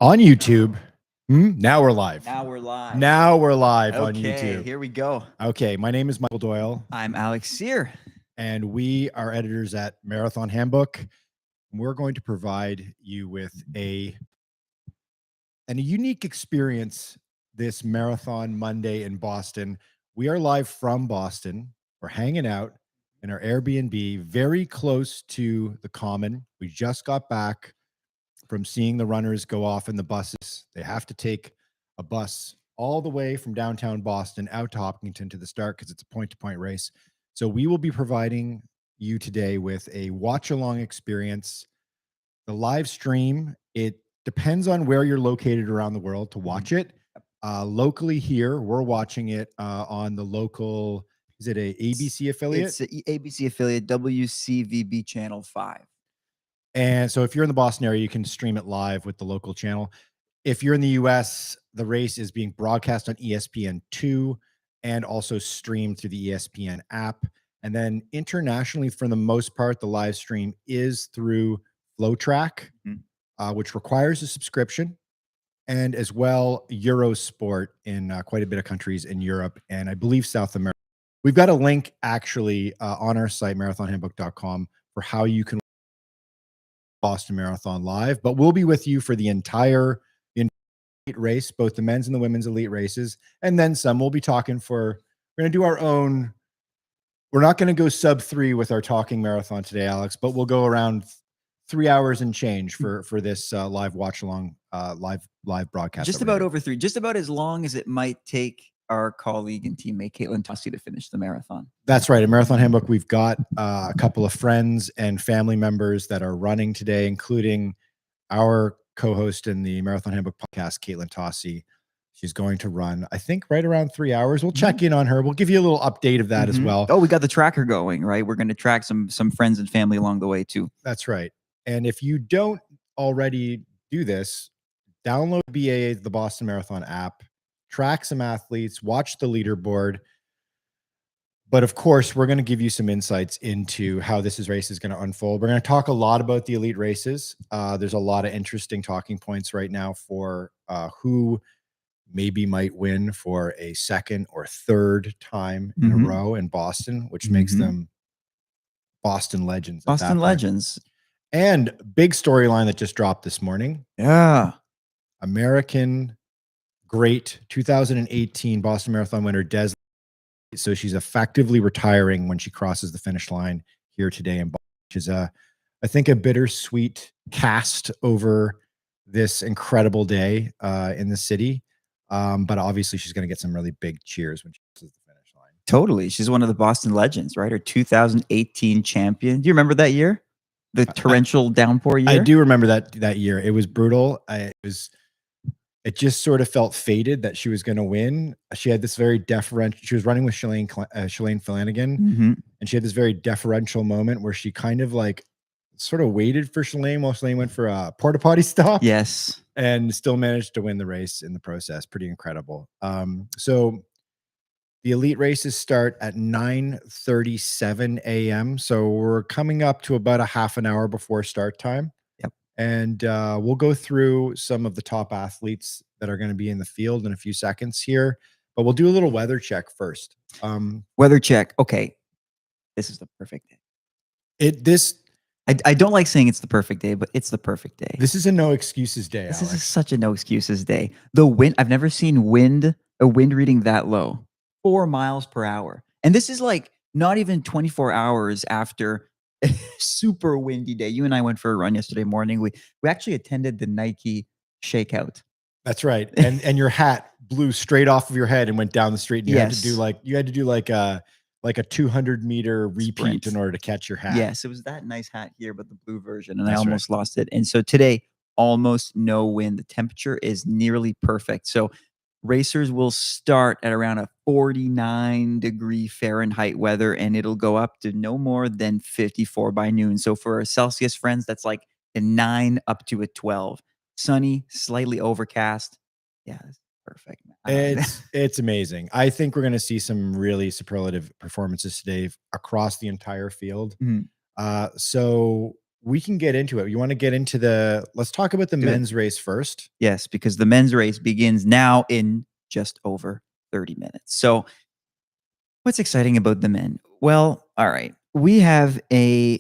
on YouTube. Now we're live. Now we're live. Now we're live on Okay, YouTube. here we go. Okay, my name is Michael Doyle, I'm Alex Cyr. and we are editors at Marathon Handbook. We're going to provide you with a unique experience this Marathon Monday in Boston. We are live from Boston. We're hanging out in our Airbnb, very close to the Common. We just got back from seeing the runners go off in the buses. They have to take a bus all the way from downtown Boston out to Hopkinton to the start because it's a point-to-point race. So we will be providing you today with a watch-along experience. The live stream, it depends on where you're located around the world to watch it. Locally here, we're watching it on the local, is it a ABC affiliate? It's the ABC affiliate, WCVB Channel 5. And so if you're in the Boston area, you can stream it live with the local channel. If you're in the US, the race is being broadcast on ESPN2 and also streamed through the ESPN app. And then internationally, for the most part, the live stream is through FlowTrack, which requires a subscription, and as well Eurosport in quite a bit of countries in Europe and I believe South America. We've got a link actually on our site, marathonhandbook.com, for how you can Boston Marathon live, but we'll be with you for the entire race, both the men's and the women's elite races, and then some. We'll be talking we're going to do our own. We're not going to go sub 3 with our talking marathon today, Alex, but we'll go around 3 hours and change for this live watch along, live broadcast. Just about over 3, just about as long as it might take our colleague and teammate Caitlin Tossie to finish the marathon. That's right. At Marathon Handbook, we've got a couple of friends and family members that are running today, including our co-host in the Marathon Handbook podcast, Caitlin Tossie. She's going to run, I think, right around 3 hours. We'll check in on her. We'll give you a little update of that as well. Oh, we got the tracker going, right? We're going to track some friends and family along the way too. That's right. And if you don't already do this, download BAA, the Boston Marathon app, track some athletes, watch the leaderboard. But of course, we're going to give you some insights into how this race is going to unfold. We're going to talk a lot about the elite races. There's a lot of interesting talking points right now for who maybe might win for a second or third time in a row in Boston, which makes them Boston legends. Boston legends. And big storyline that just dropped this morning. Yeah. American great 2018 Boston Marathon winner, Des. So she's effectively retiring when she crosses the finish line here today in Boston, which is I think a bittersweet cast over this incredible day in the city. But obviously she's going to get some really big cheers when she crosses the finish line. Totally. She's one of the Boston legends, right? Her 2018 champion. Do you remember that year? The torrential downpour year? I do remember that year. It was brutal. It just sort of felt fated that she was going to win. She had this very deferential, she was running with Shalane Flanagan, and she had this very deferential moment where she kind of like sort of waited for Shalane while Shalane went for a porta potty stop. Yes. And still managed to win the race in the process. Pretty incredible. So the elite races start at 9:37 a.m. So we're coming up to about a half an hour before start time. And we'll go through some of the top athletes that are going to be in the field in a few seconds here, but we'll do a little weather check first. Weather check. Okay. This is the perfect day. I don't like saying it's the perfect day, but it's the perfect day. This is a no excuses day. This is such a no excuses day. The wind, I've never seen a wind reading that low, 4 miles per hour. And this is like not even 24 hours after super windy day. You and I went for a run yesterday morning. We actually attended the Nike shakeout. That's right. And your hat blew straight off of your head and went down the street. And you had to do like a 200-meter repeat sprint in order to catch your hat. Yes, it was that nice hat here, but the blue version, and I almost lost it. And so today, almost no wind. The temperature is nearly perfect. So racers will start at around a 49-degree Fahrenheit weather, and it'll go up to no more than 54 by noon. So for our Celsius friends, that's like a 9 up to a 12. Sunny, slightly overcast. Yeah, that's perfect. It's amazing. I think we're going to see some really superlative performances today across the entire field. So we can get into it. You want to get into let's talk about the men's race first. Yes, because the men's race begins now in just over 30 minutes. So what's exciting about the men? Well, all right. We have a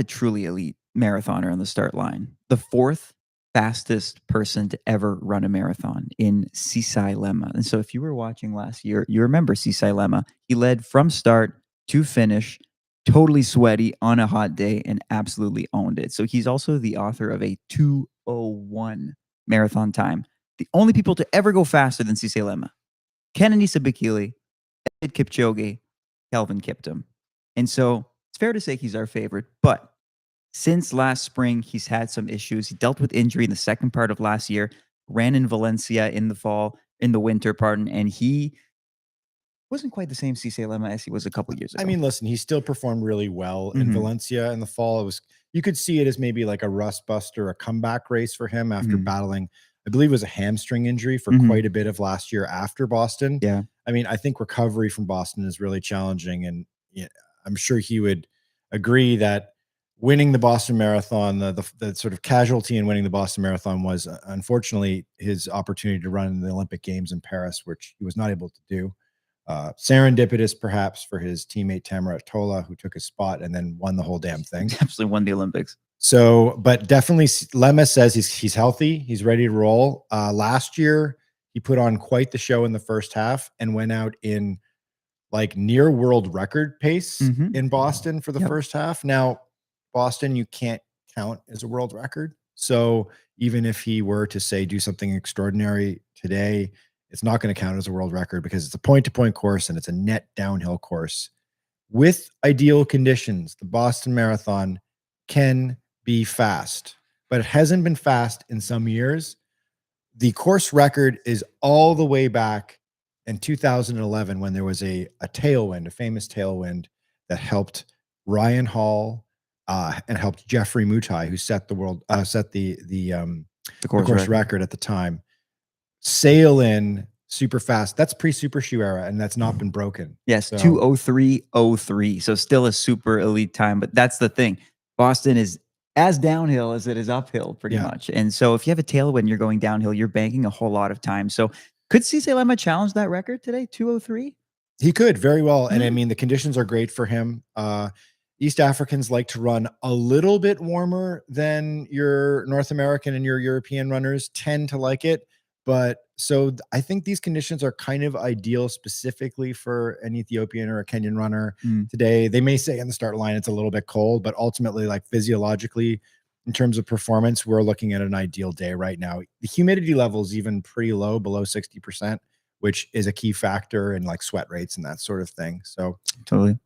truly elite marathoner on the start line. The fourth fastest person to ever run a marathon in Sisai Lema. And so if you were watching last year, you remember Sisai Lema. He led from start to finish, totally sweaty on a hot day and absolutely owned it. So he's also the author of a 2:01 marathon time. The only people to ever go faster than Sisai Lema. Kenenisa Bikili, Ed Kipchoge, Kelvin Kiptum. And so it's fair to say he's our favorite, but since last spring, he's had some issues. He dealt with injury in the second part of last year, ran in Valencia in the winter, and he wasn't quite the same Cisse Lema as he was a couple years ago. I mean, listen, he still performed really well in Valencia in the fall. You could see it as maybe like a rust buster, a comeback race for him after battling, I believe it was a hamstring injury for quite a bit of last year after Boston. Yeah. I mean, I think recovery from Boston is really challenging. And I'm sure he would agree that winning the Boston Marathon, the sort of casualty in winning the Boston Marathon was unfortunately his opportunity to run in the Olympic Games in Paris, which he was not able to do. Serendipitous, perhaps, for his teammate Tamarat Tola, who took his spot and then won the whole damn thing. Absolutely won the Olympics. So, but definitely, Lema says he's healthy, he's ready to roll. Last year, he put on quite the show in the first half and went out in like near world record pace in Boston for the first half. Now, Boston, you can't count as a world record. So even if he were to say do something extraordinary today, it's not going to count as a world record because it's a point-to-point course and it's a net downhill course. With ideal conditions, the Boston Marathon can be fast, but it hasn't been fast in some years. The course record is all the way back in 2011 when there was a tailwind, a famous tailwind that helped Ryan Hall and helped Jeffrey Mutai, who set the course record at the time, sail in super fast. That's pre-super shoe era, and that's not been broken. Yes, so 2:03:03. So still a super elite time, but that's the thing. Boston is as downhill as it is uphill, pretty much. And so if you have a tailwind, you're going downhill, you're banking a whole lot of time. So could Cisse Lema challenge that record today? 2:03? He could very well. And I mean, the conditions are great for him. East Africans like to run a little bit warmer than your North American and your European runners tend to like it. But so I think these conditions are kind of ideal specifically for an Ethiopian or a Kenyan runner today. They may say in the start line it's a little bit cold, but ultimately, like physiologically, in terms of performance, we're looking at an ideal day right now. The humidity level is even pretty low, below 60%, which is a key factor in like sweat rates and that sort of thing. So totally.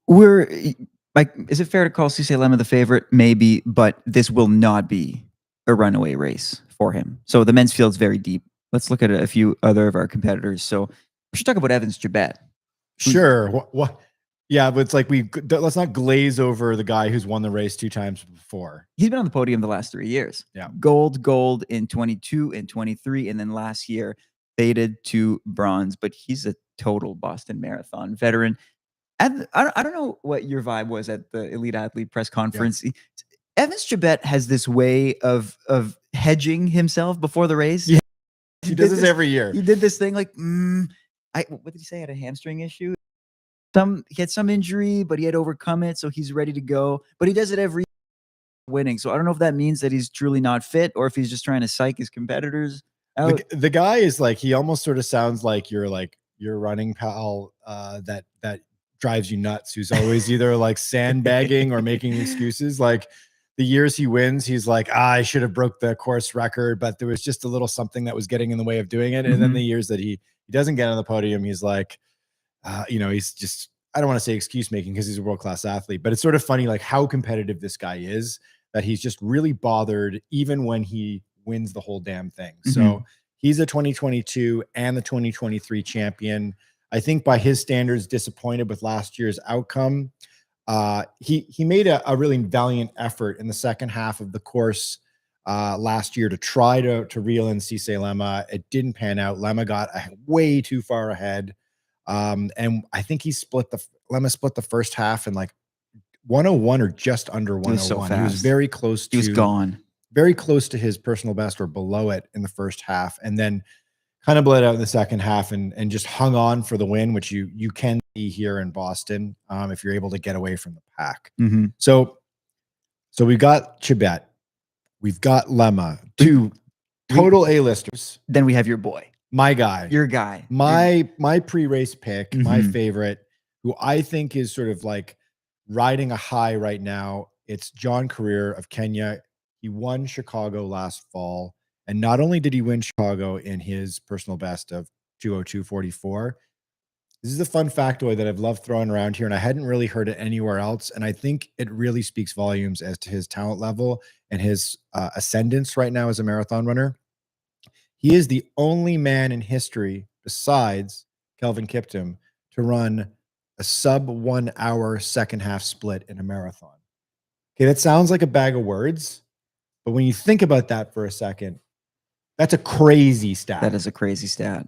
We're like, is it fair to call Cisse Lema the favorite? Maybe, but this will not be a runaway race for him. So the men's field's very deep. Let's look at a few other of our competitors. So we should talk about Evans Jabet. Sure. What? Yeah, but it's like let's not glaze over the guy who's won the race 2 times before. He's been on the podium the last 3 years. Yeah. Gold in 22 and 23, and then last year faded to bronze. But he's a total Boston Marathon veteran. And I don't know what your vibe was at the Elite Athlete press conference. Yeah. Evans Jabet has this way of hedging himself before the race. Yeah, he does this every year. He did this thing like, what did he say? He had a hamstring issue. He had some injury, but he had overcome it, so he's ready to go. But he does it every year, winning. So I don't know if that means that he's truly not fit or if he's just trying to psych his competitors out. The guy is like, he almost sort of sounds like your running pal that drives you nuts, who's always either like sandbagging or making excuses. Like the years he wins, he's like, I should have broke the course record, but there was just a little something that was getting in the way of doing it. And then the years that he doesn't get on the podium, he's like, he's just, I don't want to say excuse making because he's a world-class athlete, but it's sort of funny, like how competitive this guy is, that he's just really bothered even when he wins the whole damn thing. So he's a 2022 and the 2023 champion. I think by his standards, disappointed with last year's outcome. He made a really valiant effort in the second half of the course last year to try to reel in Cisse Lema. It didn't pan out. Lema got way too far ahead. And I think Lema split the first half in like 101 or just under He was so 101. He was fast. very close He was to gone. very close to his personal best or below it in the first half, and then kind of bled out in the second half and just hung on for the win, which you can see here in Boston if you're able to get away from the pack. Mm-hmm. So we've got Chibet, we've got Lemma, two total A-listers. Then we have your boy, my guy, your guy, my pre-race pick, my Mhm. favorite, who I think is sort of like riding a high right now. It's John Career of Kenya. He won Chicago last fall. And not only did he win Chicago in his personal best of 2:02:44, this is a fun factoid that I've loved throwing around here, and I hadn't really heard it anywhere else. And I think it really speaks volumes as to his talent level and his ascendance right now as a marathon runner. He is the only man in history besides Kelvin Kiptum to run a sub 1 hour second half split in a marathon. Okay, that sounds like a bag of words, but when you think about that for a second, that's a crazy stat. That is a crazy stat.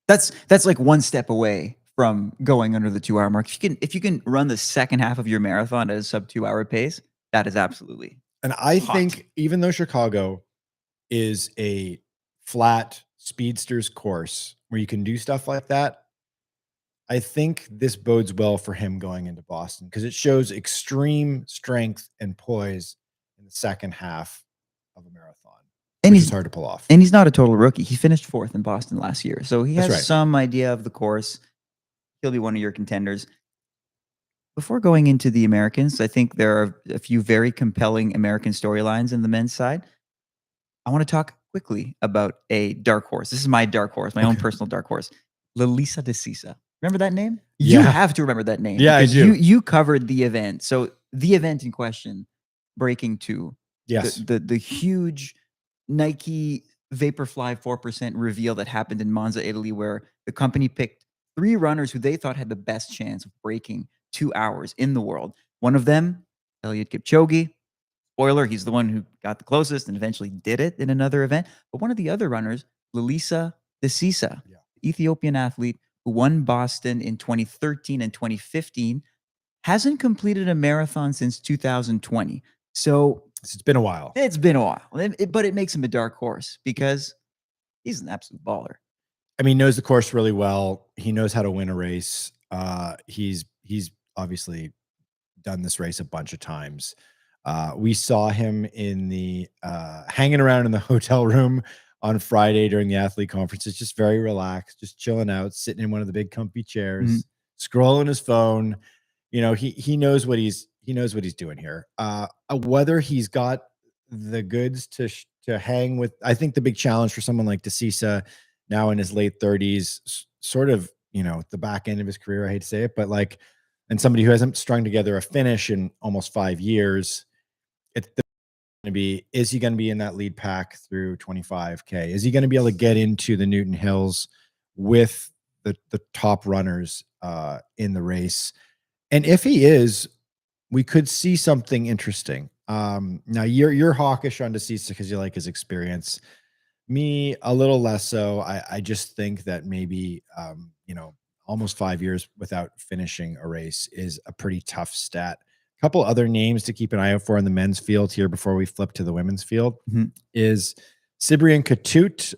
That's like one step away from going under the 2 hour mark. If you can run the second half of your marathon at a sub 2 hour pace, that is absolutely. And I hot. think even though Chicago is a flat speedsters course where you can do stuff like that, I think this bodes well for him going into Boston because it shows extreme strength and poise in the second half of a marathon, And which he's is hard to pull off. And he's not a total rookie. He finished 4th in Boston last year. So he That's has right. some idea of the course. He'll be one of your contenders. Before going into the Americans, I think there are a few very compelling American storylines in the men's side. I want to talk quickly about a dark horse. This is my dark horse, my own personal dark horse. Lalisa de Sisa. Remember that name? You Yeah. have to remember that name. Yeah, I because do. You covered the event. So the event in question, Breaking 2. Yes. The huge Nike Vaporfly 4% reveal that happened in Monza, Italy, where the company picked 3 runners who they thought had the best chance of breaking 2 hours in the world. One of them, Eliud Kipchoge. Spoiler, he's the one who got the closest and eventually did it in another event. But one of the other runners, Lalisa de Sisa, Ethiopian athlete who won Boston in 2013 and 2015, hasn't completed a marathon since 2020. So it's been a while. It's been a while. But it makes him a dark horse because he's an absolute baller. I mean, knows the course really well. He knows how to win a race. He's obviously done this race a bunch of times. We saw him in the hanging around in the hotel room on Friday during the athlete conference. It's just very relaxed, just chilling out, sitting in one of the big comfy chairs, scrolling his phone. You know, he knows what he's doing here. Whether he's got the goods to hang with, I think the big challenge for someone like DeCisa now in his late 30s, sort of, you know, the back end of his career, I hate to say it, but like, and somebody who hasn't strung together a finish in almost 5 years, it's going to be, is he going to be in that lead pack through 25K? Is he going to be able to get into the Newton Hills with the top runners in the race? And if he is, we could see something interesting. Now you're hawkish on DeCisa because you like his experience. Me, a little less so. I just think that maybe, you know, almost 5 years without finishing a race is a pretty tough stat. A couple other names to keep an eye out for in the men's field here before we flip to the women's field is Cyprian Katut,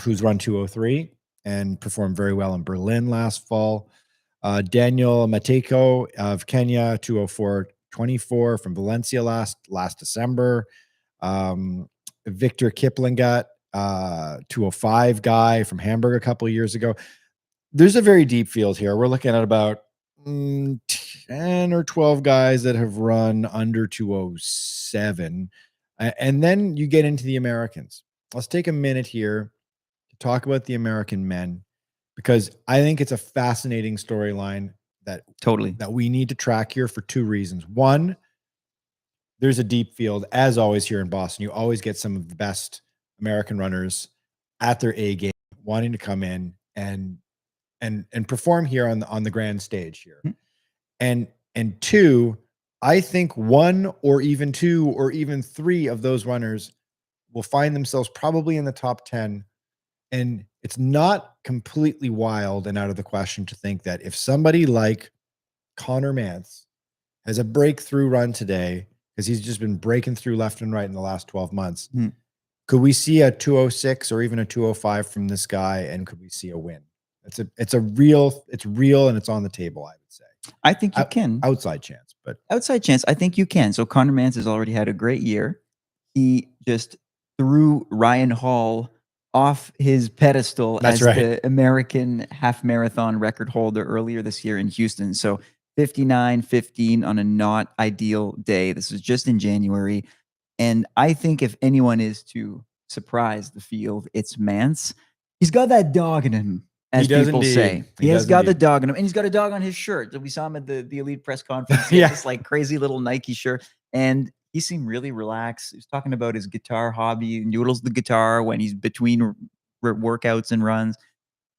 who's run 2:03 and performed very well in Berlin last fall. Daniel Mateko of Kenya, 2:04:24 from Valencia last December. Victor Kiplingat, 2:05 guy from Hamburg a couple of years ago. There's a very deep field here. We're looking at about 10 or 12 guys that have run under 2:07. And then you get into the Americans. Let's take a minute here to talk about the American men, because I think it's a fascinating storyline that we need to track here for 2 reasons. One, there's a deep field, as always here in Boston. You always get some of the best American runners at their A game wanting to come in and perform here on the grand stage here. And 2, I think 1 or even 2 or even 3 of those runners will find themselves probably in the top 10. And it's not completely wild and out of the question to think that if somebody like Connor Mantz has a breakthrough run today, because he's just been breaking through left and right in the last 12 months. Could we see a 206 or even a 205 from this guy? And could we see a win? It's real, and it's on the table, I would say. I think you can. Outside chance, but outside chance, I think you can. So Conor Mantz has already had a great year. He just threw Ryan Hall off his pedestal That's as right. the American half marathon record holder earlier this year in Houston. So 59:15 on a not ideal day. This was just in January. And I think if anyone is to surprise the field, it's Mance. He's got that dog in him, He as does people say. indeed. He He has does got the indeed. dog in him, and he's got a dog on his shirt. We saw him at the elite press conference. He Yeah. had this like crazy little Nike shirt, and he seemed really relaxed. He was talking about his guitar hobby, he noodles the guitar when he's between workouts and runs.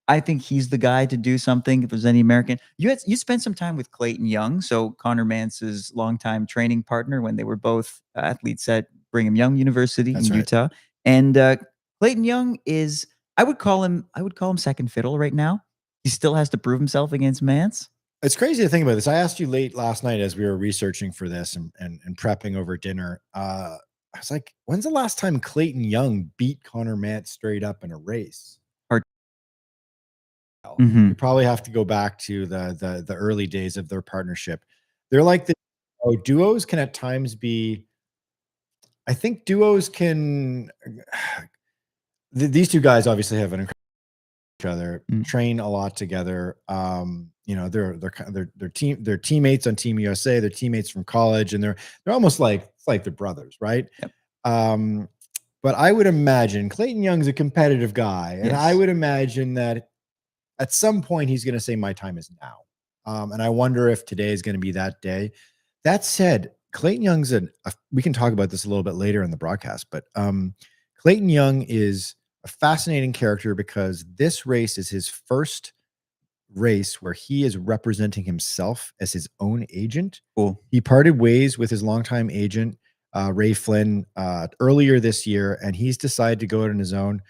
I think he's the guy to do something if there's any American. You spent some time with Clayton Young, so Conor Mance's longtime training partner when they were both athletes at Brigham Young University That's in right. Utah. And Clayton Young is I would call him second fiddle right now. He still has to prove himself against Mance. It's crazy to think about this. I asked you late last night as we were researching for this and prepping over dinner. I was like, when's the last time Clayton Young beat Conor Mantz straight up in a race? You probably have to go back to the early days of their partnership. They're like duos can at times be. I think duos can. These two guys obviously have an incredible each other, train a lot together. They're teammates on Team USA. They're teammates from college, and they're almost like it's like they're brothers, right? Yep. But I would imagine Clayton Young's a competitive guy, and I Yes. would imagine that at some point he's going to say my time is now. And I wonder if today is going to be that day. That said, Clayton Young's we can talk about this a little bit later in the broadcast, but Clayton Young is a fascinating character because this race is his first race where he is representing himself as his own agent. Cool. He parted ways with his longtime agent, Ray Flynn, earlier this year, and he's decided to go out on his own,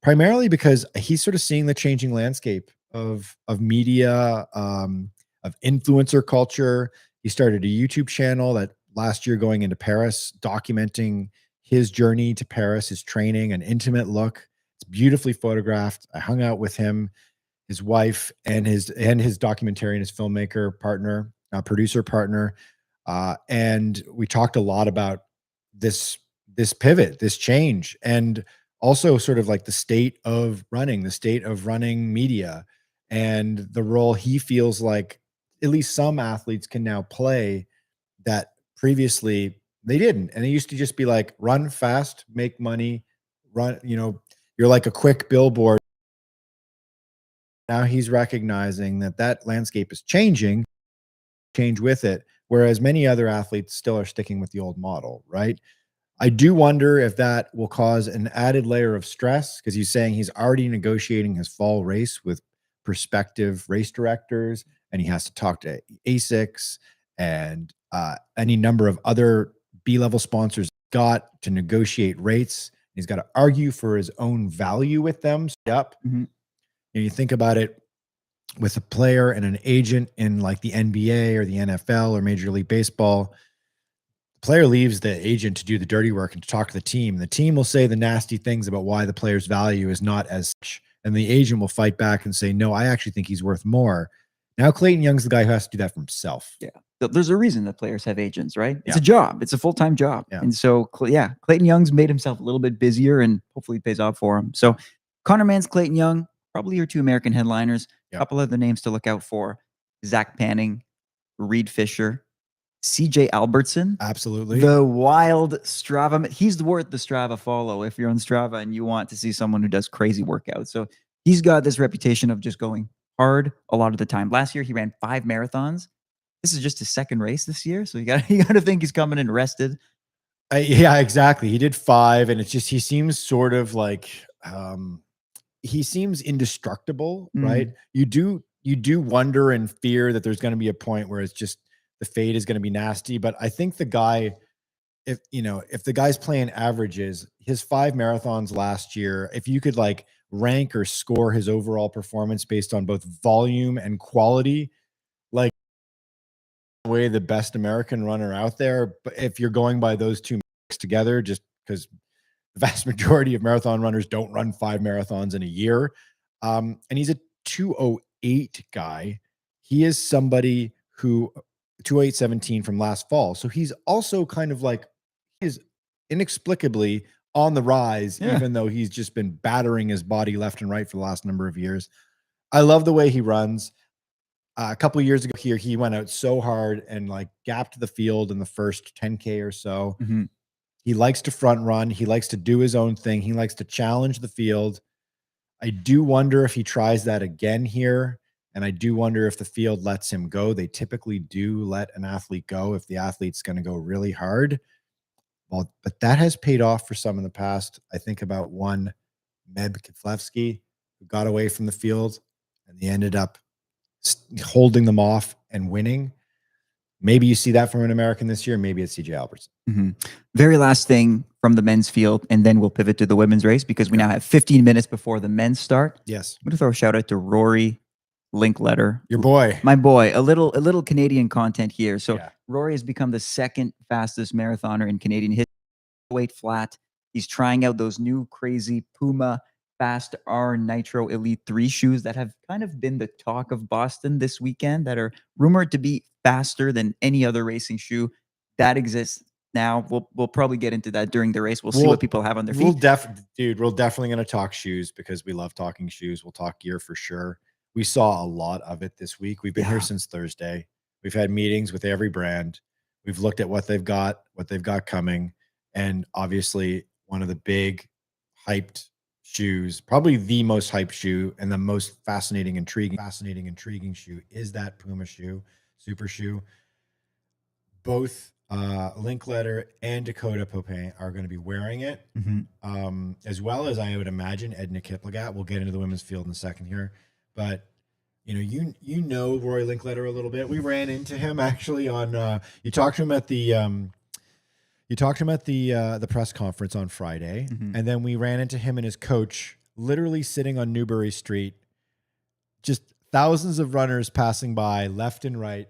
primarily because he's sort of seeing the changing landscape of media, of influencer culture. He started a YouTube channel that last year going into Paris, documenting his journey to Paris, his training, an intimate look. It's beautifully photographed. I hung out with him, his wife, and his documentarian, his filmmaker partner, producer partner, and we talked a lot about this pivot, this change, and also sort of like the state of running media, and the role he feels like at least some athletes can now play that previously they didn't. And it used to just be like run fast, make money, run, you're like a quick billboard. Now he's recognizing that landscape is changing, change with it, whereas many other athletes still are sticking with the old model, right? I do wonder if that will cause an added layer of stress, because he's saying he's already negotiating his fall race with prospective race directors, and he has to talk to ASICs and any number of other B-level sponsors got to negotiate rates. He's got to argue for his own value with them. And you think about it with a player and an agent in like the NBA or the NFL or Major League Baseball. Player leaves the agent to do the dirty work and to talk to the team. The team will say the nasty things about why the player's value is not as such, and the agent will fight back and say, no, I actually think he's worth more. Now Clayton Young's the guy who has to do that for himself. Yeah. There's a reason that players have agents, right? It's Yeah. a job. It's a full-time job. Yeah. And so, Clayton Young's made himself a little bit busier, and hopefully it pays off for him. So Conor Mantz, Clayton Young, probably your two American headliners. A couple other names to look out for: Zach Panning, Reed Fisher, CJ Albertson. Absolutely. The wild Strava. He's worth the Strava follow if you're on Strava and you want to see someone who does crazy workouts. So he's got this reputation of just going hard a lot of the time. Last year, he ran 5 marathons. This is just his second race this year. So you got to think he's coming in rested. Yeah, exactly. He did 5, and it's just, he seems sort of like, he seems indestructible, right? You do wonder and fear that there's going to be a point where it's just, the fade is going to be nasty. But I think the guy, if the guy's playing averages, his 5 marathons last year, if you could like rank or score his overall performance based on both volume and quality, like way the best American runner out there. But if you're going by those two mixed together, just because the vast majority of marathon runners don't run 5 marathons in a year. And he's a 208 guy. He is somebody who 208.17 from last fall. So he's also kind of like, he's inexplicably on the rise, even though he's just been battering his body left and right for the last number of years. I love the way he runs. A couple of years ago here, he went out so hard and like gapped the field in the first 10K or so. He likes to front run. He likes to do his own thing. He likes to challenge the field. I do wonder if he tries that again here. And I do wonder if the field lets him go. They typically do let an athlete go if the athlete's going to go really hard. Well, but that has paid off for some in the past. I think about one, Meb Keflevsky, who got away from the field and they ended up holding them off and winning. Maybe you see that from an American this year. Maybe it's CJ Albertson. Very last thing from the men's field, and then we'll pivot to the women's race because we now have 15 minutes before the men's start. Yes. I'm going to throw a shout out to Rory Linkletter. Your boy. My boy. A little Canadian content here. So Rory has become the second fastest marathoner in Canadian history. Weight flat. He's trying out those new crazy Puma Fast R Nitro Elite 3 shoes that have kind of been the talk of Boston this weekend, that are rumored to be faster than any other racing shoe that exists now. We'll probably get into that during the race. We'll see what people have on their feet. We're definitely going to talk shoes because we love talking shoes. We'll talk gear for sure. We saw a lot of it this week. We've been here since Thursday. We've had meetings with every brand. We've looked at what they've got coming. And obviously one of the big hyped shoes, probably the most hyped shoe and the most fascinating, intriguing shoe is that Puma shoe, super shoe. Both Linkletter and Dakota Popin are going to be wearing it, as well as I would imagine Edna Kiplagat. We'll get into the women's field in a second here, but you know Roy Linkletter a little bit. We ran into him actually on. You talked to him at the. You talked to him at the press conference on Friday, and then we ran into him and his coach literally sitting on Newbury Street, just thousands of runners passing by left and right,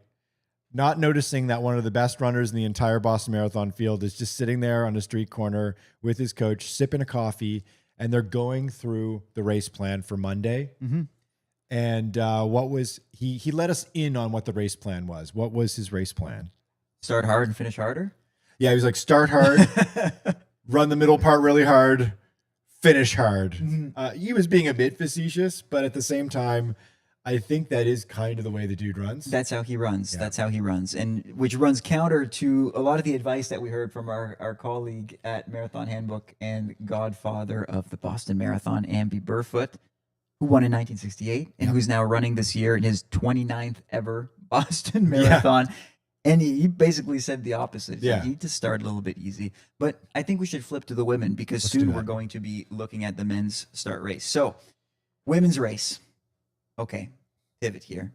not noticing that one of the best runners in the entire Boston Marathon field is just sitting there on a street corner with his coach, sipping a coffee, and they're going through the race plan for Monday. And what was he let us in on what the race plan was. What was his race plan? Start hard and finish harder? Yeah, he was like, start hard, run the middle part really hard, finish hard. He was being a bit facetious, but at the same time, I think that is kind of the way the dude runs. That's how he runs. Yeah. That's how he runs. And which runs counter to a lot of the advice that we heard from our colleague at Marathon Handbook and godfather of the Boston Marathon, Amby Burfoot, who won in 1968 and who's now running this year in his 29th ever Boston Marathon. And he basically said the opposite. You need to start a little bit easy. But I think we should flip to the women because soon we're going to be looking at the men's start race. So, women's race. Okay, pivot here.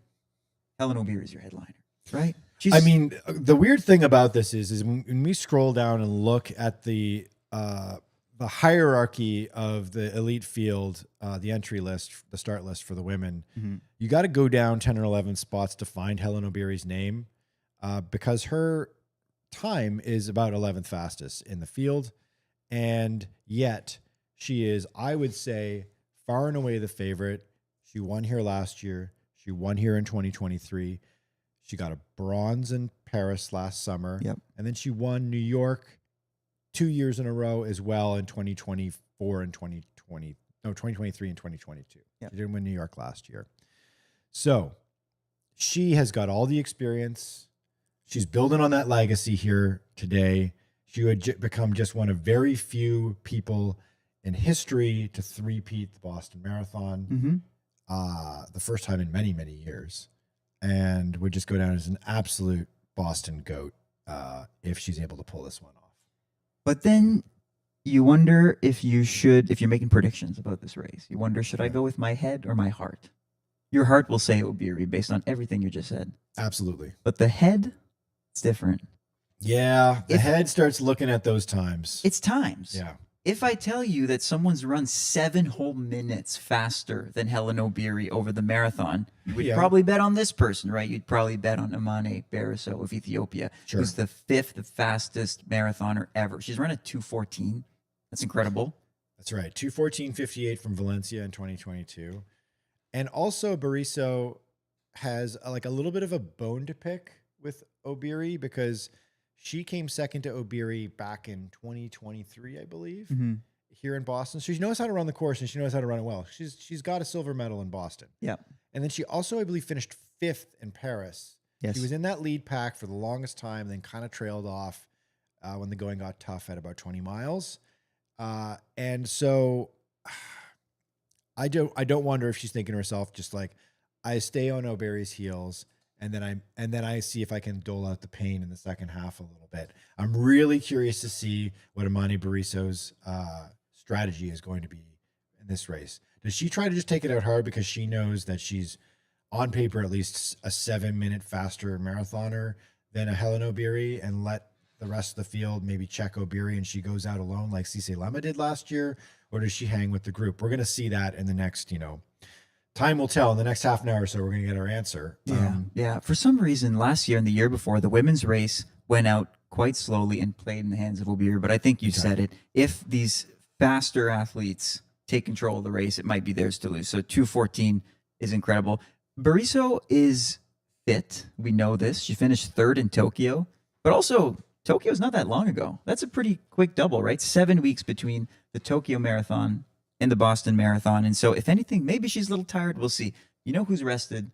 Helen O'Beary is your headliner, right? I mean, the weird thing about this is when we scroll down and look at the hierarchy of the elite field, the entry list, the start list for the women, you got to go down 10 or 11 spots to find Helen O'Beary's name. Because her time is about 11th fastest in the field. And yet she is, I would say, far and away the favorite. She won here last year. She won here in 2023. She got a bronze in Paris last summer. And then she won New York 2 years in a row as well in 2024 and 2023 and 2022. She didn't win New York last year. So she has got all the experience. She's building on that legacy here today. She would become just one of very few people in history to three-peat the Boston Marathon, the first time in many, many years, and would just go down as an absolute Boston goat if she's able to pull this one off. But then you wonder if you're making predictions about this race, you wonder, should I go with my head or my heart? Your heart will say O'Beary based on everything you just said. Absolutely. But the head, it's different. Yeah, the head starts looking at those times. It's times. Yeah. If I tell you that someone's run 7 whole minutes faster than Helen Obiri over the marathon, you would probably bet on this person, right? You'd probably bet on Amane Beriso of Ethiopia, who's the 5th fastest marathoner ever. She's run at 2:14. That's incredible. That's right. 2:14:58 from Valencia in 2022. And also Beriso has like a little bit of a bone to pick with Obiri because she came second to Obiri back in 2023, I believe, here in Boston. So she knows how to run the course and she knows how to run it well. She's got a silver medal in Boston. Yeah. And then she also, I believe, finished 5th in Paris. Yes. She was in that lead pack for the longest time, then kind of trailed off when the going got tough at about 20 miles. And so I don't wonder if she's thinking to herself, just like, I stay on Obiri's heels, and then I see if I can dole out the pain in the second half a little bit. I'm really curious to see what Amane Beriso's strategy is going to be in this race. Does she try to just take it out hard because she knows that she's on paper at least a 7-minute faster marathoner than a Helen Obiri, and let the rest of the field maybe check Obiri and she goes out alone like Cisse Lema did last year? Or does she hang with the group? We're going to see that in the next, time will tell. In the next half an hour or so, we're going to get our answer. Yeah. For some reason, last year and the year before, the women's race went out quite slowly and played in the hands of Obiri. But I think you said it. If these faster athletes take control of the race, it might be theirs to lose. So 2:14 is incredible. Beriso is fit. We know this. She finished 3rd in Tokyo. But also, Tokyo's not that long ago. That's a pretty quick double, right? 7 weeks between the Tokyo Marathon and the Boston Marathon. And so, if anything, maybe she's a little tired. We'll see. You know who's rested?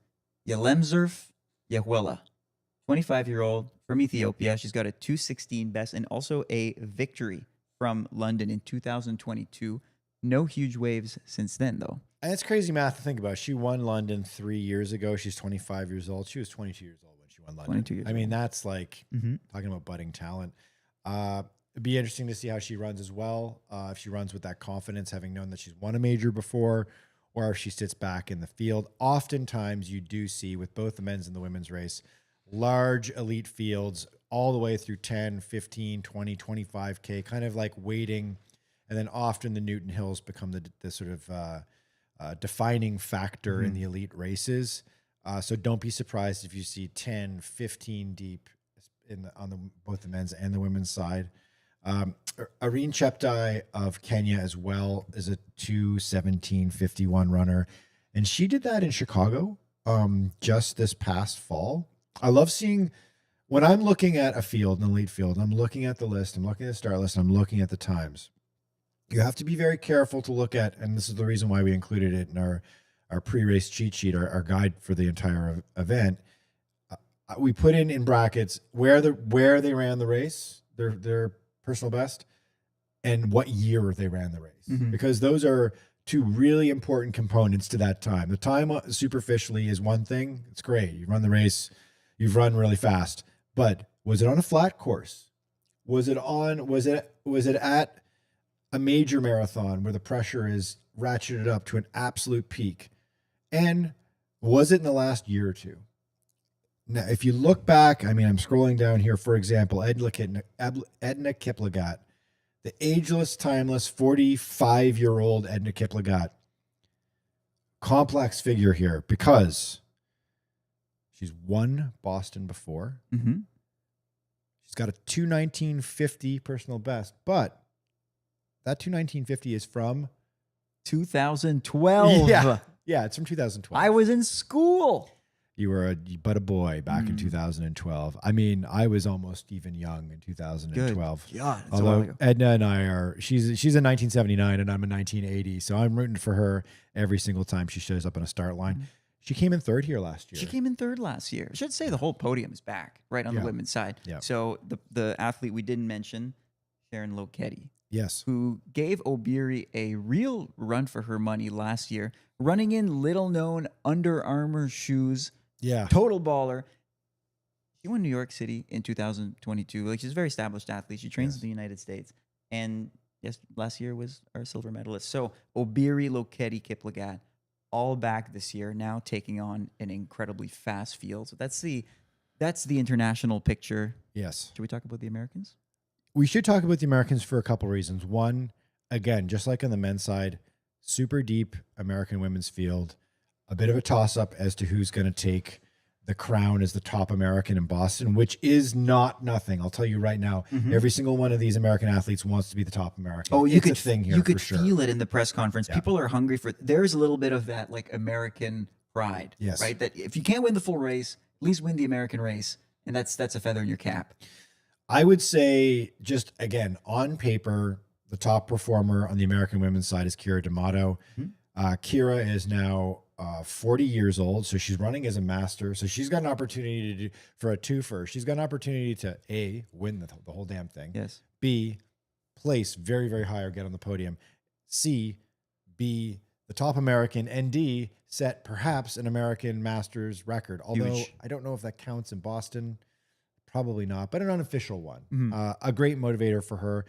Yalemzerf Yahuela, 25-year-old from Ethiopia. She's got a 2:16 best and also a victory from London in 2022. No huge waves since then, though. And it's crazy math to think about. She won London 3 years ago. She's 25 years old. She was 22 years old when she won London. 22 years I mean, that's like talking about budding talent. It'd be interesting to see how she runs as well. If she runs with that confidence, having known that she's won a major before, or if she sits back in the field. Oftentimes you do see with both the men's and the women's race, large elite fields all the way through 10, 15, 20, 25K, kind of like waiting. And then often the Newton Hills become the sort of defining factor in the elite races. So don't be surprised if you see 10, 15 deep on both the men's and the women's side. Irene Cheptai of Kenya as well is a 2:17:51 runner. And she did that in Chicago just this past fall. I love seeing when I'm looking at a field, an elite field, I'm looking at the list, I'm looking at the start list, I'm looking at the times. You have to be very careful to look at, and this is the reason why we included it in our pre-race cheat sheet, our guide for the entire event. We put in brackets where they ran the race, their personal best, and what year they ran the race, because those are two really important components to that time. The time superficially is one thing. It's great. You run the race, you've run really fast, but was it on a flat course? Was it at a major marathon where the pressure is ratcheted up to an absolute peak? And was it in the last year or two? Now, if you look back, I mean, I'm scrolling down here, for example, Edna Kiplagat, the ageless, timeless, 45-year-old Edna Kiplagat. Complex figure here because she's won Boston before. She's got a 2:19:50 personal best, but that 2:19:50 is from 2012. Yeah, it's from 2012. I was in school. You were but a boy back in 2012. I mean, I was almost even young in 2012. Good God, although Edna and I she's in 1979 and I'm in 1980, so I'm rooting for her every single time she shows up on a start line. She came in 3rd here last year. She came in 3rd last year. I should say the whole podium is back right on the women's side. So the athlete we didn't mention, Sharon Lokedi. Yes. Who gave Obiri a real run for her money last year, running in little-known Under Armour shoes. Yeah. Total baller. She won New York City in 2022. Like, she's a very established athlete. She trains in the United States. And last year was our silver medalist. So Obiri Lokedi Kiplagat, all back this year, now taking on an incredibly fast field. So that's the international picture. Yes. Should we talk about the Americans? We should talk about the Americans for a couple reasons. One, again, just like on the men's side, super deep American women's field, a bit of a toss up as to who's going to take the crown as the top American in Boston, which is not nothing. I'll tell you right now, every single one of these American athletes wants to be the top American. Oh, it's a thing here. You could for sure. feel it in the press conference. Yeah. People are hungry for. There's a little bit of that like American pride, Yes. right? That if you can't win the full race, at least win the American race, and that's a feather in your cap. I would say, just again, on paper, the top performer on the American women's side is Kira D'Amato. Kira is now 40 years old, so she's running as a master. So she's got an opportunity to do for a twofer. She's got an opportunity to A, win the whole damn thing. Yes. B, place very, very high or get on the podium. C, be the top American. And D, set perhaps an American Masters record. Although Huge. I don't know if that counts in Boston. Probably not, but an unofficial one. A great motivator for her.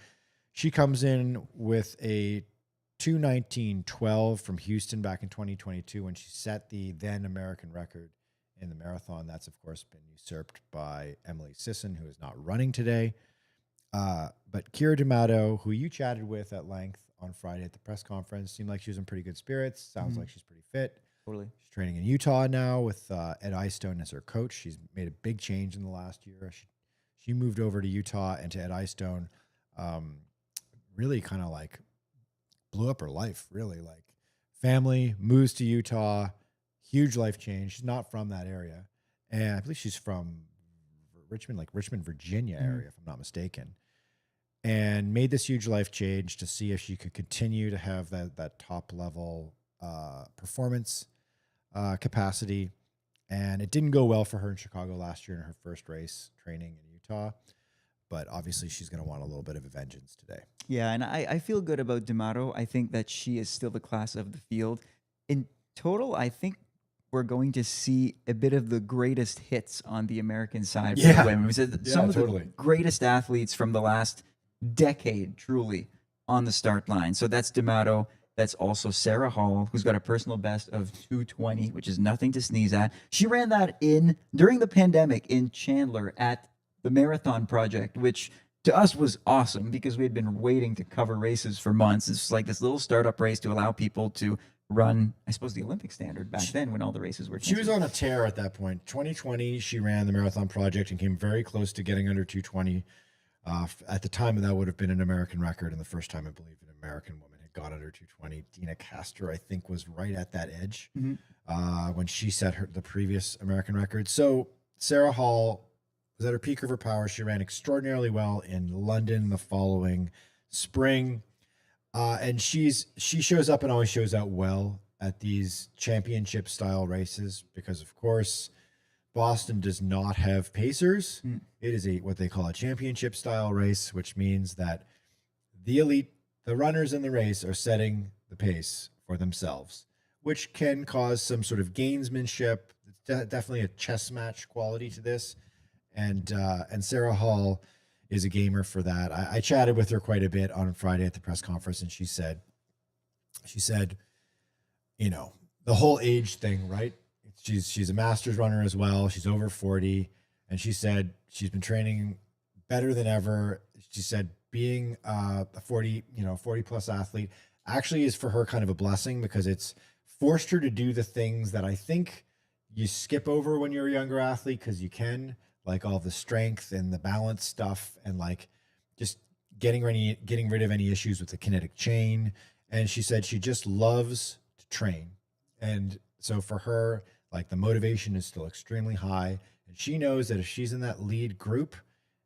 She comes in with a 2:19.12 from Houston back in 2022 when she set the then American record in the marathon. That's, of course, been usurped by Emily Sisson, who is not running today. But Kira D'Amato, who you chatted with at length on Friday at the press conference, seemed like she was in pretty good spirits. Sounds like she's pretty fit. Totally. She's training in Utah now with Ed Eyestone as her coach. She's made a big change in the last year. She moved over to Utah and to Ed Eyestone. Really kind of like blew up her life, really. Like family, moves to Utah, huge life change. She's not from that area. And I believe she's from Richmond, Virginia area, if I'm not mistaken. And made this huge life change to see if she could continue to have that top level performance capacity. And it didn't go well for her in Chicago last year in her first race training in Utah. But obviously she's going to want a little bit of a vengeance today. Yeah, and I feel good about D'Amato. I think that she is still the class of the field. In total, I think we're going to see a bit of the greatest hits on the American side for the women. We said some of the greatest athletes from the last decade, truly, on the start line. So that's D'Amato. That's also Sarah Hall, who's got a personal best of 2:20, which is nothing to sneeze at. She ran that during the pandemic in Chandler at the Marathon Project, which to us was awesome because we had been waiting to cover races for months. It's like this little startup race to allow people to run, I suppose, the Olympic standard back then when all the races were. She was on a tear at that point. 2020, she ran the Marathon Project and came very close to getting under 2:20. At the time, that would have been an American record, and the first time I believe an American woman had got under 2:20. Dina Castor, I think, was right at that edge when she set the previous American record. So Sarah Hall was at her peak of her power. She ran extraordinarily well in London the following spring. And she shows up and always shows out well at these championship style races because, of course, Boston does not have pacers. It is what they call a championship style race, which means that the elite, the runners in the race, are setting the pace for themselves, which can cause some sort of gamesmanship. It's definitely a chess match quality to this. And Sarah Hall is a gamer for that. I chatted with her quite a bit on Friday at the press conference, and she said, you know, the whole age thing, right? She's a Masters runner as well. She's over 40, and she said she's been training better than ever. She said being a 40 plus athlete actually is for her kind of a blessing because it's forced her to do the things that I think you skip over when you're a younger athlete because you can, like all the strength and the balance stuff and like just getting rid of any issues with the kinetic chain. And she said she just loves to train. And so for her, like the motivation is still extremely high. And she knows that if she's in that lead group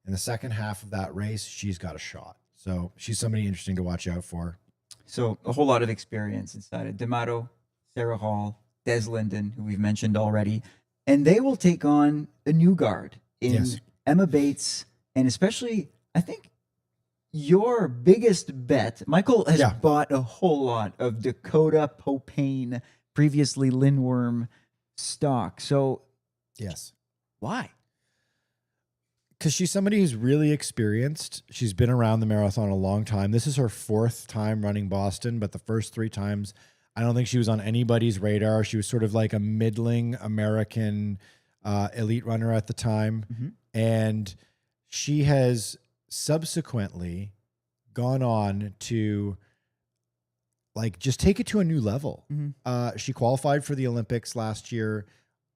in the second half of that race, she's got a shot. So she's somebody interesting to watch out for. So a whole lot of experience inside of D'Amato, Sarah Hall, Des Linden, who we've mentioned already. And they will take on a new guard in Emma Bates, and especially, I think, your biggest bet. Michael has bought a whole lot of Dakota Popane, previously Lindworm stock. So, why? Because she's somebody who's really experienced. She's been around the marathon a long time. This is her fourth time running Boston, but the first three times, I don't think she was on anybody's radar. She was sort of like a middling American elite runner at the time. And she has subsequently gone on to like just take it to a new level. Mm-hmm. She qualified for the Olympics last year.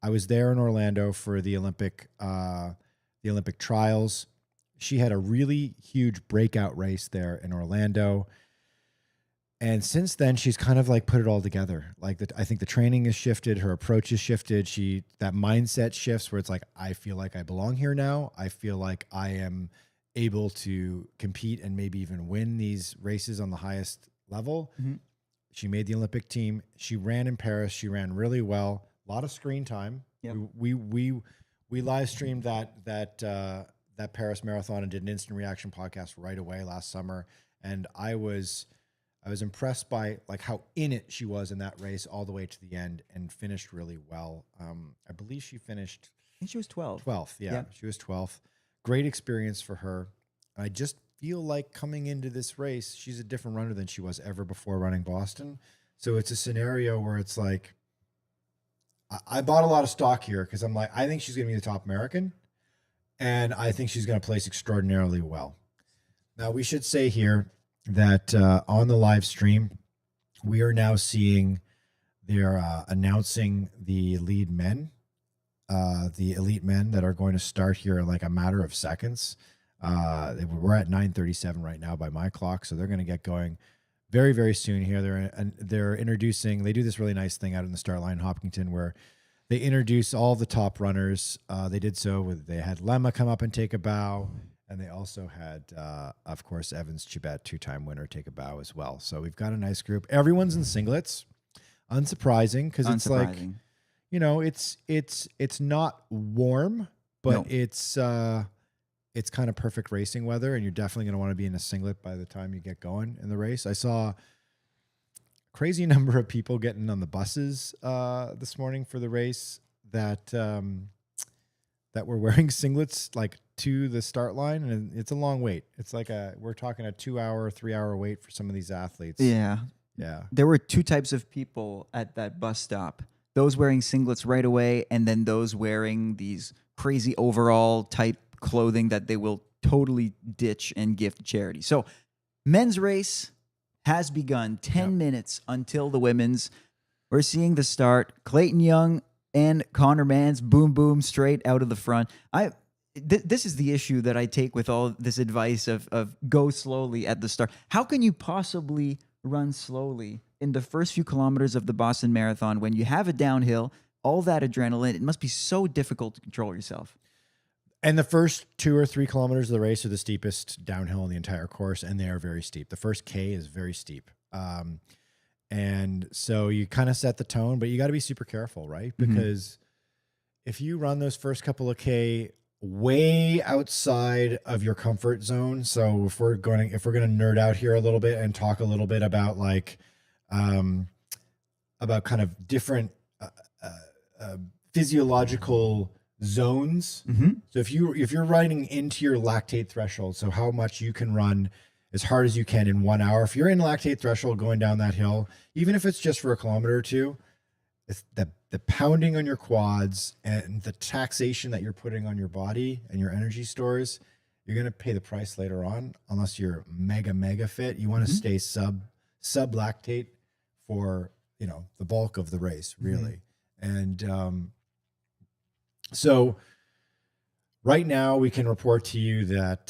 I was there in Orlando for the Olympic trials. She had a really huge breakout race there in Orlando. And since then, she's kind of like put it all together. Like I think the training has shifted, her approach has shifted. That mindset shifts where it's like, I feel like I belong here now. I feel like I am able to compete and maybe even win these races on the highest level. Mm-hmm. She made the Olympic team. She ran in Paris. She ran really well. A lot of screen time. Yep. We live streamed that Paris marathon and did an instant reaction podcast right away last summer, and I was impressed by like how in it she was in that race all the way to the end and finished really well. I believe she finished. I think she was 12th. 12th, yeah. She was 12th. Great experience for her. I just feel like coming into this race, she's a different runner than she was ever before running Boston. So it's a scenario where it's like, I bought a lot of stock here because I'm like, I think she's going to be the top American, and I think she's going to place extraordinarily well. Now, we should say here that on the live stream, we are now seeing they're announcing the elite men that are going to start here in like a matter of seconds. We're at 9:37 right now by my clock, so they're going to get going very, very soon here. They're introducing. They do this really nice thing out in the start line, Hopkinton, where they introduce all the top runners. They did so with they had Lemma come up and take a bow, and they also had, of course, Evans Chibet, 2-time winner, take a bow as well. So we've got a nice group. Everyone's in singlets, unsurprising because it's like, you know, it's not warm, but it's kind of perfect racing weather, and you're definitely going to want to be in a singlet by the time you get going in the race. I saw a crazy number of people getting on the buses this morning for the race that were wearing singlets like to the start line, and it's a long wait. It's like we're talking a 2-hour, 3-hour wait for some of these athletes. Yeah. Yeah. There were two types of people at that bus stop. Those wearing singlets right away, and then those wearing these crazy overall type clothing that they will totally ditch and give to charity. So men's race has begun. 10 minutes until the women's. We're seeing the start. Clayton Young and Connor Mans, boom, boom, straight out of the front. This is the issue that I take with all this advice of go slowly at the start. How can you possibly run slowly in the first few kilometers of the Boston Marathon when you have a downhill, all that adrenaline? It must be so difficult to control yourself. And the first 2 or 3 kilometers of the race are the steepest downhill in the entire course, and they are very steep. The first K is very steep. And so you kind of set the tone, but you got to be super careful, right? Because if you run those first couple of K way outside of your comfort zone, so if we're going to nerd out here a little bit and talk a little bit about like about kind of different physiological zones. So if you're running into your lactate threshold, so how much you can run as hard as you can in 1 hour, if you're in lactate threshold going down that hill, even if it's just for a kilometer or two, it's the pounding on your quads and the taxation that you're putting on your body and your energy stores, you're going to pay the price later on. Unless you're mega fit, you want to stay sub lactate for, you know, the bulk of the race, really. And so right now we can report to you that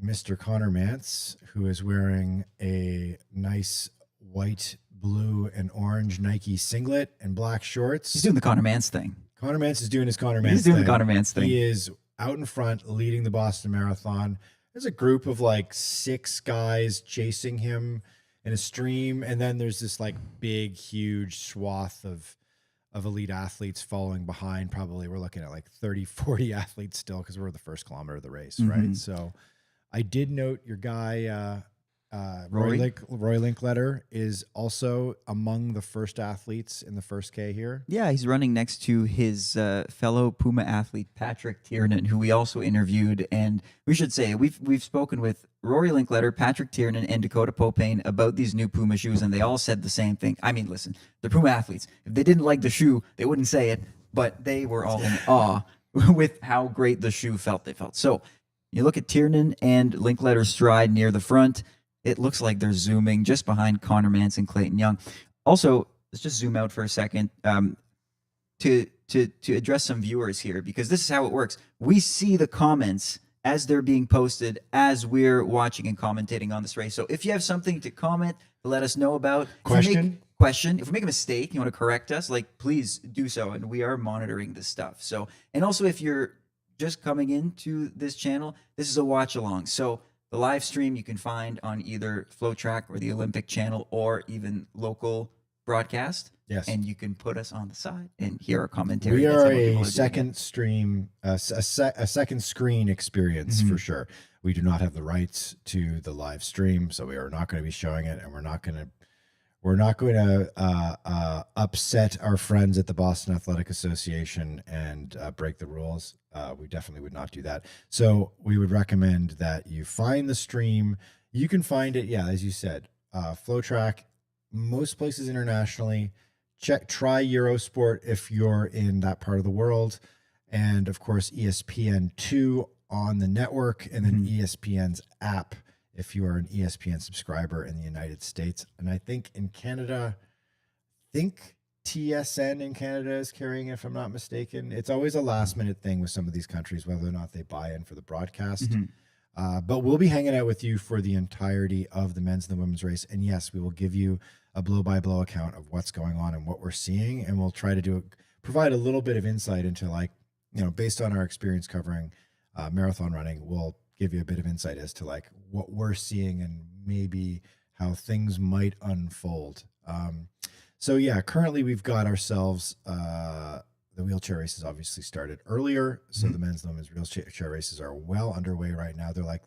Mr. Connor Mance, who is wearing a nice white, blue, and orange Nike singlet and black shorts. He's doing the Connor Mance thing. Connor Mance is doing his Connor Mance thing. He's doing the Connor Mance thing. He is out in front leading the Boston Marathon. There's a group of like 6 guys chasing him in a stream. And then there's this like big, huge swath of elite athletes following behind. Probably we're looking at like 30, 40 athletes still because we're the first kilometer of the race, right? So I did note your guy, Roy Linkletter is also among the first athletes in the first K here. Yeah, he's running next to his fellow Puma athlete, Patrick Tiernan, who we also interviewed. And we should say, we've spoken with Rory Linkletter, Patrick Tiernan, and Dakota Popane about these new Puma shoes, and they all said the same thing. I mean, listen, they're Puma athletes. If they didn't like the shoe, they wouldn't say it, but they were all in awe with how great the shoe felt. So you look at Tiernan and Linkletter's stride near the front. it looks like they're zooming just behind Connor Mance and Clayton Young. Also, let's just zoom out for a second to address some viewers here, because this is how it works. We see the comments as they're being posted as we're watching and commentating on this race. So if you have something to comment, to let us know about, if we make a mistake, you want to correct us, like, please do so, and we are monitoring this stuff. So, and also, if you're just coming into this channel, this is a watch along. So the live stream you can find on either FlowTrack or the Olympic channel, or even local broadcast. Yes. And you can put us on the side and hear our commentary. We are a second stream, a second screen experience for sure. We do not have the rights to the live stream, so we are not going to be showing it, and we're not going to upset our friends at the Boston Athletic Association and break the rules. We definitely would not do that. So we would recommend that you find the stream. You can find it, yeah, as you said, FlowTrack, most places internationally. Try Eurosport if you're in that part of the world, and of course ESPN2 on the network, and then ESPN's app if you are an ESPN subscriber in the United States. And I think in Canada, TSN in Canada is carrying it, if I'm not mistaken. It's always a last minute thing with some of these countries, whether or not they buy in for the broadcast. But we'll be hanging out with you for the entirety of the men's and the women's race. And yes, we will give you a blow-by-blow account of what's going on and what we're seeing. And we'll try to provide a little bit of insight into, like, based on our experience covering marathon running, we'll give you a bit of insight as to, like, what we're seeing and maybe how things might unfold. So yeah, currently we've got ourselves, the wheelchair races obviously started earlier. So the men's and women's wheelchair races are well underway right now. They're like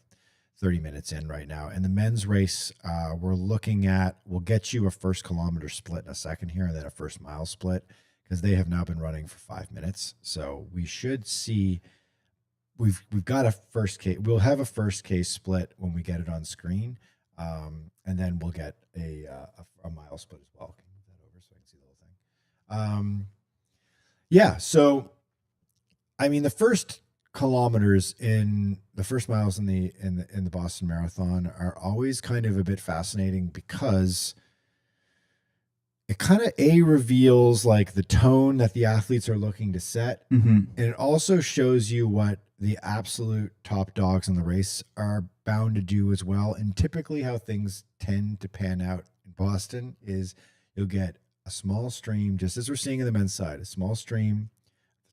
30 minutes in right now. And the men's race, we'll get you a first kilometer split in a second here, and then a first mile split, because they have now been running for 5 minutes. So we should see, we've got a first case. We'll have a first case split when we get it on screen. And then we'll get a mile split as well. Can you move that over so I can see the whole thing? Yeah. So, I mean, the first kilometers in the first miles in the Boston Marathon are always kind of a bit fascinating, because it kind of reveals, like, the tone that the athletes are looking to set. And it also shows you what the absolute top dogs in the race are bound to do as well. And typically how things tend to pan out in Boston is you'll get a small stream, just as we're seeing in the men's side, a small stream,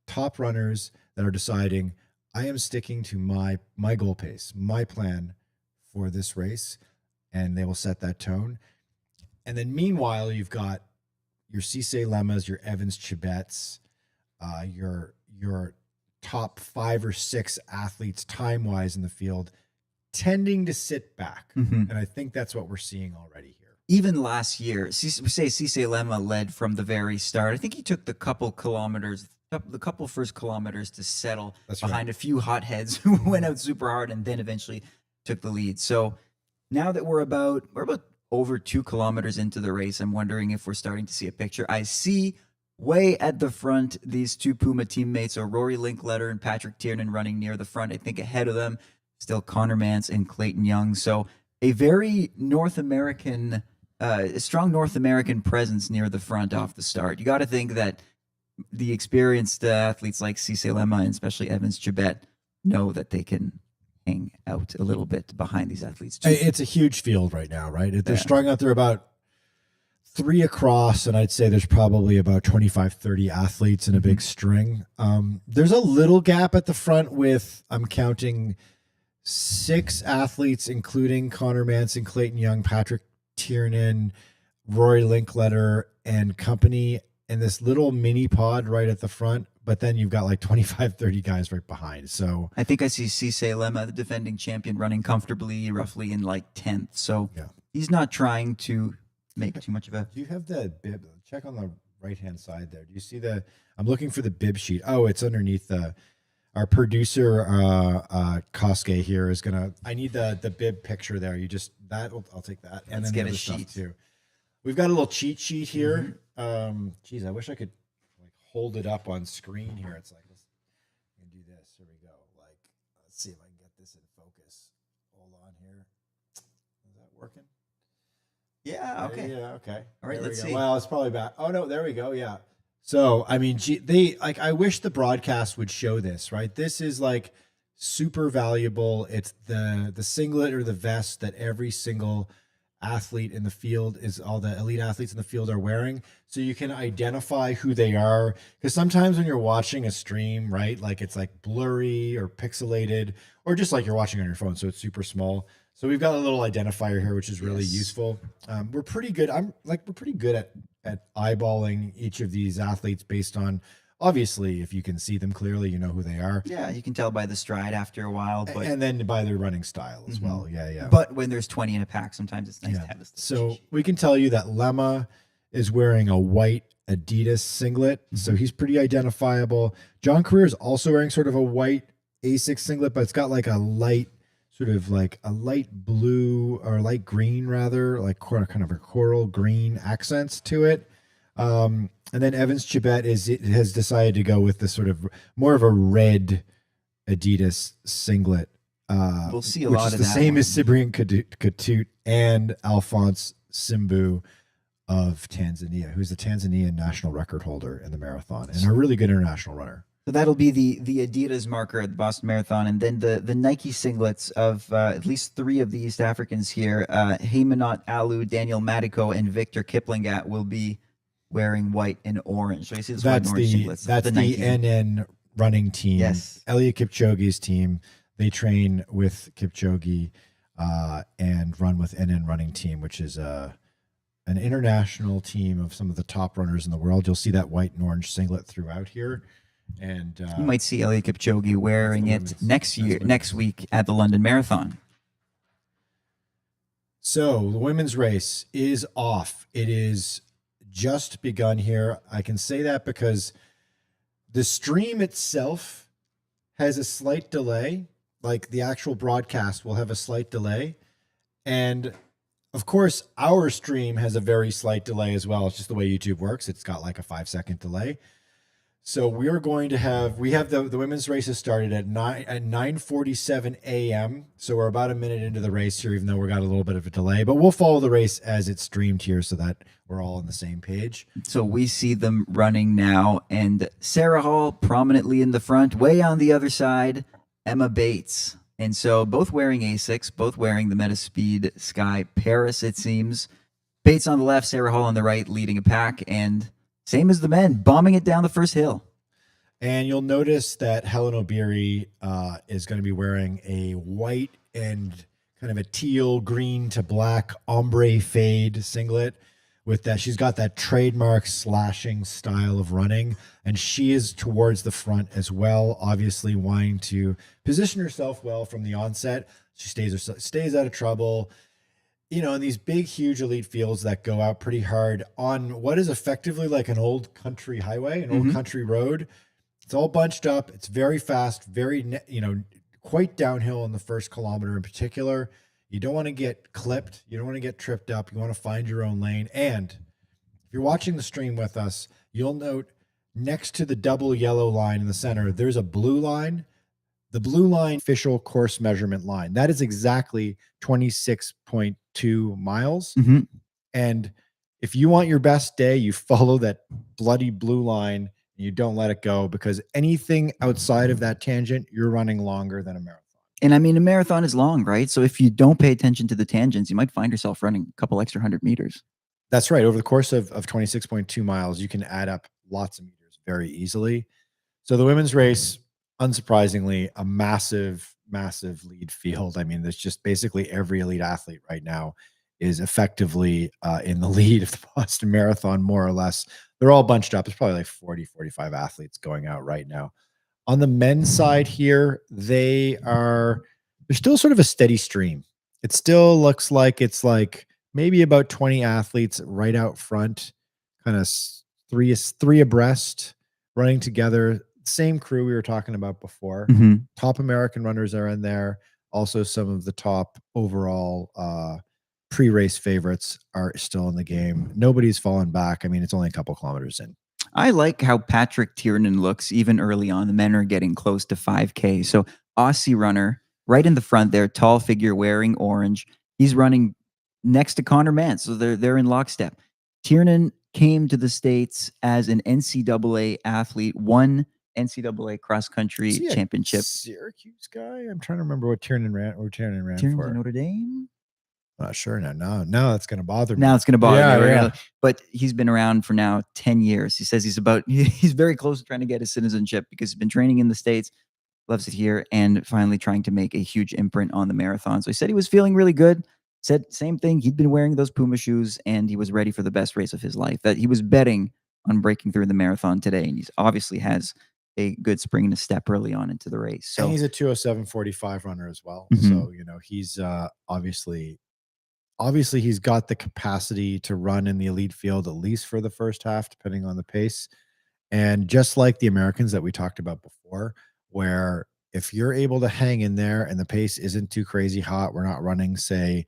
top runners that are deciding, I am sticking to my goal pace, my plan for this race, and they will set that tone. And then meanwhile, you've got your Cisse Lemmas, your Evans Chibets, your top 5 or 6 athletes time-wise in the field tending to sit back. And I think that's what we're seeing already here. Even last year, we say Cisse Lemma led from the very start. I think he took the couple first kilometers to settle behind a few hotheads who went out super hard and then eventually took the lead. So now that we're about over 2 kilometers into the race, I'm wondering if we're starting to see a picture. I see way at the front these 2 Puma teammates, so Rory Linkletter and Patrick Tiernan, running near the front. I think ahead of them still Connor Mance and Clayton Young. So a very North American, strong North American presence near the front off the start. You got to think that the experienced athletes like Cisse Lemma and especially Evans Chibet know that they can hang out a little bit behind these athletes too. It's a huge field right now, right? They're strung out there about 3 across, and I'd say there's probably about 25, 30 athletes in a big string. There's a little gap at the front with, I'm counting 6 athletes, including Connor Mance and Clayton Young, Patrick Tiernan, Rory Linkletter, and company, in this little mini pod right at the front. But then you've got like 25, 30 guys right behind. So I think I see Cisse Lemma, the defending champion, running comfortably, roughly in like 10th. So he's not trying to make too much of a... Do you have the bib? Check on the right-hand side there. Do you see I'm looking for the bib sheet. Oh, it's underneath our producer, Koske here is going to... I need the bib picture there. I'll take that. And Let's then get a sheet too. We've got a little cheat sheet here. Geez, I wish I could hold it up on screen here. It's like, let's do this. Here we go. Like, let's see if I can get this in focus. Hold on here. Is that working? Yeah. Okay. Yeah. Okay. All right. There we Let's go. see. Well, it's probably back. Oh no, there we go. Yeah. So I mean, they like. I wish the broadcast would show this. Right. This is like super valuable. It's the singlet or the vest that every single athlete in the field is all the elite athletes in the field are wearing, so you can identify who they are, because sometimes when you're watching a stream, right, like it's like blurry or pixelated, or just like you're watching on your phone, so it's super small. So we've got a little identifier here, which is really useful. We're pretty good. We're pretty good at eyeballing each of these athletes based on, obviously, if you can see them clearly, you know who they are. Yeah, you can tell by the stride after a while, but And then by their running style as well. Yeah. But when there's 20 in a pack, sometimes it's nice to have this. So we can tell you that Lemma is wearing a white Adidas singlet, so he's pretty identifiable. John Career is also wearing sort of a white Asics singlet, but it's got like a light, sort of like a light blue or light green, rather, like kind of a coral green accents to it. And then Evans Chibet has decided to go with this sort of more of a red Adidas singlet. We'll see a which lot is of the that same one. as Cyprian Katut and Alphonse Simbu of Tanzania, who's the Tanzanian national record holder in the marathon and a really good international runner. So that'll be the Adidas marker at the Boston Marathon, and then the Nike singlets of at least 3 of the East Africans here, Haymanot Alu, Daniel Matiko, and Victor Kiplingat will be wearing white and orange. So you see this white and orange singlets. That's the NN running team. Yes. Eliud Kipchoge's team. They train with Kipchoge and run with NN running team, which is an international team of some of the top runners in the world. You'll see that white and orange singlet throughout here. And you might see Eliud Kipchoge wearing it next week at the London Marathon. So the women's race is off. It is just begun here. I can say that because the stream itself has a slight delay. Like the actual broadcast will have a slight delay. And of course, our stream has a very slight delay as well. It's just the way YouTube works. It's got like a 5-second delay. So we have the women's race has started at 9:47 a.m. So we're about a minute into the race here, even though we got a little bit of a delay. But we'll follow the race as it's streamed here so that we're all on the same page. So we see them running now, and Sarah Hall prominently in the front, way on the other side, Emma Bates. And so both wearing Asics, both wearing the Metaspeed Sky Paris, it seems. Bates on the left, Sarah Hall on the right, leading a pack, and same as the men, bombing it down the first hill. And you'll notice that Helen Obiri is going to be wearing a white and kind of a teal green to black ombre fade singlet with that. She's got that trademark slashing style of running, and she is towards the front as well, obviously wanting to position herself well from the onset. She stays out of trouble. You know, in these big, huge elite fields that go out pretty hard on what is effectively like an old country highway, an old country road. It's all bunched up. It's very fast, quite downhill in the first kilometer in particular. You don't want to get clipped. You don't want to get tripped up. You want to find your own lane. And if you're watching the stream with us, you'll note next to the double yellow line in the center, there's a blue line. The blue line official course measurement line. That is exactly 26.2 miles. And if you want your best day, you follow that bloody blue line and you don't let it go, because anything outside of that tangent, you're running longer than a marathon. And I mean, a marathon is long, right? So if you don't pay attention to the tangents, you might find yourself running a couple extra 100 meters. That's right. Over the course of 26.2 miles, you can add up lots of meters very easily. So the women's race, unsurprisingly, a massive lead field. I mean, there's just basically every elite athlete right now is effectively in the lead of the Boston Marathon, more or less. They're all bunched up. There's probably like 40, 45 athletes going out right now. On the men's side here, there's still sort of a steady stream. It still looks like it's like maybe about 20 athletes right out front, kind of three abreast, running together. Same crew we were talking about before. Top American runners are in there. Also, some of the top overall pre-race favorites are still in the game. Nobody's fallen back. I mean, it's only a couple kilometers in. I like how Patrick Tiernan looks even early on. The men are getting close to 5K. So Aussie runner right in the front there, tall figure wearing orange. He's running next to Connor Mann. So they're in lockstep. Tiernan came to the States as an NCAA athlete, won NCAA cross country Is he a championship. Syracuse guy? I'm trying to remember what Tiernan ran. Tiernan's For. in Notre Dame. Not sure now. No, that's going to bother me. Now it's going to bother me. Yeah. But he's been around for now 10 years. He says he's very close to trying to get his citizenship because he's been training in the States, loves it here, and finally trying to make a huge imprint on the marathon. So he said he was feeling really good. Said same thing. He'd been wearing those Puma shoes and he was ready for the best race of his life. That he was betting on breaking through the marathon today. And he obviously has a good spring and a step early on into the race. So and he's a 2:07:45 runner as well. Mhm. So, he's obviously he's got the capacity to run in the elite field, at least for the first half, depending on the pace. And just like the Americans that we talked about before, where if you're able to hang in there and the pace isn't too crazy hot, we're not running, say,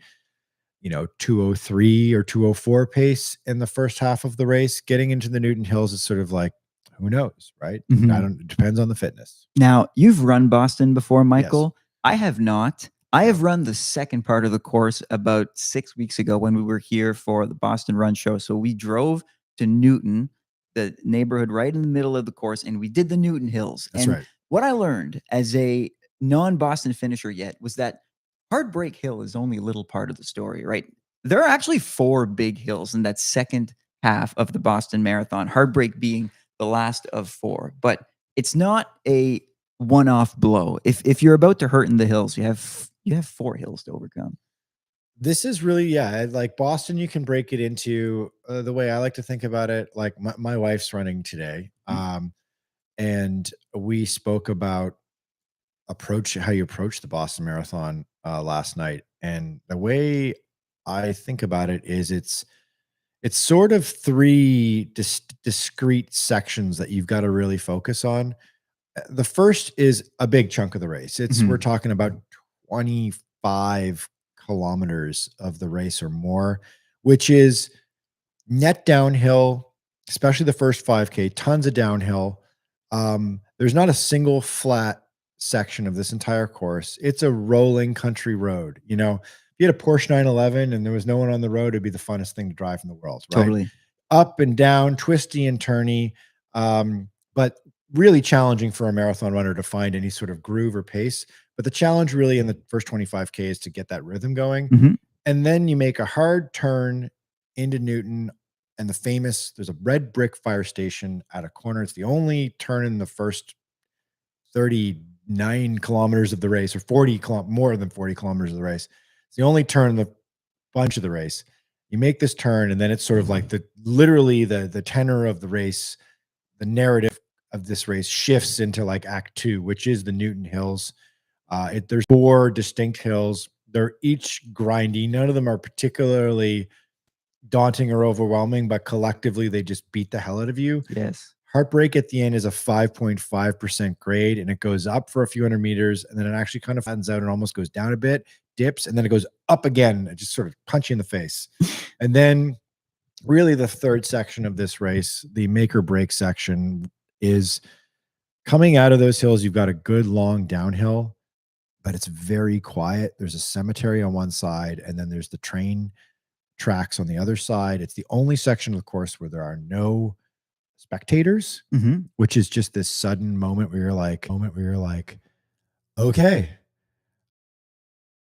2:03 or 2:04 pace in the first half of the race, getting into the Newton Hills is sort of like, who knows, right? Mhm. It depends on the fitness. Now, you've run Boston before, Michael. Yes. I have not. I have run the second part of the course about 6 weeks ago when we were here for the Boston Run Show. So we drove to Newton, the neighborhood right in the middle of the course, and we did the Newton Hills. That's and right. What I learned as a non-Boston finisher yet was that Heartbreak Hill is only a little part of the story, right? There are actually 4 big hills in that second half of the Boston Marathon, Heartbreak being the last of 4. But it's not a one-off blow. If you're about to hurt in the hills, you have 4 hills to overcome. This is really, like Boston, you can break it into the way I like to think about it. Like my wife's running today. And we spoke about how you approach the Boston Marathon last night. And the way I think about it is it's sort of 3 discrete sections that you've got to really focus on. The first is a big chunk of the race. We're talking about 25 kilometers of the race or more, which is net downhill, especially the first 5K, tons of downhill. There's not a single flat section of this entire course. It's a rolling country road. If you had a Porsche 911 and there was no one on the road, it'd be the funnest thing to drive in the world, right? Totally. Up and down, twisty and turny, but really challenging for a marathon runner to find any sort of groove or pace. But the challenge really in the first 25K is to get that rhythm going. And then you make a hard turn into Newton and there's a red brick fire station at a corner. It's the only turn in the first 39 kilometers of the race, or more than 40 kilometers of the race. It's the only turn in the bunch of the race. You make this turn, and then it's sort of like literally the tenor of the race, the narrative of this race shifts into like Act 2, which is the Newton Hills. There's 4 distinct hills. They're each grindy. None of them are particularly daunting or overwhelming, but collectively they just beat the hell out of you. Yes. Heartbreak at the end is a 5.5% grade, and it goes up for a few hundred meters, and then it actually kind of flattens out and almost goes down a bit, dips, and then it goes up again. It just sort of punch you in the face. And then really the third section of this race, the make or break section, is coming out of those hills. You've got a good long downhill, but it's very quiet. There's a cemetery on one side, and then there's the train tracks on the other side. It's the only section of the course where there are no spectators, which is just this sudden moment where you're like, okay,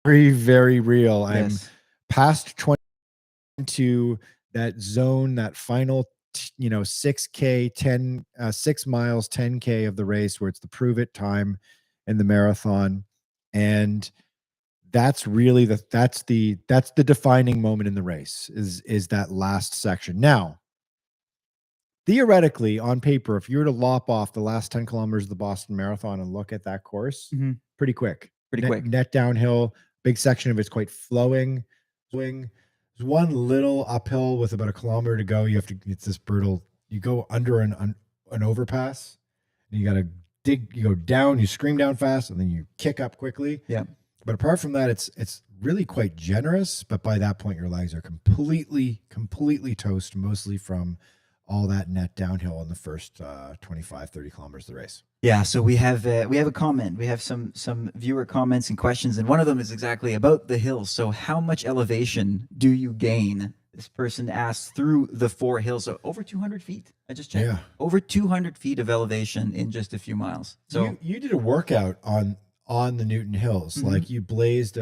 very, very real. Yes. I'm past 22, that zone, that final 6K, 6 miles, 10K of the race, where it's the prove it time in the marathon. And that's really that's the defining moment in the race, is that last section. Now, theoretically, on paper, if you were to lop off the last 10 kilometers of the Boston Marathon and look at that course, pretty quick. Net downhill, big section of it's quite flowing. There's one little uphill with about a kilometer to go. It's this brutal, you go under an overpass, and you got to you go down, you scream down fast, and then you kick up quickly. Yeah. But apart from that, it's really quite generous. But by that point, your legs are completely toast, mostly from all that net downhill in the first 25, 30 kilometers of the race. Yeah, so we have a comment. We have some viewer comments and questions, and one of them is exactly about the hills. So, how much elevation do you gain? This person asked through the 4 hills, so over 200 feet. I just checked. Yeah. Over 200 feet of elevation in just a few miles. So you did a workout on the Newton Hills, like you blazed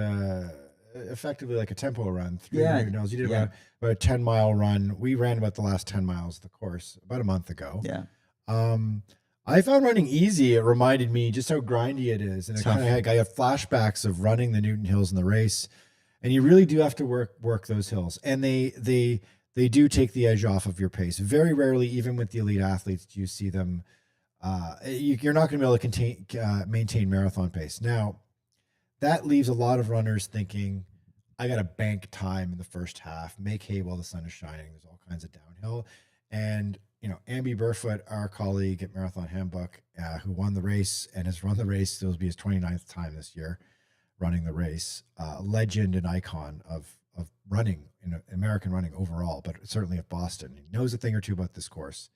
effectively like a tempo run through the Newton Hills. You did about a 10-mile run. We ran about the last 10 miles of the course about a month ago. Yeah. I found running easy. It reminded me just how grindy it is, and I have flashbacks of running the Newton Hills in the race. And you really do have to work those hills, and they do take the edge off of your pace. Very rarely, even with the elite athletes, do you see them. You're not going to be able to maintain marathon pace. Now, that leaves a lot of runners thinking, I got to bank time in the first half, make hay while the sun is shining. There's all kinds of downhill. And, Amby Burfoot, our colleague at Marathon Handbook, who won the race and has run the race, this will be his 29th time this year running the race, legend and icon of running, American running overall, but certainly at Boston. He knows a thing or two about this course.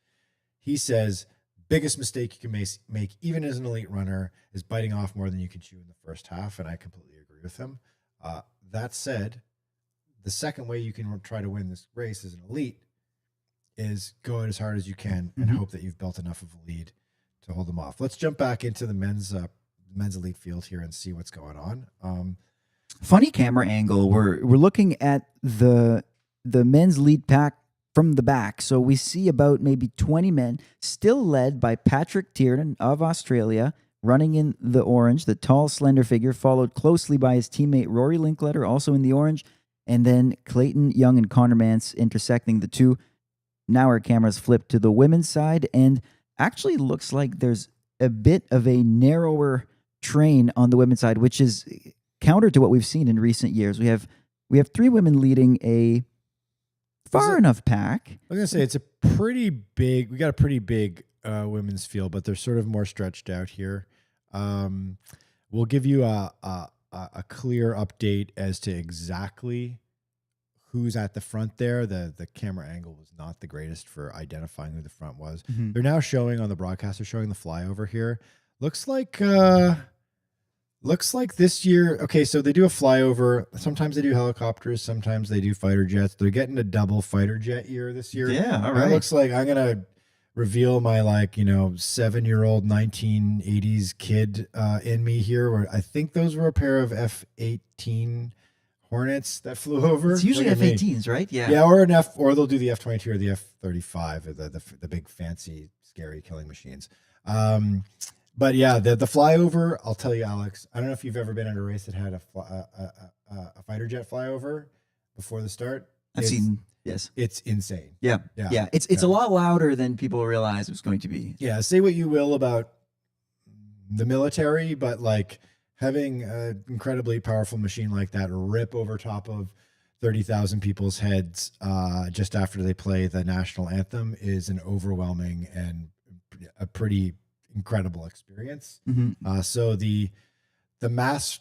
He says, biggest mistake you can make, even as an elite runner, is biting off more than you can chew in the first half, and I completely agree with him. That said, the second way you can try to win this race as an elite is go out as hard as you can and hope that you've built enough of a lead to hold them off. Let's jump back into the men's elite field here and see what's going on. Funny camera angle. We're looking at the men's lead pack from the back. So we see about maybe 20 men, still led by Patrick Tiernan of Australia, running in the orange, the tall, slender figure, followed closely by his teammate Rory Linkletter, also in the orange, and then Clayton Young and Connor Mance intersecting the two. Now our cameras flip to the women's side, and actually looks like there's a bit of a narrower train on the women's side, which is counter to what we've seen in recent years. We have 3 women leading a far enough pack. I was gonna say it's a pretty big. We got a pretty big women's field, but they're sort of more stretched out here. We'll give you a clear update as to exactly who's at the front there. The camera angle was not the greatest for identifying who the front was. They're now showing on the broadcast. They're showing the flyover here. Looks like this year. Okay, so they do a flyover. Sometimes they do helicopters. Sometimes they do fighter jets. They're getting a double fighter jet year this year. Yeah, all right. It looks like I'm gonna reveal my 7-year-old 1980s kid in me here. Where I think those were a pair of F-18 Hornets that flew over. It's usually F-18s, right? Yeah. Yeah, or they'll do the F-22 or the F-35, or the big fancy scary killing machines. But yeah, the flyover, I'll tell you, Alex, I don't know if you've ever been at a race that had a fighter jet flyover before the start. I've seen, yes. It's insane. Yeah. It's a lot louder than people realize it was going to be. Yeah, say what you will about the military, but having an incredibly powerful machine like that rip over top of 30,000 people's heads just after they play the national anthem is an overwhelming and a pretty incredible experience. So the mass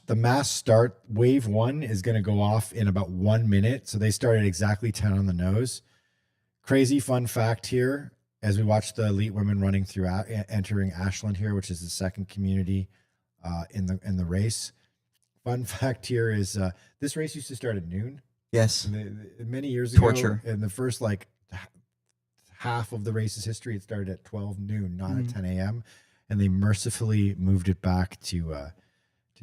start wave 1 is going to go off in about 1 minute. So they start at exactly 10 on the nose. Crazy fun fact here, as we watch the elite women running through entering Ashland here, which is the second community in the race. Fun fact here is this race used to start at noon. Yes. Many years ago. Torture. In the first half of the race's history, it started at 12 noon, not at 10 a.m. And they mercifully moved it back to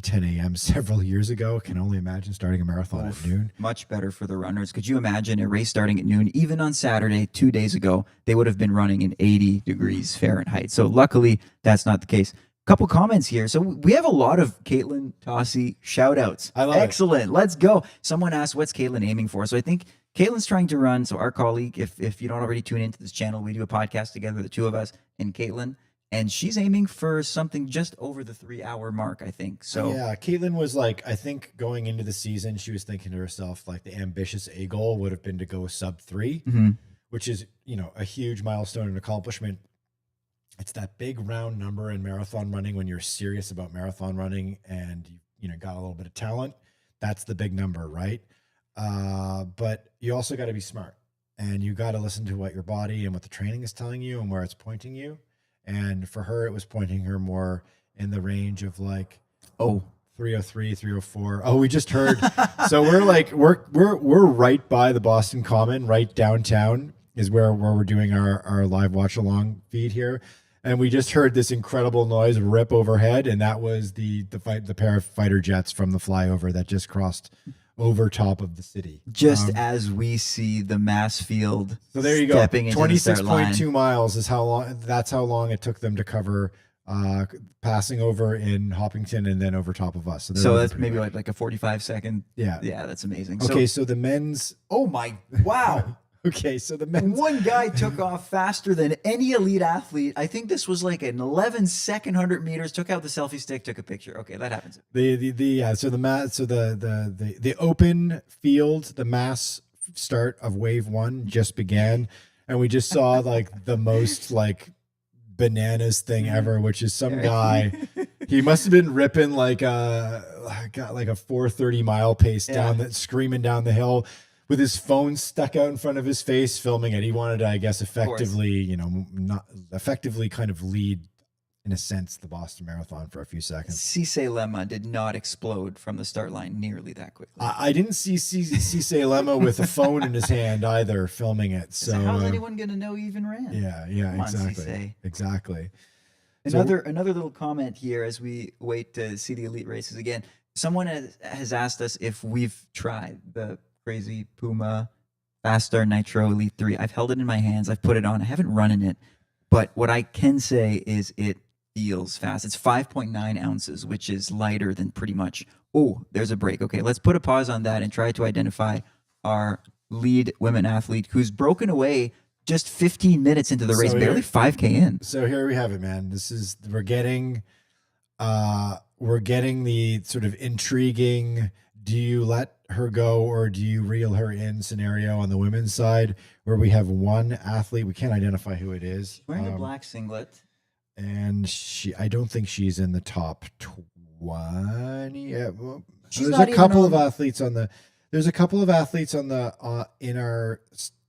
10 a.m. several years ago. Can only imagine starting a marathon at noon. Much better for the runners. Could you imagine a race starting at noon? Even on Saturday, 2 days ago, they would have been running in 80 degrees Fahrenheit. So luckily, that's not the case. Couple comments here. So we have a lot of Caitlin Tossie shout outs. I love Excellent. it. Let's go. Someone asked, what's Caitlin aiming for? So I think Caitlin's trying to run. So our colleague, if you don't already tune into this channel, we do a podcast together, the two of us and Caitlin. And she's aiming for something just over the 3-hour mark, I think. So yeah, Caitlin was I think going into the season, she was thinking to herself, the ambitious A goal would have been to go sub 3, which is, a huge milestone and accomplishment. It's that big round number in marathon running when you're serious about marathon running and you got a little bit of talent. That's the big number, right? But you also got to be smart. and you got to listen to what your body and what the training is telling you and where it's pointing you. And for her, it was pointing her more in the range of like 303, 304. Oh, we just heard. So we're right by the Boston Common, right downtown is where we're doing our live watch along feed here. And we just heard this incredible noise rip overhead, and that was the pair of fighter jets from the flyover that just crossed over top of the city. Just as we see the mass field. So there you go. 26.2 miles is how long. That's how long it took them to cover, passing over in Hopkinton and then over top of us. So that's maybe like a 45-second. Yeah. Yeah, that's amazing. Okay, so the men's. Oh my! Wow. Okay, so the men's. One guy took off faster than any elite athlete. I think this was like an 11-second 100 meters. Took out the selfie stick, took a picture. Okay, that happens. So the open field, the mass start of wave 1 just began, and we just saw like the most like bananas thing ever, which is some guy. He must have been ripping like a 430 mile pace screaming down the hill, with his phone stuck out in front of his face, filming it. He wanted to, I guess, effectively kind of lead, in a sense, the Boston Marathon for a few seconds. Cisse Lemma did not explode from the start line nearly that quickly. I didn't see Cisse Lemma with a phone in his hand either, filming it. So how's anyone going to know he even ran? Yeah, exactly. Another little comment here as we wait to see the elite races again. Someone has asked us if we've tried the Crazy Puma Fast Nitro Elite 3. I've held it in my hands. I've put it on. I haven't run in it. But what I can say is it feels fast. It's 5.9 ounces, which is lighter than pretty much. Oh, there's a break. Okay, let's put a pause on that and try to identify our lead women athlete who's broken away just 15 minutes into the race, barely 5K in. So here we have it, man. We're getting the sort of intriguing, do you let her go or do you reel her in scenario on the women's side, where we have one athlete, we can't identify who it is. She's wearing a black singlet. And I don't think she's in the top 20. Yeah, well, there's a couple of athletes in our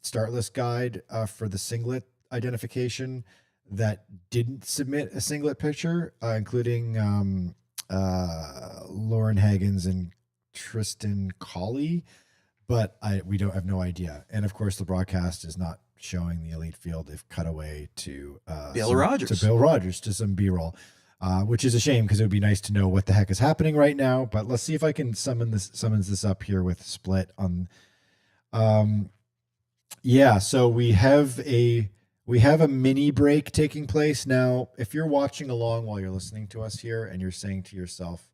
start list guide for the singlet identification that didn't submit a singlet picture, including Lauren Hagens and Tristan Colley, but we have no idea. And of course, the broadcast is not showing the elite field. They've cut away to Bill Rogers, to some B-roll, which is a shame because it would be nice to know what the heck is happening right now. But let's see if I can summons this up here with Split on. So we have a mini break taking place now. If you're watching along while you're listening to us here and you're saying to yourself,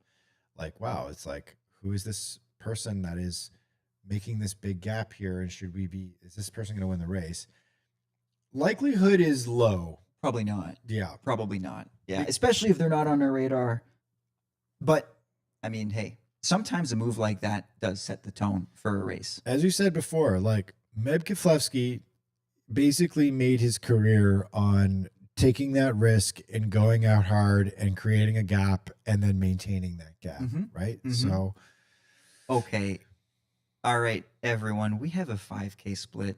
like, wow, it's like, who is this person that is making this big gap here? And is this person going to win the race? Likelihood is low. Probably not. Yeah. Probably not. Yeah. Especially if they're not on our radar. But I mean, hey, sometimes a move like that does set the tone for a race. As you said before, like Meb Keflevsky basically made his career on taking that risk and going out hard and creating a gap and then maintaining that gap. Right. Mm-hmm. So. Okay. All right, everyone. We have a 5K split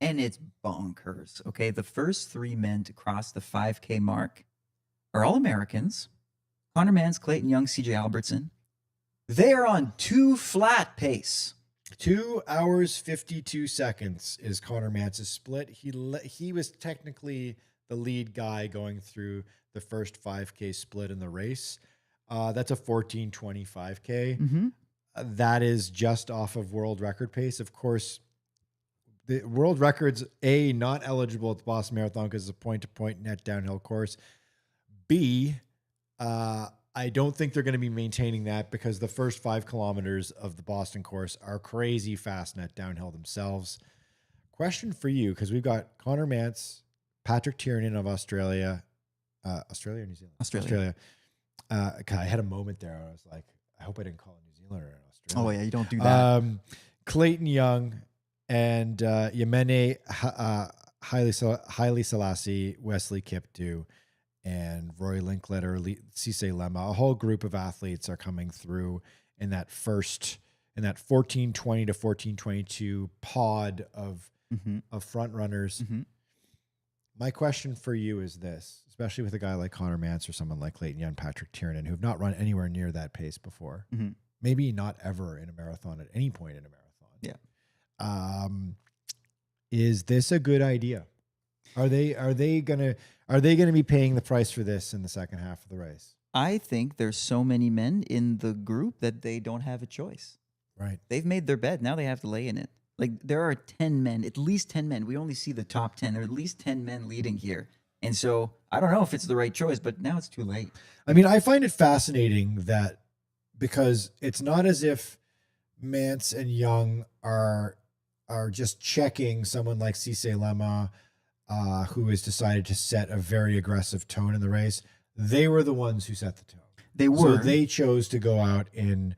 and it's bonkers. Okay. The first 3 men to cross the 5K mark are all Americans. Connor Mans, Clayton Young, CJ Albertson. They are on 2 flat pace. 2 hours, 52 seconds is Connor Mans' split. He was technically the lead guy going through the first 5K split in the race. That's a 14:25K. Mm-hmm. That is just off of world record pace. Of course, the world record's not eligible at the Boston Marathon because it's a point-to-point net downhill course. B, I don't think they're going to be maintaining that because the first 5 kilometers of the Boston course are crazy fast net downhill themselves. Question for you, because we've got Connor Mance, Patrick Tiernan of Australia. Australia or New Zealand? Australia. God, I had a moment there. I was like, I hope I didn't call it New Zealand or Australia. Oh, yeah, you don't do that. Clayton Young and Yemene Haile Selassie, Wesley Kiptoo, and Roy Linkletter, Cisse Lemma. A whole group of athletes are coming through in that 14:20 to 14:22 pod of of front runners. My question for you is this, especially with a guy like Connor Mance or someone like Clayton Young, Patrick Tiernan, who've not run anywhere near that pace before, maybe not ever in a marathon at any point in a marathon. Yeah. Is this a good idea? Are they gonna be paying the price for this in the second half of the race? I think there's so many men in the group that they don't have a choice. Right. They've made their bed. Now they have to lay in it. Like there are 10 men, at least 10 men. We only see the top 10. There are at least 10 men leading here. And so I don't know if it's the right choice, but now it's too late. I mean, I find it fascinating that because it's not as if Mance and Young are just checking someone like Cissé Lema, who has decided to set a very aggressive tone in the race. They were the ones who set the tone. They were. So they chose to go out in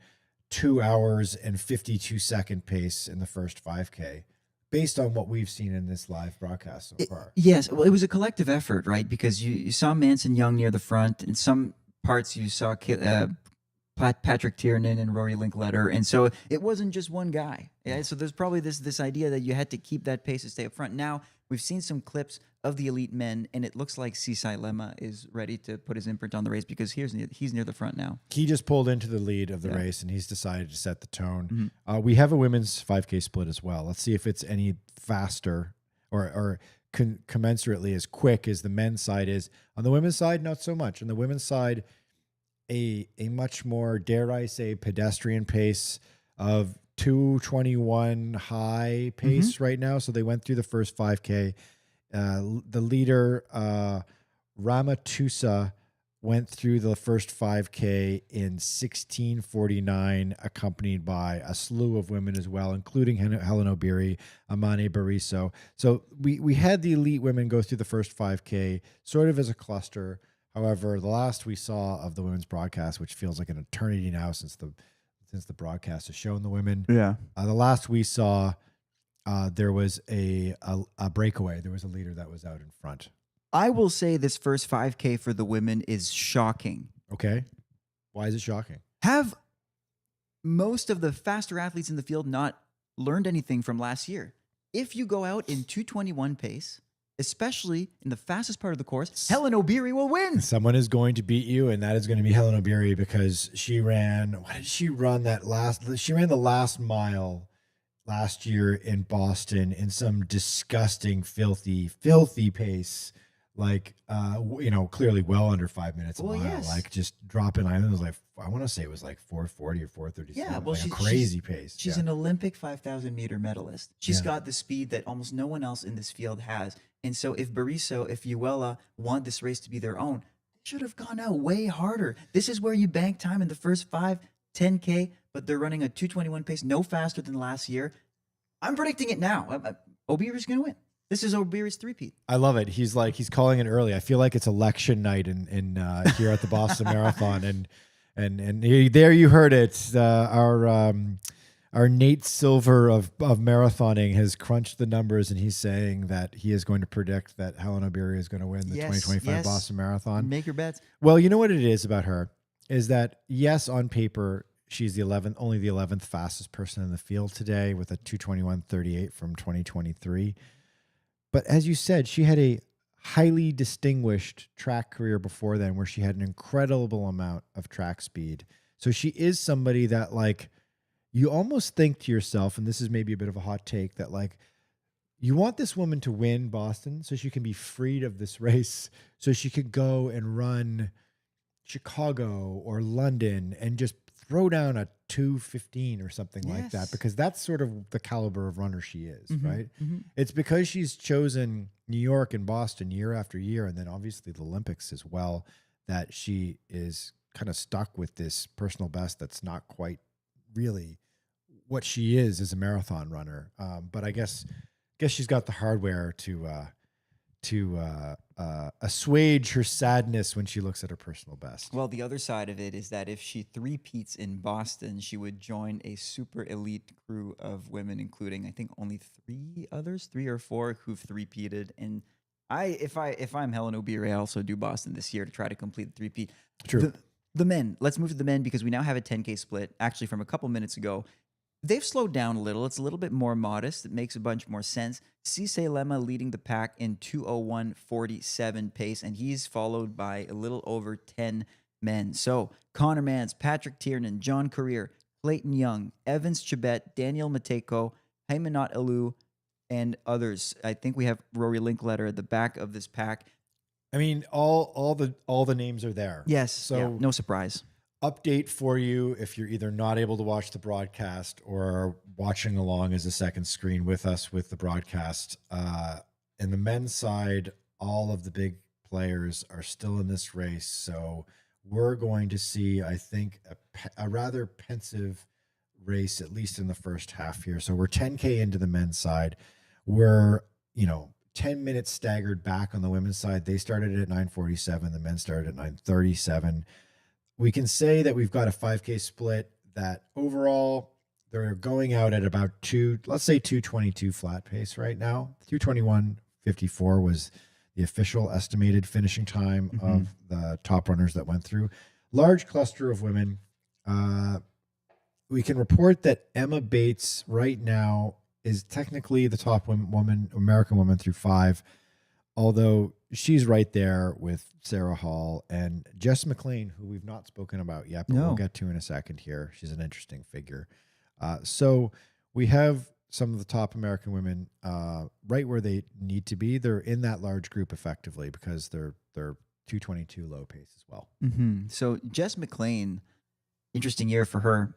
2 hours and 52-second pace in the first 5K, based on what we've seen in this live broadcast so far. Yes, well, it was a collective effort, right? Because you saw Mance and Young near the front. In some parts, you saw Patrick Tiernan and Rory Linkletter, and so it wasn't just one guy. Yeah, so there's probably this idea that you had to keep that pace to stay up front. Now we've seen some clips of the elite men, and it looks like Cissé Lema is ready to put his imprint on the race because he's near the front now. He just pulled into the lead of the race, and he's decided to set the tone. We have a women's 5K split as well. Let's see if it's any faster or commensurately as quick as the men's side is. On the women's side, not so much. On the women's side, a much more, dare I say, pedestrian pace of 2:21 high pace right now. So they went through the first 5K. The leader, Ramatusa, went through the first 5K in 16:49, accompanied by a slew of women as well, including Helen Obiri, Amane Bariso. So we had the elite women go through the first 5K sort of as a cluster. However, the last we saw of the women's broadcast, which feels like an eternity now since the broadcast has shown the women. Yeah. The last we saw, there was a breakaway. There was a leader that was out in front. I will say this first 5K for the women is shocking. Okay. Why is it shocking? Have most of the faster athletes in the field not learned anything from last year? If you go out in 2:21 pace, especially in the fastest part of the course, Helen Obiri will win. Someone is going to beat you, and that is going to be Helen Obiri because she ran. What did she run that last? She ran the last mile last year in Boston in some disgusting, filthy pace. Like, clearly well under 5 minutes a mile. Yes. Like just dropping. I want to say it was like 4:40 or 4:30. Yeah, well, like a crazy pace. She's an Olympic 5,000 meter medalist. She's got the speed that almost no one else in this field has. And so if Uella want this race to be their own, they should have gone out way harder. This is where you bank time in the first 10K, but they're running a 2:21 pace, no faster than last year. I'm predicting it now. Obiri's going to win. This is Obiri's three-peat. I love it. He's calling it early. I feel like it's election night in here at the Boston Marathon, and there you heard it. Our Nate Silver of marathoning has crunched the numbers, and he's saying that he is going to predict that Helen Obiri is going to win the 2025 Boston Marathon. Make your bets. Well, you know what it is about her is that yes, on paper she's only the 11th fastest person in the field today with a 2:21:38 from 2023. But as you said, she had a highly distinguished track career before then where she had an incredible amount of track speed. So she is somebody that, like, you almost think to yourself, and this is maybe a bit of a hot take, that like you want this woman to win Boston so she can be freed of this race, so she could go and run Chicago or London and just throw down a 2:15 or something like that, because that's sort of the caliber of runner she is, right? It's because she's chosen New York and Boston year after year, and then obviously the Olympics as well, that she is kind of stuck with this personal best that's not quite really what she is as a marathon runner. But I guess she's got the hardware to assuage her sadness when she looks at her personal best. Well, the other side of it is that if she three-peats in Boston, she would join a super elite crew of women, including I think only three or four who've three-peated. And if I'm Helen Obiri, I also do Boston this year to try to complete the three-peat. True. The men. Let's move to the men because we now have a 10K split. Actually, from a couple minutes ago, They've slowed down a little. It's a little bit more modest. It makes a bunch more sense. Cisse Lema leading the pack in 2:01:47 pace, and he's followed by a little over 10 men. So Connor Mans, Patrick Tiernan, John Career, Clayton Young, Evans Chibet, Daniel Mateko, Haymanot Alou, and others. I think we have Rory Linkletter at the back of this pack. I mean, all the names are there. Yes. So yeah, no surprise. Update for you if you're either not able to watch the broadcast or are watching along as a second screen with us with the broadcast. In the men's side, all of the big players are still in this race. So we're going to see, I think, a rather pensive race, at least in the first half here. So we're 10K into the men's side. We're, 10 minutes staggered back on the women's side. They started at 9:47. The men started at 9:37. We can say that we've got a 5K split that overall they're going out at about let's say 2:22 flat pace right now. 2:21:54 was the official estimated finishing time of the top runners that went through. Large cluster of women. We can report that Emma Bates right now is technically the top American woman through 5, although she's right there with Sarah Hall and Jess McLean, who we've not spoken about yet, but we'll get to in a second here. She's an interesting figure. So we have some of the top American women right where they need to be. They're in that large group effectively because they're 2:22 low pace as well. So Jess McLean, interesting year for her.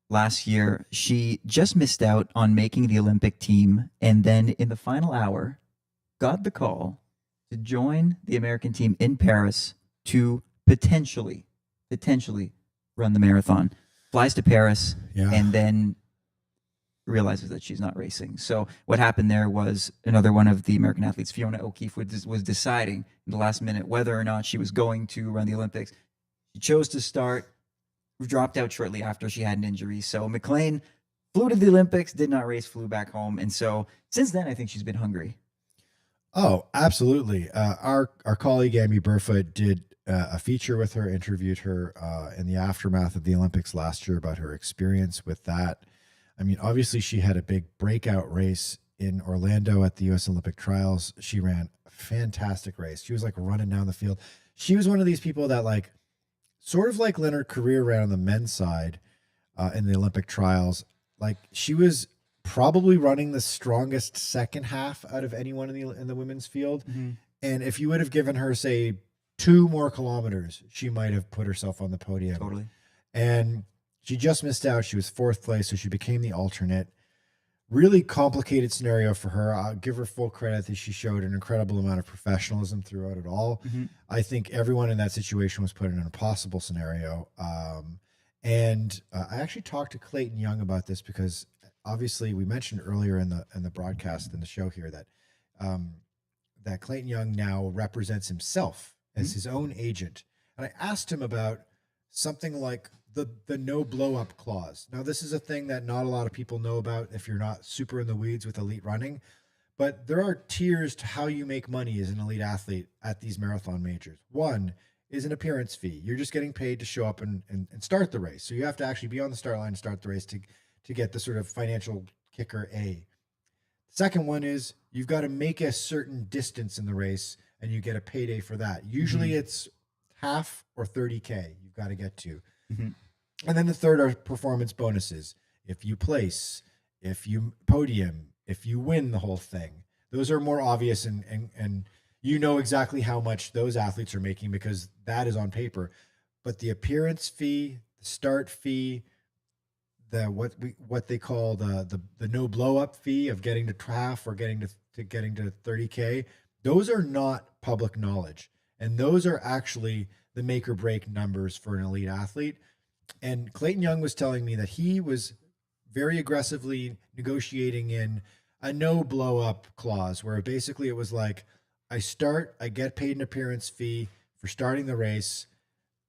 Last year, she just missed out on making the Olympic team, and then in the final hour, got the call to join the American team in Paris to potentially run the marathon. Flies to Paris, and then realizes that she's not racing. So what happened there was another one of the American athletes, Fiona O'Keefe, was deciding in the last minute whether or not she was going to run the Olympics. She chose to start, dropped out shortly after she had an injury. So McLean flew to the Olympics, did not race, flew back home. And so since then, I think she's been hungry. Oh, absolutely. Our colleague, Amy Burfoot, did a feature with her, interviewed her in the aftermath of the Olympics last year about her experience with that. I mean, obviously she had a big breakout race in Orlando at the U.S. Olympic trials. She ran a fantastic race. She was like running down the field. She was one of these people that sort of like Leonard Career ran on the men's side in the Olympic trials. Like she was probably running the strongest second half out of anyone in the women's field. And if you would have given her, say, 2 more kilometers, she might have put herself on the podium. Totally. And she just missed out. She was 4th place, so she became the alternate. Really complicated scenario for her. I'll give her full credit that she showed an incredible amount of professionalism throughout it all. I think everyone in that situation was put in an impossible scenario. And I actually talked to Clayton Young about this because obviously we mentioned earlier in the broadcast in the show here that that Clayton Young now represents himself as his own agent. And I asked him about something like the no blow up clause. Now, this is a thing that not a lot of people know about if you're not super in the weeds with elite running, but there are tiers to how you make money as an elite athlete at these marathon majors. One is an appearance fee. You're just getting paid to show up and start the race. So you have to actually be on the start line and start the race to get the sort of financial kicker A. Second one is you've got to make a certain distance in the race and you get a payday for that. Usually it's half or 30K you've got to get to. And then the third are performance bonuses. If you place, if you podium, if you win the whole thing, those are more obvious and you know exactly how much those athletes are making because that is on paper. But the appearance fee, the start fee, what they call the no blow up fee of getting to half or getting to 30K, those are not public knowledge. And those are actually the make or break numbers for an elite athlete. And Clayton Young was telling me that he was very aggressively negotiating in a no blow up clause where basically it was like, I get paid an appearance fee for starting the race,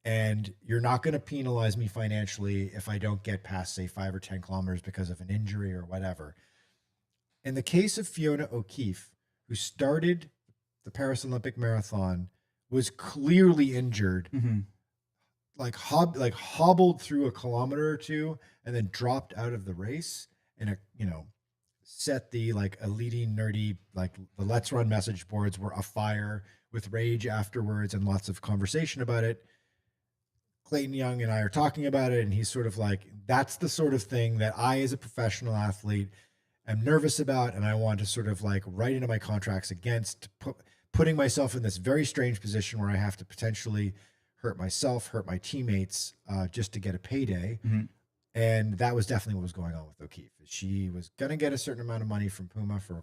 and you're not going to penalize me financially if I don't get past, say, 5 or 10 kilometers because of an injury or whatever. In the case of Fiona O'Keefe, who started the Paris Olympic Marathon, was clearly injured like hobbled through a kilometer or two and then dropped out of the race, and set the like a leading nerdy, like the Let's Run message boards were afire with rage afterwards and lots of conversation about it. Clayton Young and I are talking about it, and he's sort of like, that's the sort of thing that I, as a professional athlete, am nervous about, and I want to sort of like write into my contracts against putting myself in this very strange position where I have to potentially hurt myself, hurt my teammates, just to get a payday. Mm-hmm. And that was definitely what was going on with O'Keefe. She was going to get a certain amount of money from Puma for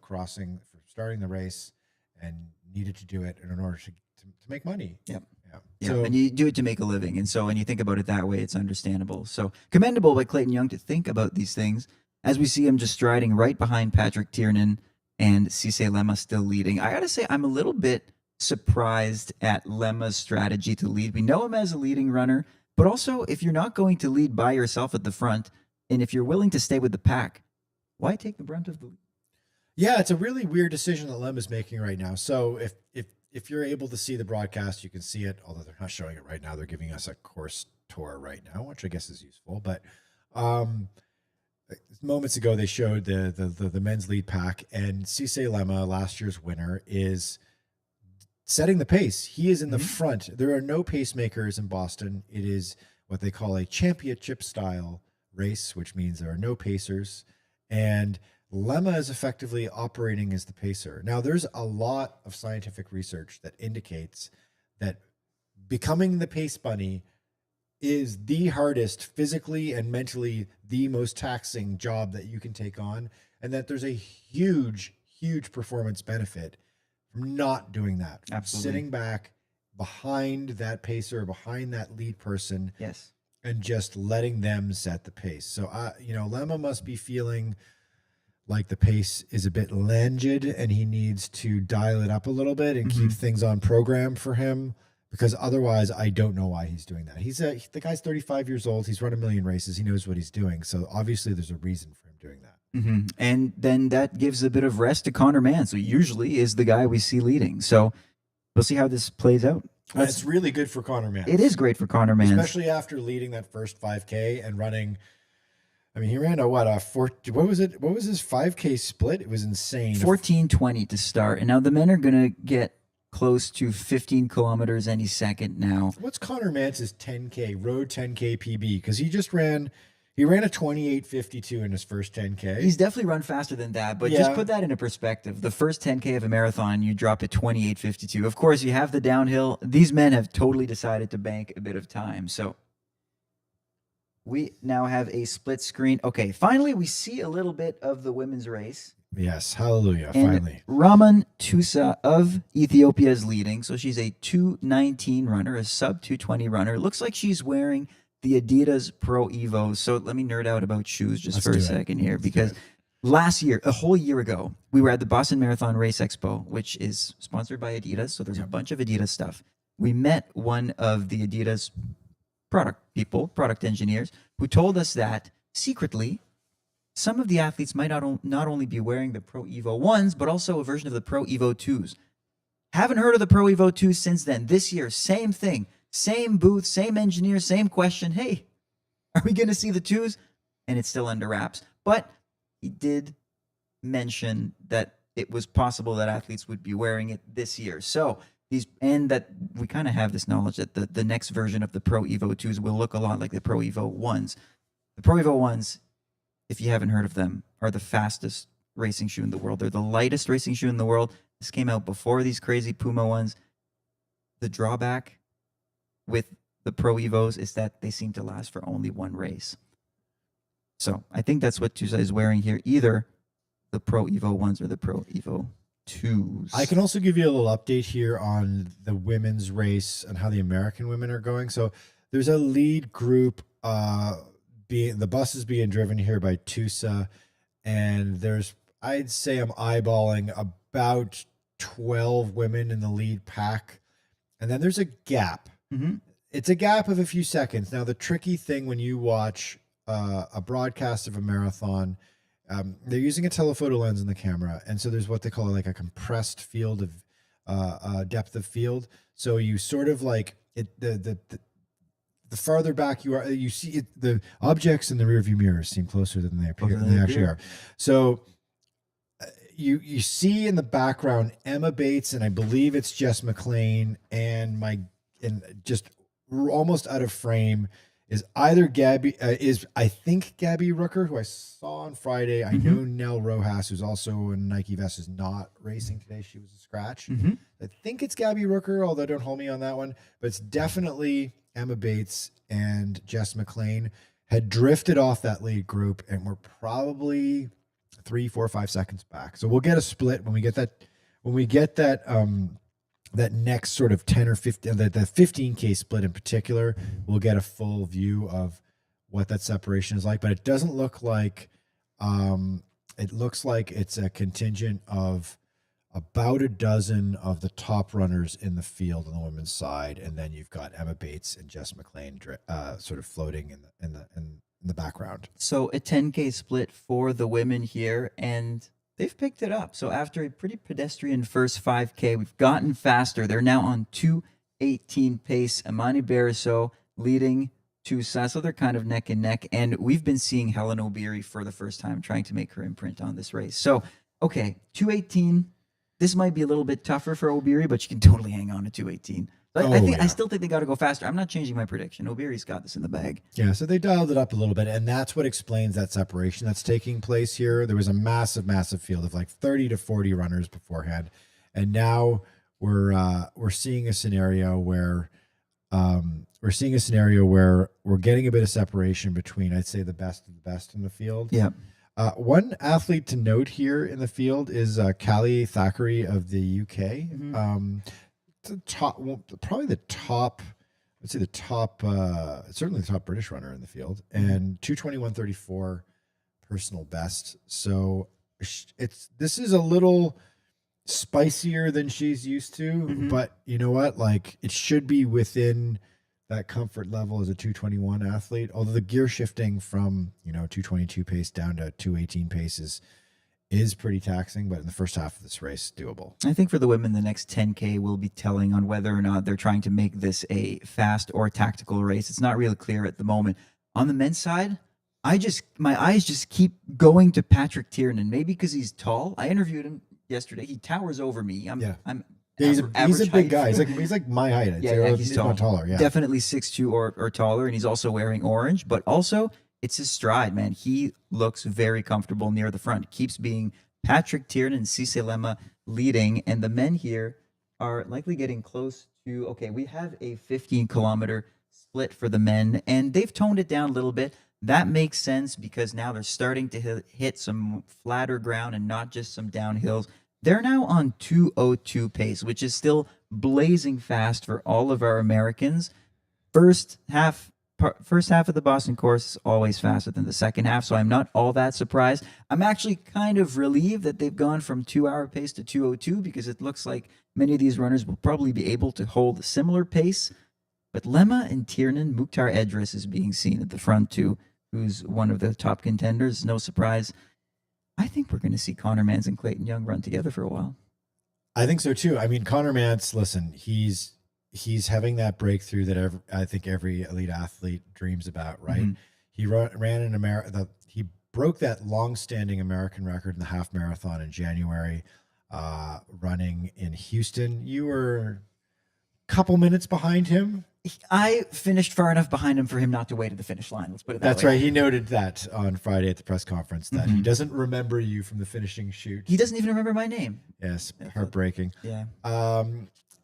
starting the race, and needed to do it in order to make money. Yep. Yeah. So, and you do it to make a living. And so when you think about it that way, it's understandable. So commendable by Clayton Young to think about these things as we see him just striding right behind Patrick Tiernan and Cisse Lemma still leading. I got to say, I'm a little bit surprised at Lemma's strategy to lead. We know him as a leading runner, but also if you're not going to lead by yourself at the front, and if you're willing to stay with the pack, why take the brunt of the lead? Yeah, it's a really weird decision that Lemma's making right now. So if you're able to see the broadcast, you can see it, although they're not showing it right now. They're giving us a course tour right now, which I guess is useful. But moments ago, they showed the men's lead pack, and Cisse Lemma, last year's winner, is setting the pace. He is in the front. There are no pacemakers in Boston. It is what they call a championship style race, which means there are no pacers. And Lemma is effectively operating as the pacer. Now, there's a lot of scientific research that indicates that becoming the pace bunny is the hardest, physically and mentally, the most taxing job that you can take on, and that there's a huge, huge performance benefit from not doing that. Absolutely. Sitting back behind that pacer, behind that lead person, Yes, and just letting them set the pace. So, Lemma must be feeling like the pace is a bit langid, and he needs to dial it up a little bit and keep things on program for him, because otherwise I don't know why he's doing that. The guy's 35 years old. He's run a million races. He knows what he's doing. So obviously there's a reason for him doing that. Mm-hmm. And then that gives a bit of rest to Connor Mans, who usually is the guy we see leading. So we'll see how this plays out. It's really good for Connor Mans. It is great for Connor Mans. Especially after leading that first 5K and running. I mean, he ran what was it? What was his 5K split? It was insane. 14:20 to start. And now the men are going to get close to 15 kilometers any second now. What's Connor Mans's 10K, road 10K PB? Because he ran a 28:52 in his first 10K. He's definitely run faster than that, but just put that into perspective. The first 10K of a marathon, you drop to 28:52. Of course, you have the downhill. These men have totally decided to bank a bit of time. So we now have a split screen. Okay, finally, we see a little bit of the women's race. Yes, hallelujah, and finally. Raman Tusa of Ethiopia is leading. So she's a 2:19 runner, a sub 2:20 runner. Looks like she's wearing the Adidas Pro Evo. So let me nerd out about shoes just for a second here, because last year, a whole year ago, we were at the Boston Marathon Race Expo, which is sponsored by Adidas. So there's a bunch of Adidas stuff. We met one of the Adidas product engineers, who told us that secretly some of the athletes might not only be wearing the Pro Evo 1s, but also a version of the Pro Evo 2s. Haven't heard of the Pro Evo 2s since then. This year, same thing. Same booth, same engineer, same question. Hey, are we going to see the 2s? And it's still under wraps. But he did mention that it was possible that athletes would be wearing it this year. So and that we kind of have this knowledge that the next version of the Pro Evo 2s will look a lot like the Pro Evo 1s. The Pro Evo 1s, if you haven't heard of them, are the fastest racing shoe in the world. They're the lightest racing shoe in the world. This came out before these crazy Puma ones. The drawback with the Pro Evos is that they seem to last for only one race. So I think that's what Tusa is wearing here, either the Pro Evo 1s or the Pro Evo 2s. I can also give you a little update here on the women's race and how the American women are going. So there's a lead group, the bus is being driven here by Tusa, and I'd say I'm eyeballing about 12 women in the lead pack. And then there's a gap. Mm-hmm. It's a gap of a few seconds. Now, the tricky thing when you watch a broadcast of a marathon, they're using a telephoto lens in the camera. And so there's what they call like a compressed field of depth of field. So you sort of like the the farther back you are, you see it, the objects in the rearview mirror seem closer than they appear. Than they actually are. So you see in the background Emma Bates, and I believe it's Jess McLean, and just almost out of frame is either Gabby I think Gabby Rooker, who I saw on Friday. I know Nell Rojas, who's also in Nike vest, is not racing today. She was a scratch. I think it's Gabby Rooker, although don't hold me on that one. But it's definitely Emma Bates and Jess McLean had drifted off that lead group and were probably 3, 4, 5 seconds back. So we'll get a split when we get that that next sort of 10 or 15, the 15K split in particular. We'll get a full view of what that separation is like, but it doesn't look like it looks like it's a contingent of about a dozen of the top runners in the field on the women's side, and then you've got Emma Bates and Jess McLean sort of floating in the background. So a 10K split for the women here, and they've picked it up. So after a pretty pedestrian first 5K, we've gotten faster. They're now on 2:18 pace. Amani Bariso leading Tusa, so they're kind of neck and neck. And we've been seeing Helen Obiri for the first time, trying to make her imprint on this race. So, okay, 2:18. This might be a little bit tougher for Obiri, but you can totally hang on to 2:18. I still think they got to go faster. I'm not changing my prediction. Obiri's got this in the bag. Yeah, so they dialed it up a little bit, and that's what explains that separation that's taking place here. There was a massive, massive field of like 30 to 40 runners beforehand, and now we're seeing a scenario where we're getting a bit of separation between, I'd say, the best of the best in the field. Yeah. One athlete to note here in the field is Callie Thackeray of the UK. Certainly the top British runner in the field, and 2:21:34 personal best. So this is a little spicier than she's used to, but you know what? Like, it should be within that comfort level as a 2:21 athlete. Although the gear shifting from 2:22 pace down to 2:18 pace is pretty taxing, but in the first half of this race, doable. I think for the women, the next 10K will be telling on whether or not they're trying to make this a fast or tactical race. It's not really clear at the moment. On the men's side, my eyes just keep going to Patrick Tiernan, maybe because he's tall. I interviewed him yesterday. He towers over me. He's a big guy. He's like my height. He's tall. Not taller. Yeah, definitely 6'2" or taller, and he's also wearing orange. But also, it's his stride, man. He looks very comfortable near the front. It keeps being Patrick Tiernan and Cisse Lema leading, and the men here are likely getting close to. Okay, we have a 15-kilometer split for the men, and they've toned it down a little bit. That makes sense because now they're starting to hit some flatter ground and not just some downhills. They're now on 2:02 pace, which is still blazing fast for all of our Americans. First half of the Boston course is always faster than the second half, so I'm not all that surprised. I'm actually kind of relieved that they've gone from 2-hour pace to 2:02 because it looks like many of these runners will probably be able to hold a similar pace. But Lema and Tiernan, Mukhtar Edris is being seen at the front too, who's one of the top contenders. No surprise. I think we're going to see Connor Mance and Clayton Young run together for a while. I think so too. I mean, Connor Mance, listen, he's having that breakthrough that I think every elite athlete dreams about, right? He ran in America. He broke that long-standing American record in the half marathon in January, running in Houston. You were a couple minutes behind him. I finished far enough behind him for him not to wait at the finish line. Let's put it that way. That's right. He noted that on Friday at the press conference that he doesn't remember you from the finishing shoot. He doesn't even remember my name. Yes, heartbreaking. Yeah.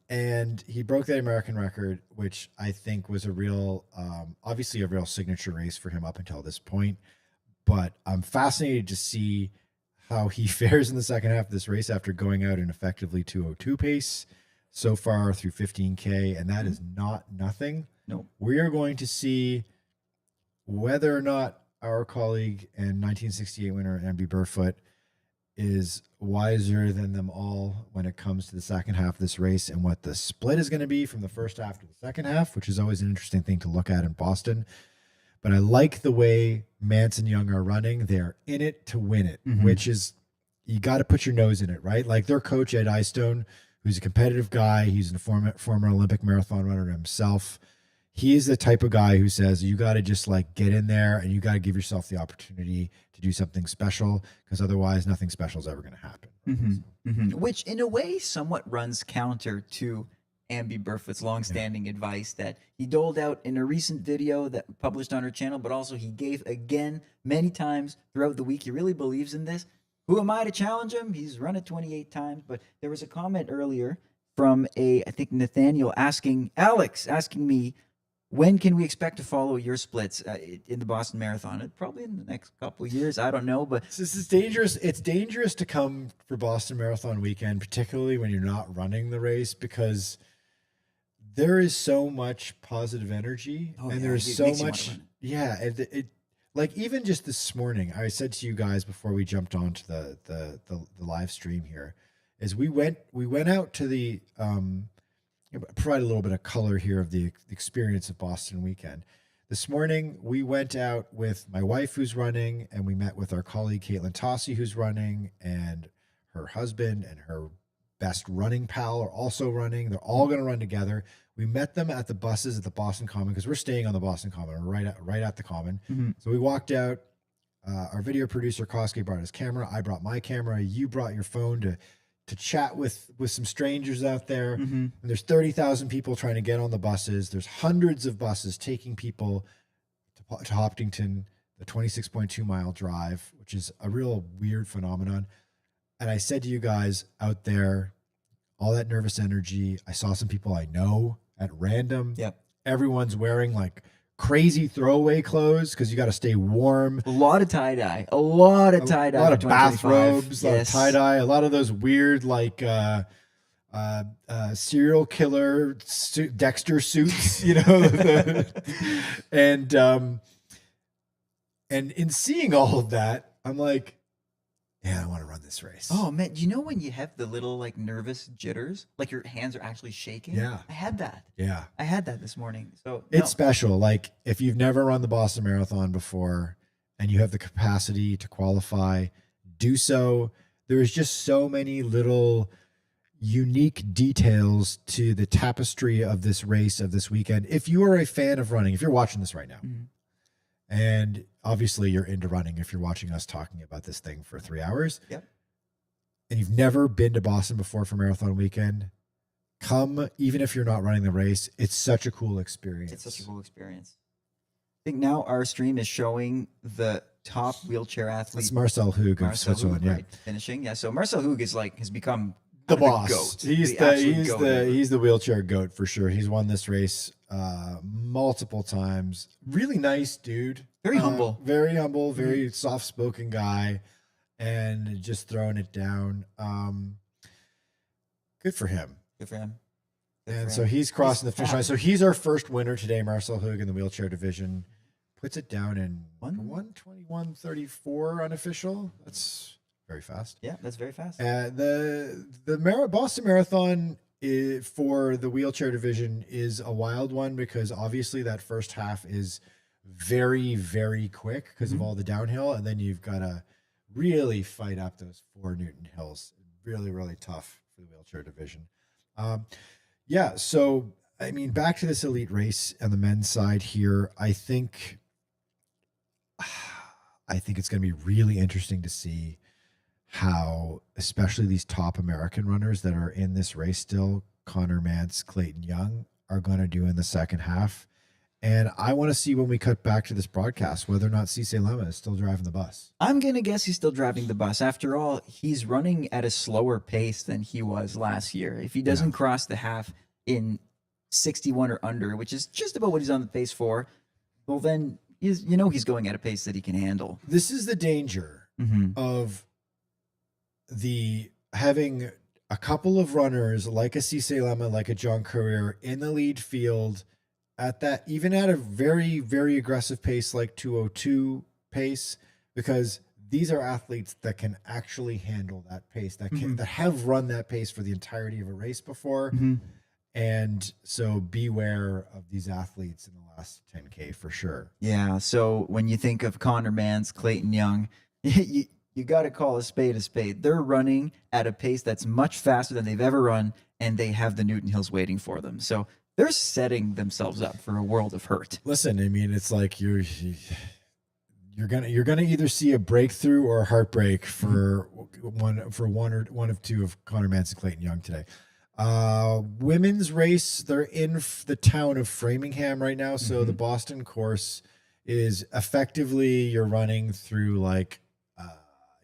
And he broke that American record, which I think was a real, obviously a real signature race for him up until this point. But I'm fascinated to see how he fares in the second half of this race after going out in effectively 2:02 pace so far through 15K, and that is not nothing. No. We are going to see whether or not our colleague and 1968 winner MB Burfoot is wiser than them all when it comes to the second half of this race and what the split is going to be from the first half to the second half, which is always an interesting thing to look at in Boston. But I like the way Mance and Young are running. They're in it to win it, which is, you got to put your nose in it, right? Like their coach, Ed Eystone, who's a competitive guy. He's a former Olympic marathon runner himself. he is the type of guy who says you got to just like get in there and you got to give yourself the opportunity to do something special, because otherwise nothing special is ever going to happen. Which in a way somewhat runs counter to Ambi Burfoot's longstanding advice that he doled out in a recent video that published on her channel, but also he gave again many times throughout the week. He really believes in this. Who am I to challenge him? He's run it 28 times, but there was a comment earlier from I think Nathaniel asking me, when can we expect to follow your splits in the Boston Marathon? Probably in the next couple of years. I don't know, but this is dangerous. It's dangerous to come for Boston Marathon weekend, particularly when you're not running the race, because there is so much positive energy and there's so much. Yeah. It like even just this morning, I said to you guys before we jumped onto the live stream here, is we went out to the, provide a little bit of color here of the experience of Boston weekend. This morning, we went out with my wife who's running, and we met with our colleague, Caitlin Tossi, who's running, and her husband and her best running pal are also running. They're all going to run together. We met them at the buses at the Boston Common, because we're staying on the Boston Common, right at the Common. So we walked out. Our video producer, Koski, brought his camera. I brought my camera. You brought your phone to chat with some strangers out there. And there's 30,000 people trying to get on the buses. There's hundreds of buses taking people to Hopkinton, the 26.2 mile drive, which is a real weird phenomenon. And I said to you guys out there, all that nervous energy, I saw some people I know at random. Yep. Everyone's wearing like crazy throwaway clothes because you got to stay warm. A lot of tie-dye. A lot of tie-dye. A lot of bathrobes, a lot of tie-dye, a lot of those weird like serial killer Dexter suits, you know. And in seeing all of that, I'm like, yeah, I want to run this race. Oh man, you know when you have the little like nervous jitters, like your hands are actually shaking? Yeah. I had that. Yeah. I had that this morning. So it's special. Like if you've never run the Boston Marathon before and you have the capacity to qualify, do so. There's just so many little unique details to the tapestry of this race of this weekend. If you are a fan of running, if you're watching this right now, and obviously you're into running if you're watching us talking about this thing for 3 hours. Yep. And you've never been to Boston before for marathon weekend, come, even if you're not running the race. It's such a cool experience. It's such a cool experience. I think now our stream is showing the top wheelchair athlete. It's Marcel Hug of Switzerland, right, finishing. Yeah, so Marcel Hug is has become the boss. GOAT, he's the wheelchair goat for sure. He's won this race multiple times. Really nice dude. Very humble. Very soft-spoken guy, and just throwing it down. Good for him. So he's crossing the finish line. So he's our first winner today, Marcel Hug, in the wheelchair division. Puts it down in 1:21:34 unofficial. That's very fast. Yeah, that's very fast. The Boston Marathon for the wheelchair division is a wild one, because obviously that first half is very, very quick because of all the downhill, and then you've got to really fight up those 4 Newton hills. Really, really tough for the wheelchair division. Yeah, so I mean, back to this elite race on the men's side here. I think it's going to be really interesting to see how, especially these top American runners that are in this race still, Connor Mance, Clayton Young, are going to do in the second half. And I want to see when we cut back to this broadcast whether or not Cissé Lema is still driving the bus. I'm going to guess he's still driving the bus. After all, he's running at a slower pace than he was last year. If he doesn't cross the half in 61 or under, which is just about what he's on the pace for, well, then he's going at a pace that he can handle. This is the danger of having a couple of runners like a Cissé Lema, like a John Courier in the lead field even at a very, very aggressive pace, like 2:02 pace, because these are athletes that can actually handle that pace, that have run that pace for the entirety of a race before. And so beware of these athletes in the last 10K for sure. Yeah. So when you think of Connor Mance, Clayton Young, you got to call a spade a spade. They're running at a pace that's much faster than they've ever run, and they have the Newton Hills waiting for them. So they're setting themselves up for a world of hurt. Listen, I mean, it's like you're gonna either see a breakthrough or a heartbreak for one of two of Connor Manson, Clayton Young today. Women's race, they're in the town of Framingham right now. So the Boston course is effectively you're running through like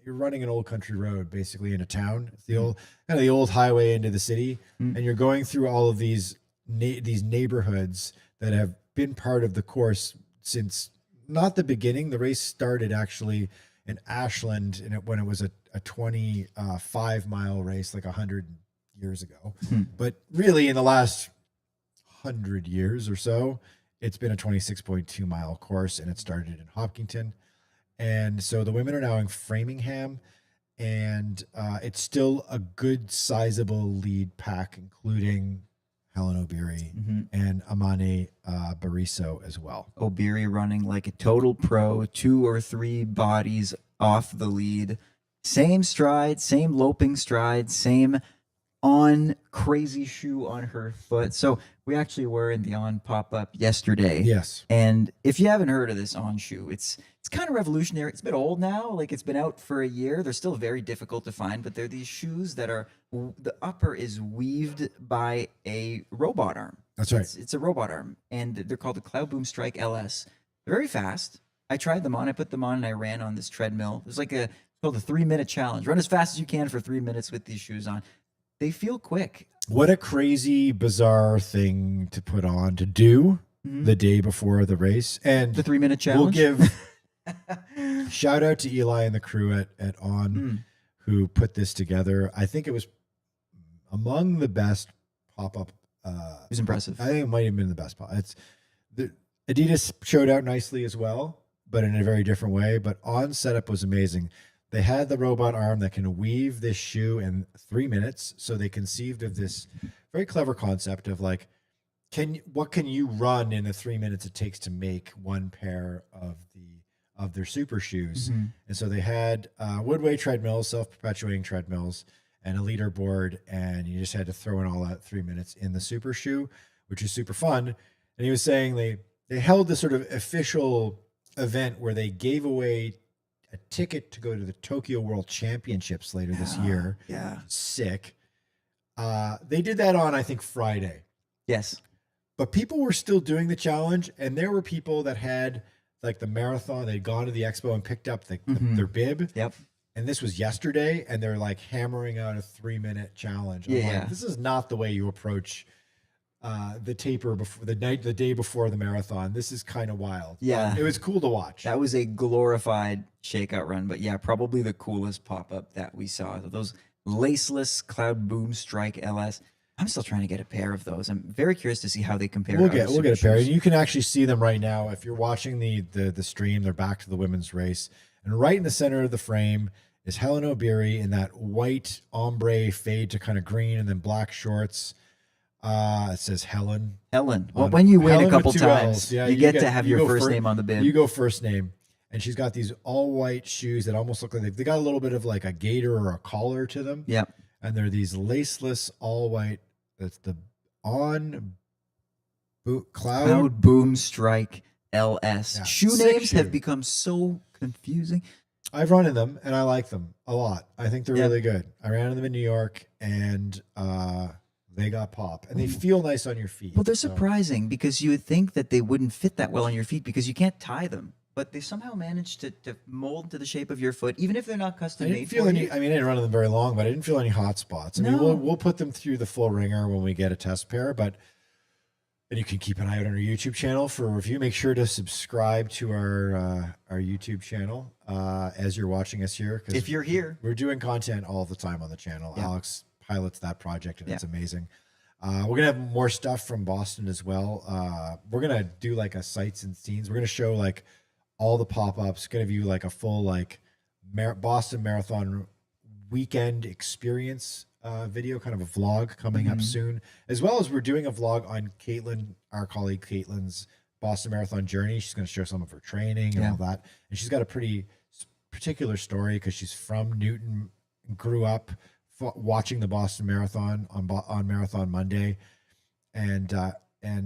you're running an old country road basically in a town. It's the old kind of the old highway into the city, and you're going through all of these neighborhoods that have been part of the course since not the beginning. The race started actually in Ashland, and when it was a 25-mile race, like 100 years ago. But really, in the last 100 years or so, it's been a 26.2-mile course, and it started in Hopkinton. And so the women are now in Framingham, and it's still a good sizable lead pack, including Helen O'Beary and Amane Bariso as well. O'Beary running like a total pro, 2 or 3 bodies off the lead. Same stride, same loping stride, same on crazy shoe on her foot. So we actually were in the On pop-up yesterday. Yes. And if you haven't heard of this On shoe, it's kind of revolutionary. It's a bit old now. Like it's been out for a year. They're still very difficult to find, but they're these shoes that are, the upper is weaved by a robot arm. That's right. It's a robot arm, and they're called the Cloud Boom Strike LS. They're very fast. I tried them on. I put them on and I ran on this treadmill. It was like called a 3-minute challenge. Run as fast as you can for 3 minutes with these shoes on. They feel quick. What a crazy, bizarre thing to put on to do the day before the race. And the 3-minute challenge. We'll give shout out to Eli and the crew at On who put this together. I think it was among the best pop-up. It was impressive. I think it might have been the best pop. Adidas showed out nicely as well, but in a very different way. But On setup was amazing. They had the robot arm that can weave this shoe in 3 minutes. So they conceived of this very clever concept of like, what can you run in the 3 minutes it takes to make one pair of their super shoes? And so they had Woodway treadmills, self-perpetuating treadmills, and a leaderboard, and you just had to throw in all that 3 minutes in the super shoe, which is super fun. And he was saying they held this sort of official event where they gave away a ticket to go to the Tokyo World Championships later this year. Yeah. Sick. They did that on, I think, Friday. Yes. But people were still doing the challenge, and there were people that had like the marathon. They'd gone to the expo and picked up their bib. Yep. And this was yesterday, and they're like hammering out a 3-minute challenge. I'm like, this is not the way you approach the taper before the day before the marathon. This is kind of wild. Yeah. It was cool to watch. That was a glorified shakeout run, but yeah, probably the coolest pop-up that we saw. Those laceless Cloud Boom Strike LS. I'm still trying to get a pair of those. I'm very curious to see how they compare. We'll get a pair. And you can actually see them right now. If you're watching the stream, they're back to the women's race. And right in the center of the frame is Helen O'Beary in that white ombre fade to kind of green and then black shorts. It says Helen. Well, when you win Helen a couple with 2 times, Ls. Yeah, you get to have your first name on the bib. You go first name. And she's got these all white shoes that almost look like they got a little bit of like a gaiter or a collar to them. Yeah. And they're these laceless all white. That's the Cloud Boom Strike LS. Yeah. Shoe Sick names shoe. have become so confusing. I've run in them and I like them a lot. I think they're really good. I ran in them in New York and they got pop and they feel nice on your feet. Well, they're surprising because you would think that they wouldn't fit that well on your feet because you can't tie them. But they somehow managed to mold to the shape of your foot, even if they're not custom made for you. I didn't run them very long, but I didn't feel any hot spots. I mean, we'll put them through the full ringer when we get a test pair, and you can keep an eye out on our YouTube channel for a review. Make sure to subscribe to our YouTube channel as you're watching us here. If you're here, we're doing content all the time on the channel. Yeah. Alex pilots that project, and it's amazing. We're gonna have more stuff from Boston as well. We're gonna do like a sights and scenes. We're gonna show like all the pop-ups, gonna give you like a full like Boston Marathon weekend experience video, kind of a vlog coming up soon, as well as we're doing a vlog on Caitlin, our colleague Caitlin's Boston Marathon journey. She's gonna show some of her training and all that, and she's got a pretty particular story because she's from Newton, grew up watching the Boston Marathon on Marathon Monday, and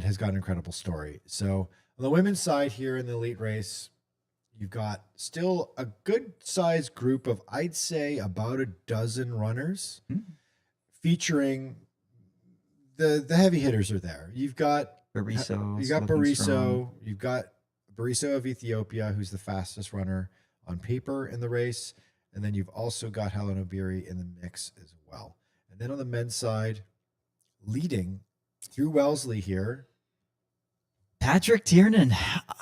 has got an incredible story. So on the women's side here in the elite race, you've got still a good sized group of, I'd say, about a dozen runners, featuring the heavy hitters are there. You've got Bariso. You've got Bariso of Ethiopia, who's the fastest runner on paper in the race. And then you've also got Helen Obiri in the mix as well. And then on the men's side, leading through Wellesley here, Patrick Tiernan.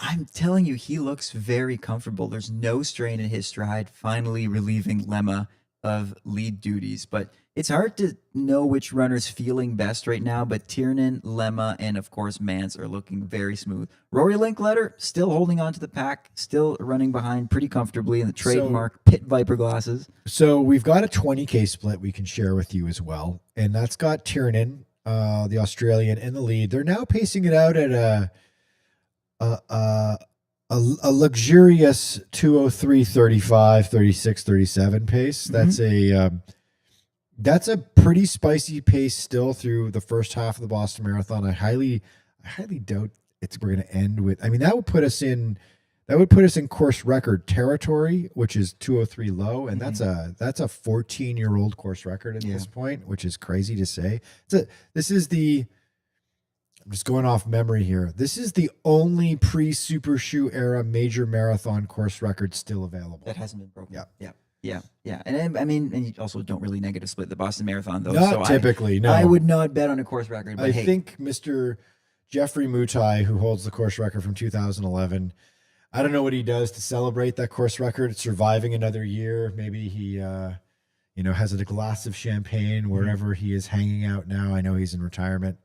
I'm telling you, he looks very comfortable. There's no strain in his stride, finally relieving Lemma of lead duties. But it's hard to know which runner's feeling best right now, but Tiernan, Lemma, and of course Mance are looking very smooth. Rory Linkletter still holding on to the pack, still running behind pretty comfortably in the trademark Pit Viper glasses. So we've got a 20K split we can share with you as well, and that's got Tiernan, the Australian, in the lead. They're now pacing it out at a luxurious 2:03:35, 36, 37 pace. That's a pretty spicy pace still through the first half of the Boston Marathon. I highly doubt we're going to end with. I mean, that would put us in course record territory, which is 2:03 low, and that's a 14-year-old course record at this point, which is crazy to say. I'm just going off memory here. This is the only pre-Super Shoe era major marathon course record still available. That hasn't been broken. Yeah. And I mean, and you also don't really negative split the Boston Marathon, though. Not typically, no. I would not bet on a course record. But I think Mr. Jeffrey Mutai, who holds the course record from 2011, I don't know what he does to celebrate that course record, surviving another year. Maybe he, has a glass of champagne wherever he is hanging out now. I know he's in retirement.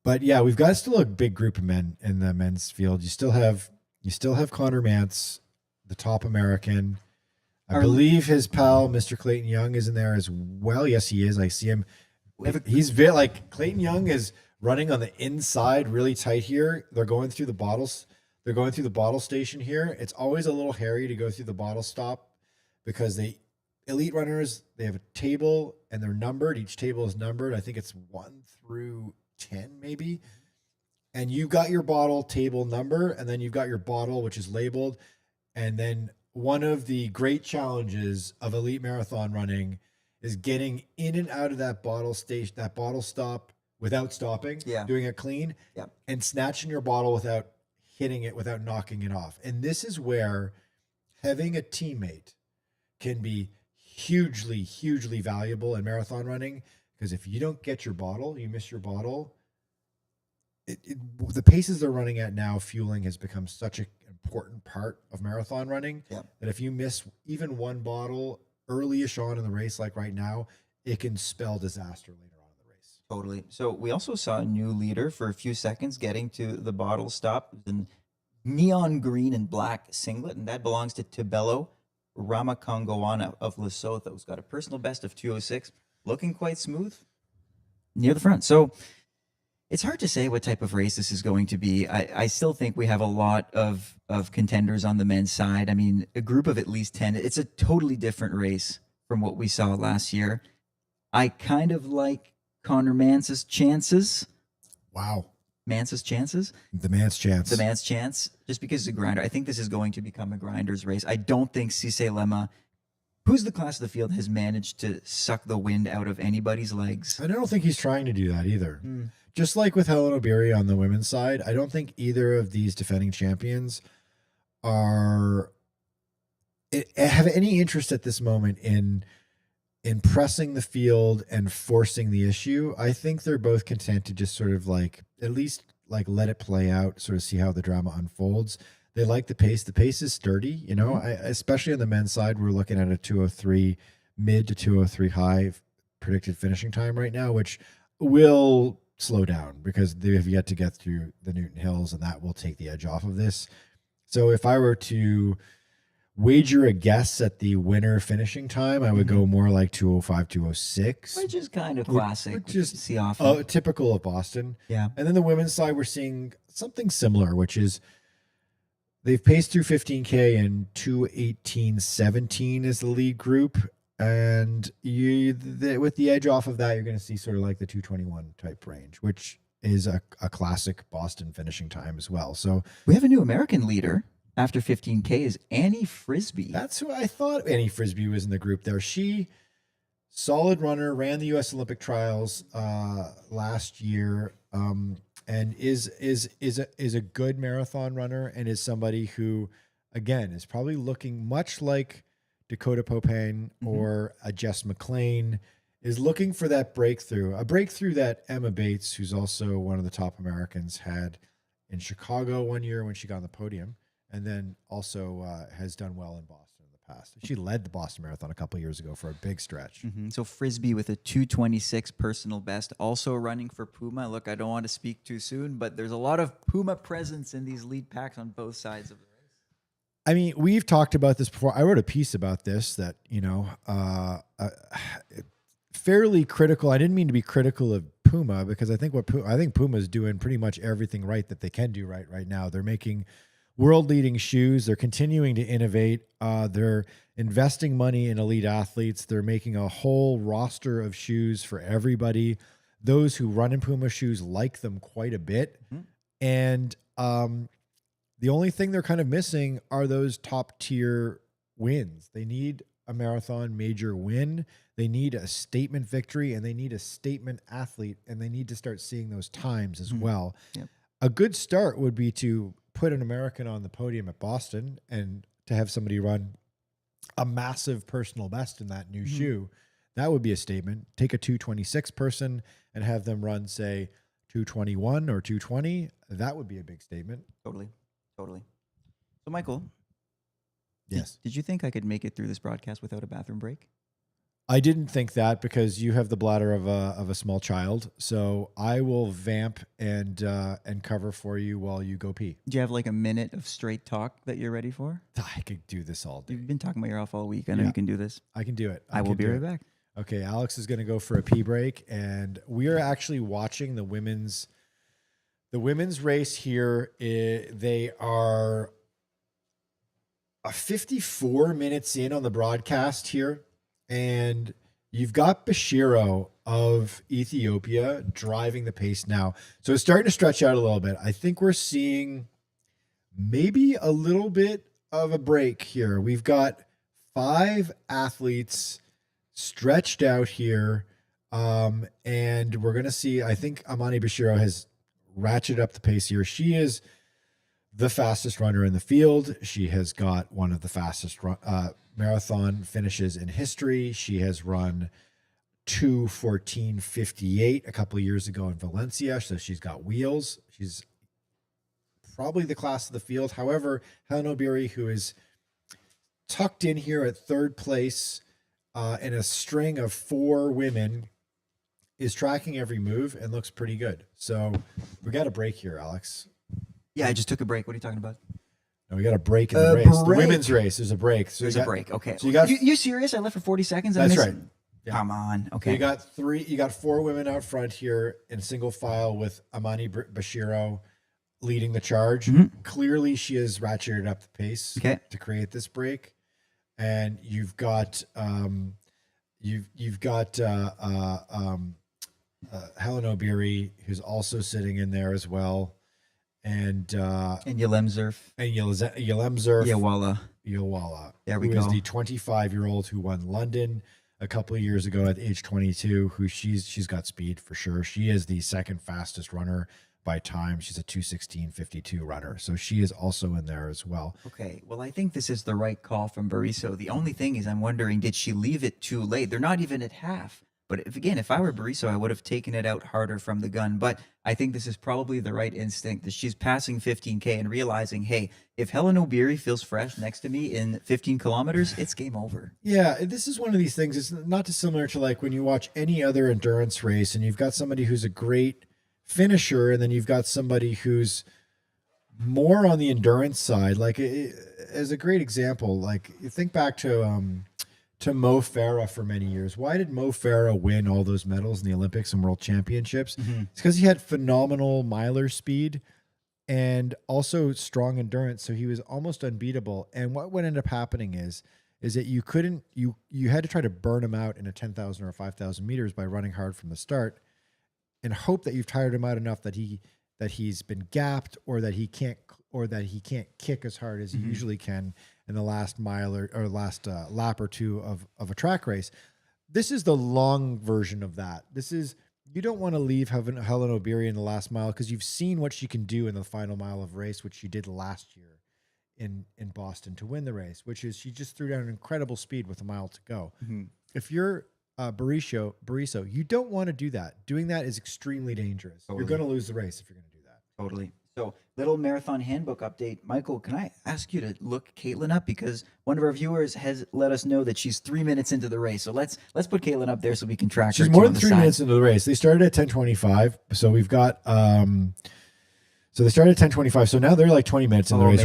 But yeah, we've got still a big group of men in the men's field. You still have Connor Mance, the top American. I believe his pal, Mr. Clayton Young, is in there as well. Yes, he is. I see him. He's very like Clayton Young is running on the inside really tight here. They're going through the bottles. They're going through the bottle station here. It's always a little hairy to go through the bottle stop because elite runners, they have a table and they're numbered. Each table is numbered. I think it's 1 through 10 maybe. And you've got your bottle table number, and then you've got your bottle, which is labeled. And then one of the great challenges of elite marathon running is getting in and out of that bottle station, that bottle stop without stopping, doing it clean, and snatching your bottle without hitting it, without knocking it off. And this is where having a teammate can be hugely, hugely valuable in marathon running, because if you don't get your bottle, you miss your bottle. The paces they're running at now, fueling has become such an important part of marathon running that if you miss even one bottle early-ish on in the race, like right now, it can spell disaster later on in the race. Totally. So we also saw a new leader for a few seconds getting to the bottle stop in neon green and black singlet, and that belongs to Tibello Ramakangoana of Lesotho, who's got a personal best of 2:06, looking quite smooth near the front. So it's hard to say what type of race this is going to be. I still think we have a lot of contenders on the men's side. I mean, a group of at least 10. It's a totally different race from what we saw last year. I kind of like Connor Mance's chances. Wow. Mance's chances? The man's chance. The man's chance, just because it's a grinder. I think this is going to become a grinder's race. I don't think Cisse Lemma, who's the class of the field, has managed to suck the wind out of anybody's legs. I don't think he's trying to do that either. Just like with Helen Obiri on the women's side, I don't think either of these defending champions have any interest at this moment in pressing the field and forcing the issue. I think they're both content to just sort of at least let it play out, sort of see how the drama unfolds. They like the pace. The pace is sturdy, especially on the men's side. We're looking at a 2:03 mid to 2:03 high predicted finishing time right now, which will slow down because they have yet to get through the Newton Hills, and that will take the edge off of this. So if I were to wager a guess at the winner finishing time, I would go more like 2:05, 2:06. Which is kind of classic. Which is see often. Typical of Boston. Yeah. And then the women's side, we're seeing something similar, which is They've paced through 15K in 2:18:17 is the lead group. And with the edge off of that, you're going to see sort of like the 2:21 type range, which is a classic Boston finishing time as well. So we have a new American leader after 15K is Annie Frisbee. That's who I thought Annie Frisbee was in the group there. She, solid runner, ran the U.S. Olympic trials last year, and is a good marathon runner, and is somebody who, again, is probably looking much like Dakota Popane or a Jess McLean, is looking for that breakthrough, a breakthrough that Emma Bates, who's also one of the top Americans, had in Chicago one year when she got on the podium, and then also has done well in Boston in the past. She led the Boston Marathon a couple of years ago for a big stretch. So Frisbee with a 2:26 personal best, also running for Puma. Look, I don't want to speak too soon, but there's a lot of Puma presence in these lead packs on both sides of the race. I mean, we've talked about this before. I wrote a piece about this that, fairly critical. I didn't mean to be critical of Puma, because I think Puma is doing pretty much everything right that they can do right now. They're making world-leading shoes. They're continuing to innovate. They're investing money in elite athletes. They're making a whole roster of shoes for everybody. Those who run in Puma shoes like them quite a bit. And the only thing they're kind of missing are those top-tier wins. They need a marathon major win. They need a statement victory, and they need a statement athlete, and they need to start seeing those times as well. Yep. A good start would be to put an American on the podium at Boston and to have somebody run a massive personal best in that new shoe. That would be a statement. Take a 2:26 person and have them run, say, 2:21 or 2:20. That would be a big statement. Totally. So, Michael. Yes. Did you think I could make it through this broadcast without a bathroom break? I didn't think that, because you have the bladder of a small child. So I will vamp and cover for you while you go pee. Do you have like a minute of straight talk that you're ready for? I could do this all day. You've been talking about your off all week. I know you can do this. I can do it. I will be right back. Okay, Alex is going to go for a pee break, and we are actually watching the women's race here. They are 54 minutes in on the broadcast here. And you've got Bashiro of Ethiopia driving the pace now. So it's starting to stretch out a little bit. I think we're seeing maybe a little bit of a break here. We've got 5 athletes stretched out here. And we're going to see, I think Amani Bashiro has ratcheted up the pace here. She is the fastest runner in the field. She has got one of the fastest marathon finishes in history. She has run 2:14:58 a couple of years ago in Valencia, so she's got wheels. She's probably the class of the field. However, Helen Obiri, who is tucked in here at third place in a string of 4 women, is tracking every move and looks pretty good. So we got a break here, Alex. Yeah, I just took a break. What are you talking about? No, we got a break in the race. The women's race. There's a break. So there's a break. Okay. So you serious? I left for 40 seconds. That's right. Yeah. Come on. Okay. So you got 4 women out front here in single file with Amani Bashiro leading the charge. Clearly, she has ratcheted up the pace to create this break. And you've got Helen Obiri, who's also sitting in there as well. And Yalemzerf. Yawala. There we go. Who is the 25-year-old who won London a couple of years ago at age 22, who she's got speed for sure. She is the second fastest runner by time. She's a 2:16:52 runner. So she is also in there as well. Okay. Well, I think this is the right call from Bariso. The only thing is I'm wondering, did she leave it too late? They're not even at half. But if I were Bariso, I would have taken it out harder from the gun. But I think this is probably the right instinct, that she's passing 15K and realizing, hey, if Helen Obiri feels fresh next to me in 15 kilometers, it's game over. Yeah, this is one of these things. It's not dissimilar to like when you watch any other endurance race and you've got somebody who's a great finisher and then you've got somebody who's more on the endurance side. Like as a great example, like you think back to Mo Farah for many years. Why did Mo Farah win all those medals in the Olympics and World Championships? It's because he had phenomenal miler speed and also strong endurance. So he was almost unbeatable. And what would end up happening is that you couldn't, you had to try to burn him out in a 10,000 or 5,000 meters by running hard from the start and hope that you've tired him out enough that he's been gapped or that he can't kick as hard as he usually can in the last mile or last lap or two of a track race. This is the long version of that. You don't want to leave Helen Obiri in the last mile because you've seen what she can do in the final mile of race, which she did last year in Boston to win the race, which is she just threw down an incredible speed with a mile to go. If you're Bariso, you don't want to do that. Doing that is extremely dangerous. Totally. You're going to lose the race if you're going to do that. Totally. So, little marathon handbook update. Michael, can I ask you to look Caitlin up because one of our viewers has let us know that she's 3 minutes into the race. So let's put Caitlin up there so we can track her. She's more than 3 minutes into the race. They started at 10:25, so we've got so they started at 10:25. So now they're like 20 minutes in the race.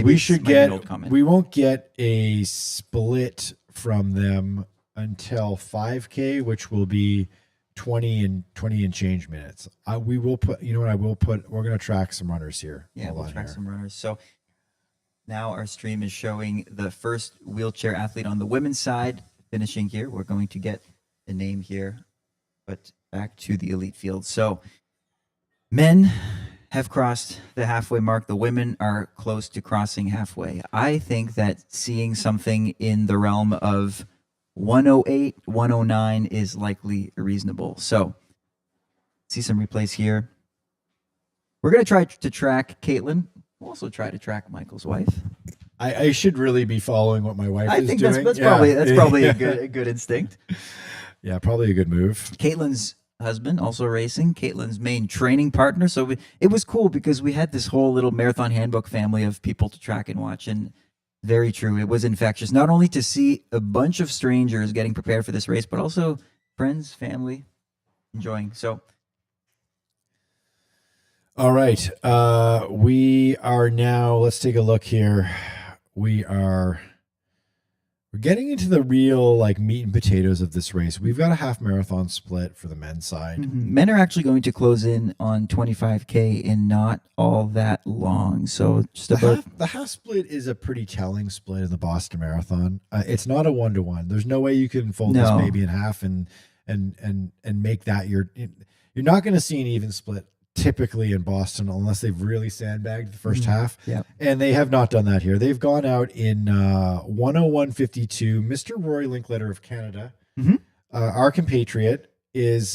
We won't get a split from them until 5K, which will be 20 and change minutes. We will put, we're going to track some runners here. Yeah, we'll track some runners. So now our stream is showing the first wheelchair athlete on the women's side finishing here. We're going to get the name here, but back to the elite field. So men have crossed the halfway mark. The women are close to crossing halfway. I think that seeing something in the realm of 108, 109 is likely reasonable. So, see some replays here. We're going to try to track Caitlin. We'll also try to track Michael's wife. I should really be following what my wife is doing. That's probably a good instinct. Yeah, probably a good move. Caitlin's husband also racing. Caitlin's main training partner. So it was cool because we had this whole little marathon handbook family of people to track and watch. And very true. It was infectious, not only to see a bunch of strangers getting prepared for this race, but also friends, family enjoying. So, all right. We are now, let's take a look here. We're getting into the real meat and potatoes of this race. We've got a half marathon split for the men's side. Men are actually going to close in on 25K in not all that long. So just the half split is a pretty telling split in the Boston Marathon. It's not a 1-to-1. There's no way you can fold this maybe in half and make that you're not going to see an even split typically in Boston unless they've really sandbagged the first half. Yeah. And they have not done that here. They've gone out in 101.52. Mr. Rory Linkletter of Canada, our compatriot, is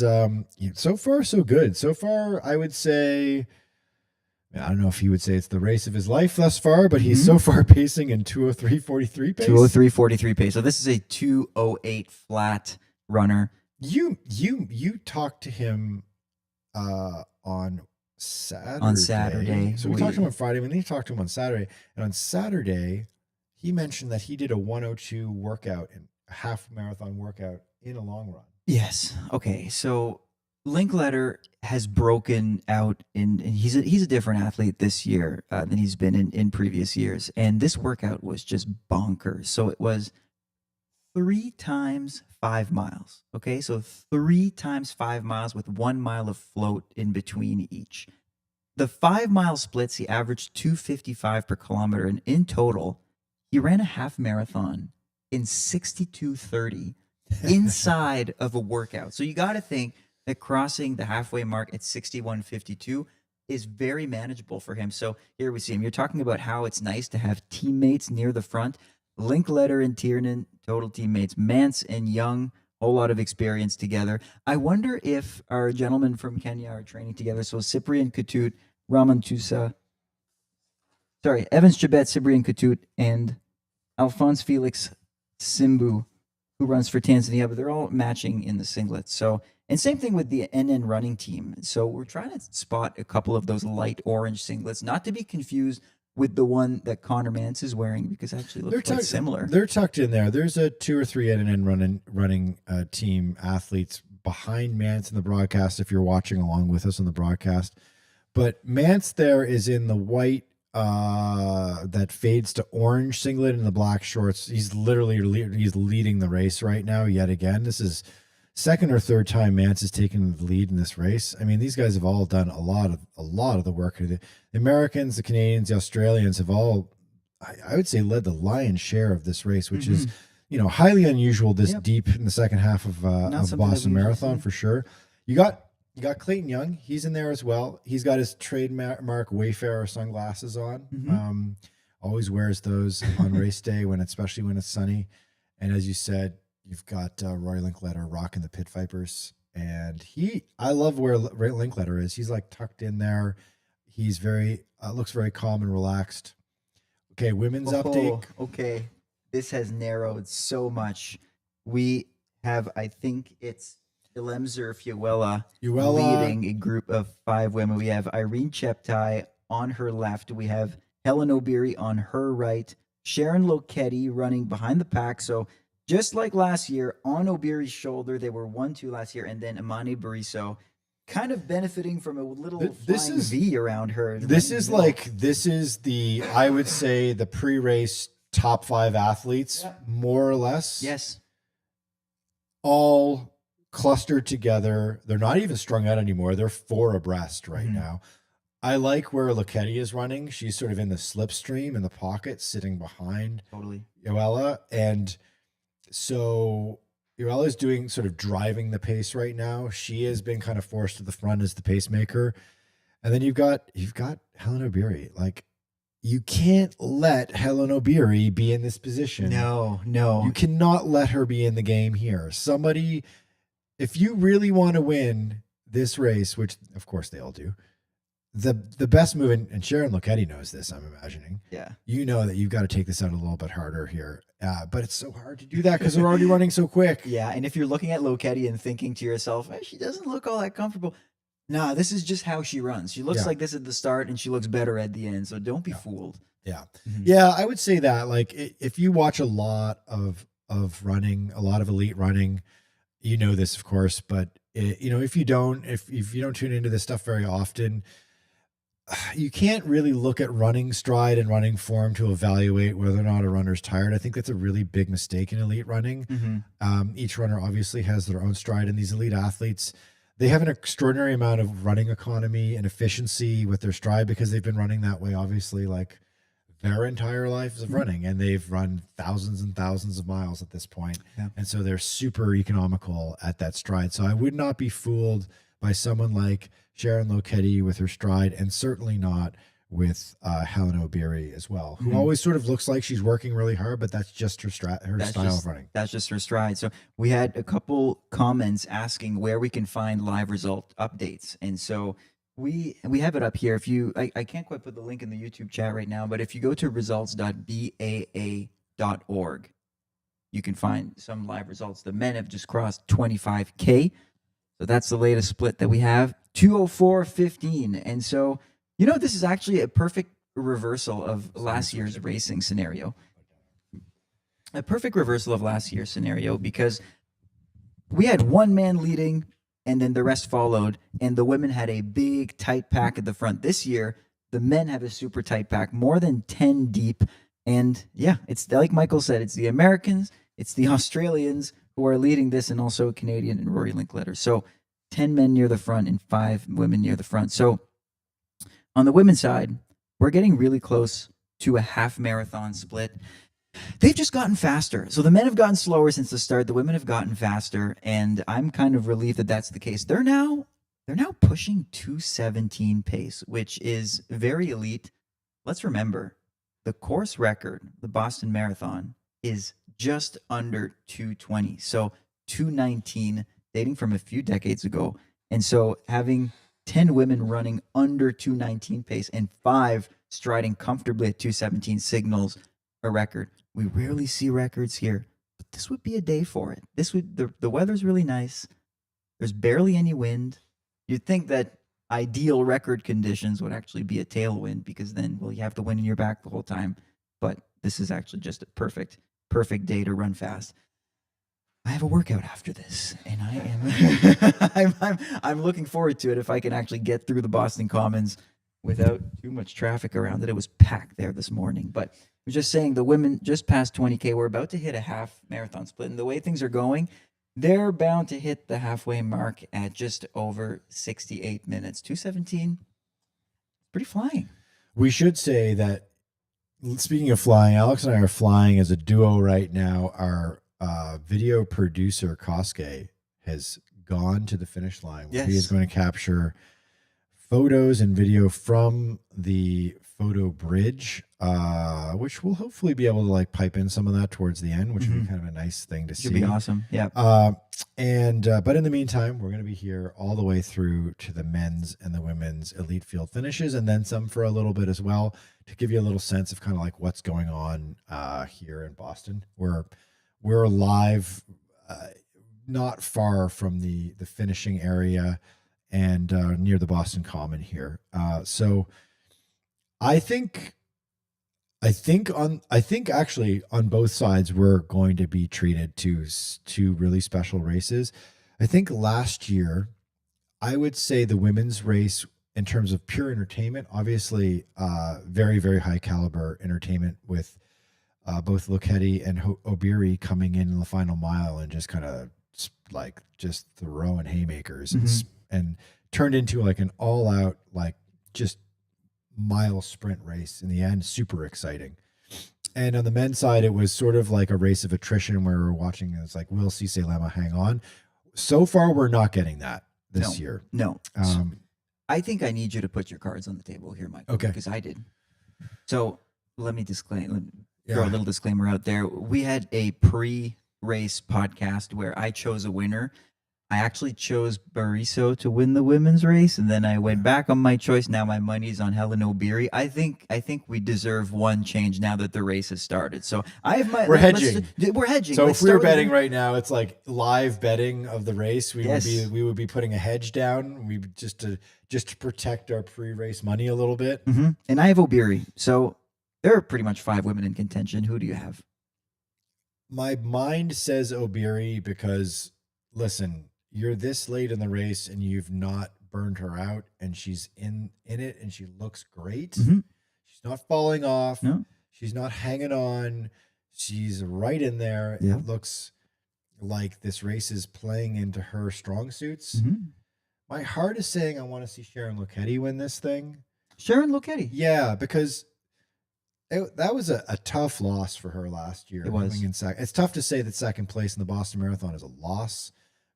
so far so good. So far, I would say, I don't know if he would say it's the race of his life thus far, but he's so far pacing in 2:03.43 pace. 2:03.43 pace. So this is a 2:08 flat runner. You talked to him on Saturday. So we talked to him on Friday, and then you talked to him on Saturday. And on Saturday, he mentioned that he did a 1:02 workout, a half marathon workout in a long run. Yes. Okay. So Linkletter has broken out and he's a different athlete this year than he's been in previous years. And this workout was just bonkers. So it was 3 times 5 miles. Okay, so 3 times 5 miles with 1 mile of float in between each. The 5 mile splits, he averaged 2:55 per kilometer. And in total, he ran a half marathon in 62:30 inside of a workout. So you got to think that crossing the halfway mark at 61:52 is very manageable for him. So here we see him. You're talking about how it's nice to have teammates near the front. Linkletter and Tiernan, total teammates. Mance and Young, whole lot of experience together. I wonder if our gentlemen from Kenya are training together. So Cyprian Katut, Raman Tusa, Evans Chebet, Cyprian Katut, and Alphonse Felix Simbu, who runs for Tanzania, but they're all matching in the singlets. So, and same thing with the NN running team. So we're trying to spot a couple of those light orange singlets, not to be confused with the one that Connor Mance is wearing, because actually looks quite similar. They're tucked in there. There's a 2 or 3 NN running team athletes behind Mance in the broadcast if you're watching along with us on the broadcast. But Mance there is in the white that fades to orange singlet and the black shorts. He's leading the race right now yet again. This is second or third time Mance has taken the lead in this race. I mean, these guys have all done a lot of the work. The Americans, the Canadians, the Australians have all, I would say, led the lion's share of this race, which is, highly unusual this deep in the second half of Boston Marathon for sure. You got Clayton Young. He's in there as well. He's got his trademark Wayfarer sunglasses on. Always wears those on race day, especially when it's sunny. And as you said, you've got Roy Linkletter rocking the Pit Vipers, and I love where Roy Linkletter is. He's like tucked in there. He's looks very calm and relaxed. Okay, women's update. Okay, this has narrowed so much. We have, I think it's Ilemzer Fuella leading a group of 5 women. We have Irene Cheptai on her left. We have Helen O'Beary on her right. Sharon Lokedi running behind the pack. So just like last year, on O'Beary's shoulder, they were 1-2 last year, and then Imani Bariso kind of benefiting from a little flying V around her. This is the, I would say, the pre-race top 5 athletes, more or less. Yes. All clustered together. They're not even strung out anymore. They're 4 abreast right now. I like where Lokedi is running. She's sort of in the slipstream in the pocket, sitting behind Yoella. And so Yoella is doing sort of driving the pace right now. She has been kind of forced to the front as the pacemaker. And then you've got Helen O'Beary. Like, you can't let Helen O'Beary be in this position. No. You cannot let her be in the game here. Somebody, if you really want to win this race, which of course they all do, the best move, and Sharon Lokedi knows this, I'm imagining. Yeah. You know that you've got to take this out a little bit harder here. But it's so hard to do that because they're already running so quick. Yeah, and if you're looking at Lokedi and thinking to yourself, she doesn't look all that comfortable. Nah, this is just how she runs. She looks like this at the start, and she looks better at the end. So don't be fooled. Yeah. Yeah, I would say that. Like, if you watch a lot of running, a lot of elite running, you know this, of course, but if you don't tune into this stuff very often, you can't really look at running stride and running form to evaluate whether or not a runner's tired. I think that's a really big mistake in elite running. Each runner obviously has their own stride, and these elite athletes, they have an extraordinary amount of running economy and efficiency with their stride because they've been running that way, obviously, like their entire lives of running, and they've run thousands and thousands of miles at this point. And so they're super economical at that stride. So I would not be fooled by someone like Sharon Lokedi with her stride, and certainly not with Helen O'Beary as well, who always sort of looks like she's working really hard, but that's just her style of running. That's just her stride. So we had a couple comments asking where we can find live result updates, and so we have it up here. If you, I can't quite put the link in the YouTube chat right now, but if you go to results.baa.org, you can find some live results. The men have just crossed 25K. So that's the latest split that we have, 2:04:15. And so, this is actually a perfect reversal of last year's racing scenario. A perfect reversal of last year's scenario, because we had one man leading and then the rest followed, and the women had a big, tight pack at the front. This year, the men have a super tight pack, more than 10 deep. And yeah, it's like Michael said, it's the Americans, it's the Australians who are leading this, and also a Canadian and Rory Linkletter. So 10 men near the front and 5 women near the front. So on the women's side, we're getting really close to a half marathon split. They've just gotten faster. So the men have gotten slower since the start. The women have gotten faster, and I'm kind of relieved that that's the case. They're now pushing 2:17 pace, which is very elite. Let's remember, the course record, the Boston Marathon, is just under 2:20. So 2:19, dating from a few decades ago. And so having 10 women running under 2:19 pace and 5 striding comfortably at 2:17 signals a record. We rarely see records here, but this would be a day for it. The weather's really nice. There's barely any wind. You'd think that ideal record conditions would actually be a tailwind, because then, you have the wind in your back the whole time. But this is actually just a perfect day to run fast. I have a workout after this, and I am I'm looking forward to it if I can actually get through the Boston Commons without too much traffic around it. It was packed there this morning. But I was just saying, the women just passed 20K. We're about to hit a half marathon split, and the way things are going, They're bound to hit the halfway mark at just over 68 minutes. 2:17, pretty flying. We should say that, speaking of flying, Alex and I are flying as a duo right now. Our video producer, Koske, has gone to the finish line where he is going to capture photos and video from the photo bridge, which we'll hopefully be able to like pipe in some of that towards the end, which would be kind of a nice thing to see. Should be awesome. Yeah. But in the meantime, we're going to be here all the way through to the men's and the women's elite field finishes, and then some for a little bit as well, to give you a little sense of kind of like what's going on here in Boston. We're live, not far from the finishing area, and near the Boston Common here. So I think actually on both sides we're going to be treated to two really special races. I think last year, I would say the women's race, in terms of pure entertainment, obviously very, very high caliber entertainment with both Lokedi and Obiri coming in the final mile and just kind of like just throwing haymakers and turned into like an all out, like just mile sprint race in the end. Super exciting. And on the men's side, it was sort of like a race of attrition where we're watching. It's like, will Cisse Lema hang on? So far, we're not getting that this year. No. I think I need you to put your cards on the table here, Michael. Okay. Because I did. So let me throw a little disclaimer out there. We had a pre-race podcast where I chose a winner. I actually chose Bariso to win the women's race, and then I went back on my choice. Now my money's on Helen Obiri. I think we deserve one change now that the race has started. So I have my we're hedging. We're hedging. So if we were betting right now, it's like live betting of the race. We would be putting a hedge down. We just to protect our pre-race money a little bit. And I have Obiri. So there are pretty much 5 women in contention. Who do you have? My mind says Obiri because, listen, you're this late in the race and you've not burned her out, and she's in it and she looks great. She's not falling off. No. She's not hanging on. She's right in there. Yeah. It looks like this race is playing into her strong suits. My heart is saying I want to see Sharon Lokedi win this thing. Sharon Lokedi. Yeah, because that was a tough loss for her last year. It was. It's tough to say that second place in the Boston Marathon is a loss,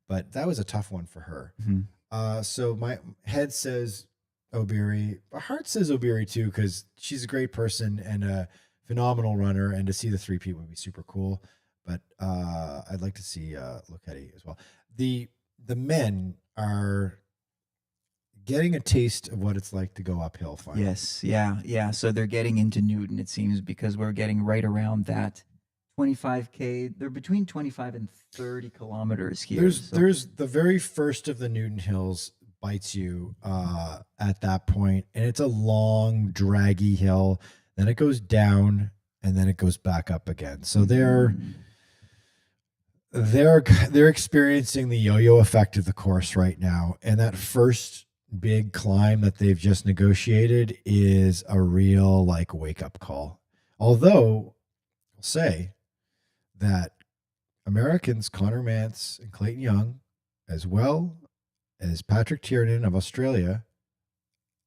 but that was a tough one for her. So my head says Obiri. My heart says Obiri too, because she's a great person and a phenomenal runner, and to see the three-peat would be super cool. But I'd like to see Lokedi as well. The men are getting a taste of what it's like to go uphill finally. Yes, yeah. So they're getting into Newton, it seems, because we're getting right around that 25K. They're between 25 and 30 kilometers here. There's the very first of the Newton Hills bites you at that point, and it's a long, draggy hill. Then it goes down, and then it goes back up again. So they're experiencing the yo-yo effect of the course right now, and that first big climb that they've just negotiated is a real like wake-up call. Although I'll say that Americans Connor Mance and Clayton Young, as well as Patrick Tiernan of Australia,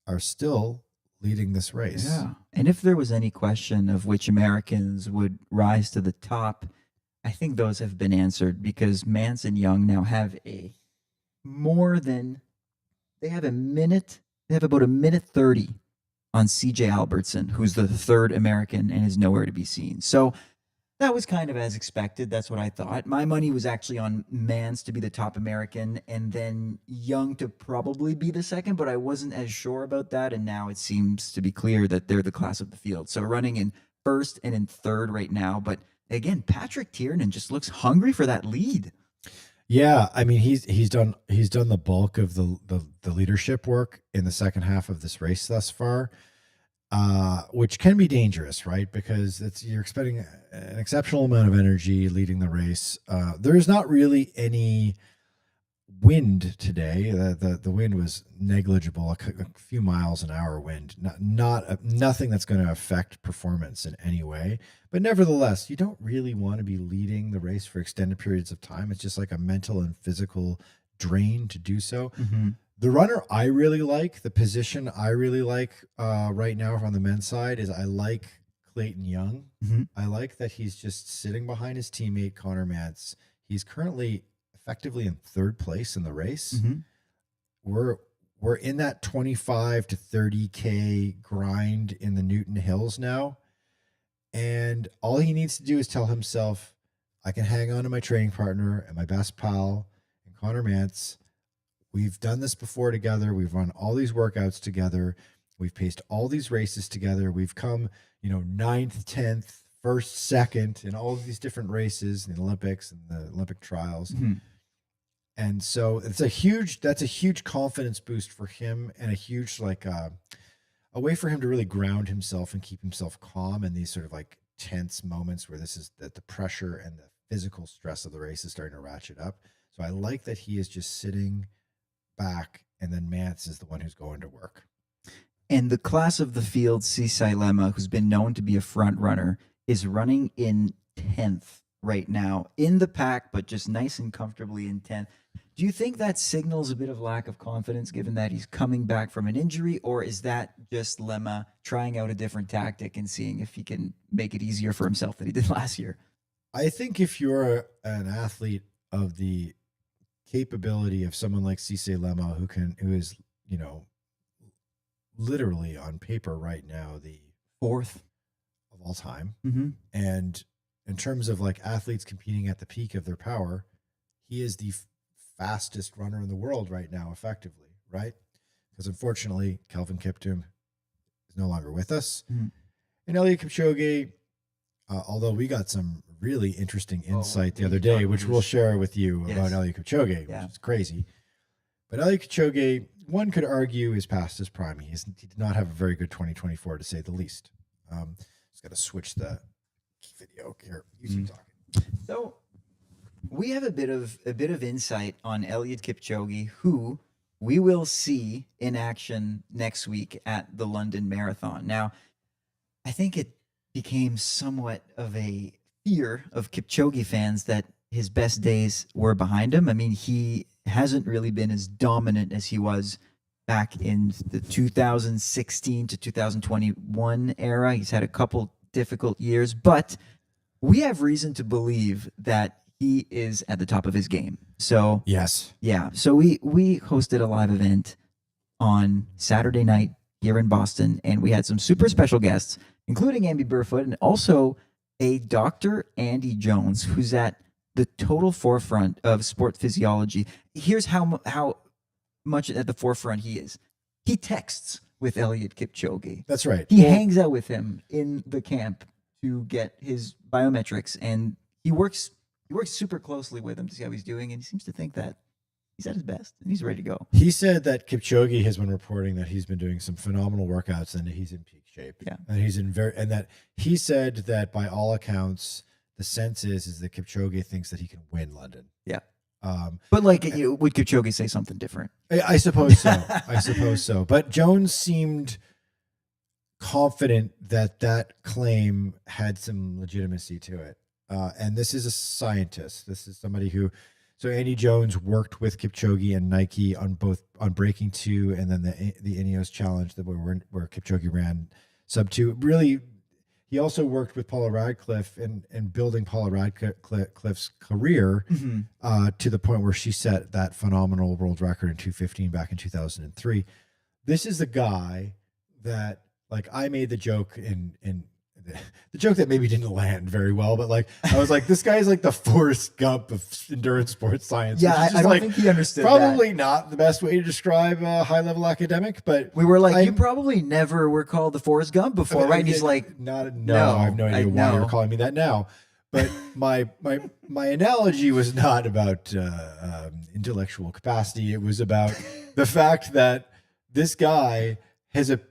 are still leading this race. Yeah. And if there was any question of which Americans would rise to the top, I think those have been answered, because Mance and Young now have they have about a minute 30 on CJ Albertson, who's the third American and is nowhere to be seen. So that was kind of as expected. That's what I thought. My money was actually on Mance to be the top American, and then Young to probably be the second, but I wasn't as sure about that. And now it seems to be clear that they're the class of the field. So running in first and in third right now. But again, Patrick Tiernan just looks hungry for that lead. Yeah, I mean he's done the bulk of the leadership work in the second half of this race thus far, which can be dangerous, right? Because you're expecting an exceptional amount of energy leading the race. There's not really any wind today. The wind was negligible, a few miles an hour wind, nothing that's going to affect performance in any way. But nevertheless, you don't really want to be leading the race for extended periods of time. It's just like a mental and physical drain to do so. Mm-hmm. The runner I really like, the position I really like right now on the men's side is I like Clayton Young. Mm-hmm. I like that he's just sitting behind his teammate Connor Mantz. He's currently effectively in third place in the race. Mm-hmm. We're in that 25 to 30K grind in the Newton Hills now. And all he needs to do is tell himself, I can hang on to my training partner and my best pal and Connor Mantz. We've done this before together. We've run all these workouts together. We've paced all these races together. We've come, 9th, 10th, first, second in all of these different races in the Olympics and the Olympic trials. Mm-hmm. And so that's a huge confidence boost for him, and a huge, a way for him to really ground himself and keep himself calm in these sort of like tense moments where the pressure and the physical stress of the race is starting to ratchet up. So I like that he is just sitting back, and then Mantz is the one who's going to work. And the class of the field, Cisai Lema, who's been known to be a front runner, is running in 10th right now in the pack, but just nice and comfortably in 10th. Do you think that signals a bit of lack of confidence given that he's coming back from an injury, or is that just Lema trying out a different tactic and seeing if he can make it easier for himself than he did last year? I think if you're an athlete of the capability of someone like Cisai Lema, who is, literally on paper right now, the 4th of all time. Mm-hmm. And in terms of like athletes competing at the peak of their power, he is the fastest runner in the world right now, effectively, right? Because unfortunately, Kelvin Kiptum is no longer with us. Mm-hmm. And Eliud Kipchoge, although we got some really interesting insight the other day, which we'll share with you about Eliud Kipchoge, which is crazy. But Eliud Kipchoge, one could argue, is past his prime. He did not have a very good 2024, to say the least. Just got to switch the video here. You keep talking. So we have a bit of insight on Eliud Kipchoge, who we will see in action next week at the London Marathon. Now, I think it became somewhat of a fear of Kipchoge fans that his best days were behind him. I mean, he hasn't really been as dominant as he was back in the 2016 to 2021 era. He's had a couple difficult years, but we have reason to believe that he is at the top of his game. So yes, yeah. So we hosted a live event on Saturday night here in Boston, and we had some super special guests, including Amby Burfoot and also a Dr. Andy Jones, who's at the total forefront of sport physiology. Here's how much at the forefront he is. He texts with Eliud Kipchoge. That's right. He hangs out with him in the camp to get his biometrics, and he works super closely with him to see how he's doing, and he seems to think that he's at his best and he's ready to go. He said that Kipchoge has been reporting that he's been doing some phenomenal workouts and he's in peak shape. Yeah. And and that he said that by all accounts, the sense is that Kipchoge thinks that he can win London. Yeah. But would Kipchoge say something different? I suppose so. I suppose so. But Jones seemed confident that claim had some legitimacy to it. And this is a scientist. This is somebody so Andy Jones worked with Kipchoge and Nike on Breaking 2 and then the Ineos Challenge where Kipchoge ran sub 2. Really, he also worked with Paula Radcliffe in building Paula Radcliffe's career to the point where she set that phenomenal world record in 2:15 back in 2003. This is the guy that, like, I made the joke the joke that maybe didn't land very well, but like I was like, this guy is like the Forrest Gump of endurance sports science. Yeah, I don't think he understood probably not the best way to describe a high-level academic, but we were like, you probably never were called the Forrest Gump before, right? And he's like, no, I have no idea why you're calling me that now. But my analogy was not about intellectual capacity. It was about the fact that this guy has the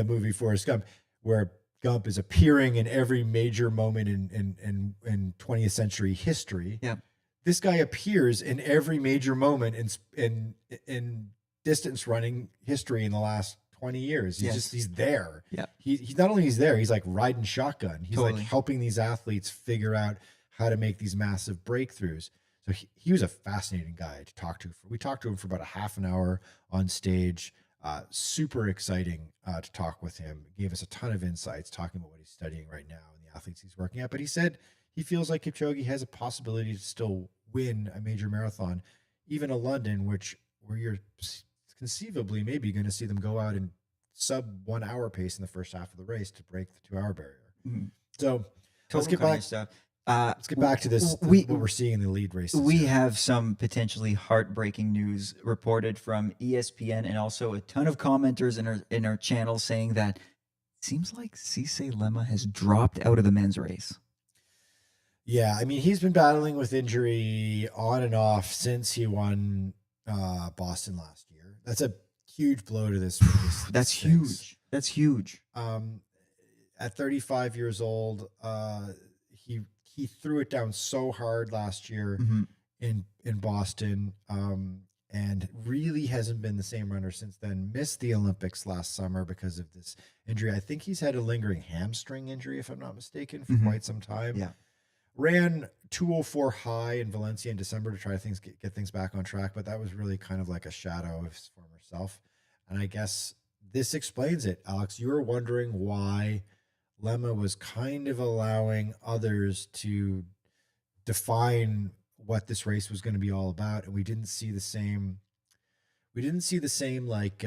movie Forrest Gump, where Gump is appearing in every major moment in 20th century history. Yeah. this guy appears in every major moment in distance running history in the last 20 years. He's there. Yeah. He's not only he's there, he's like riding shotgun. He's Totally. like helping these athletes figure out how to make these massive breakthroughs. So he was a fascinating guy to talk to. We talked to him for about a half an hour on stage. Super exciting to talk with him. Gave us a ton of insights talking about what he's studying right now and the athletes he's working at. But he said he feels like Kipchoge has a possibility to still win a major marathon, even a London, where you're conceivably maybe going to see them go out in sub 1 hour pace in the first half of the race to break the 2 hour barrier. Mm-hmm. So let's get back. Let's get back to this. What we're seeing in the lead races. We have some potentially heartbreaking news reported from ESPN, and also a ton of commenters in our channel saying that it seems like Cissé Lema has dropped out of the men's race. Yeah, I mean, he's been battling with injury on and off since he won Boston last year. That's a huge blow to this race. That's huge. That's huge. At 35 years old, he threw it down so hard last year in Boston, and really hasn't been the same runner since then. Missed the Olympics last summer because of this injury. I think he's had a lingering hamstring injury, if I'm not mistaken, for quite some time. Yeah. Ran 204 high in Valencia in December to try to get things back on track, but that was really kind of like a shadow of his former self. And I guess this explains it. Alex, you were wondering why Lema was kind of allowing others to define what this race was going to be all about, and we didn't see the same like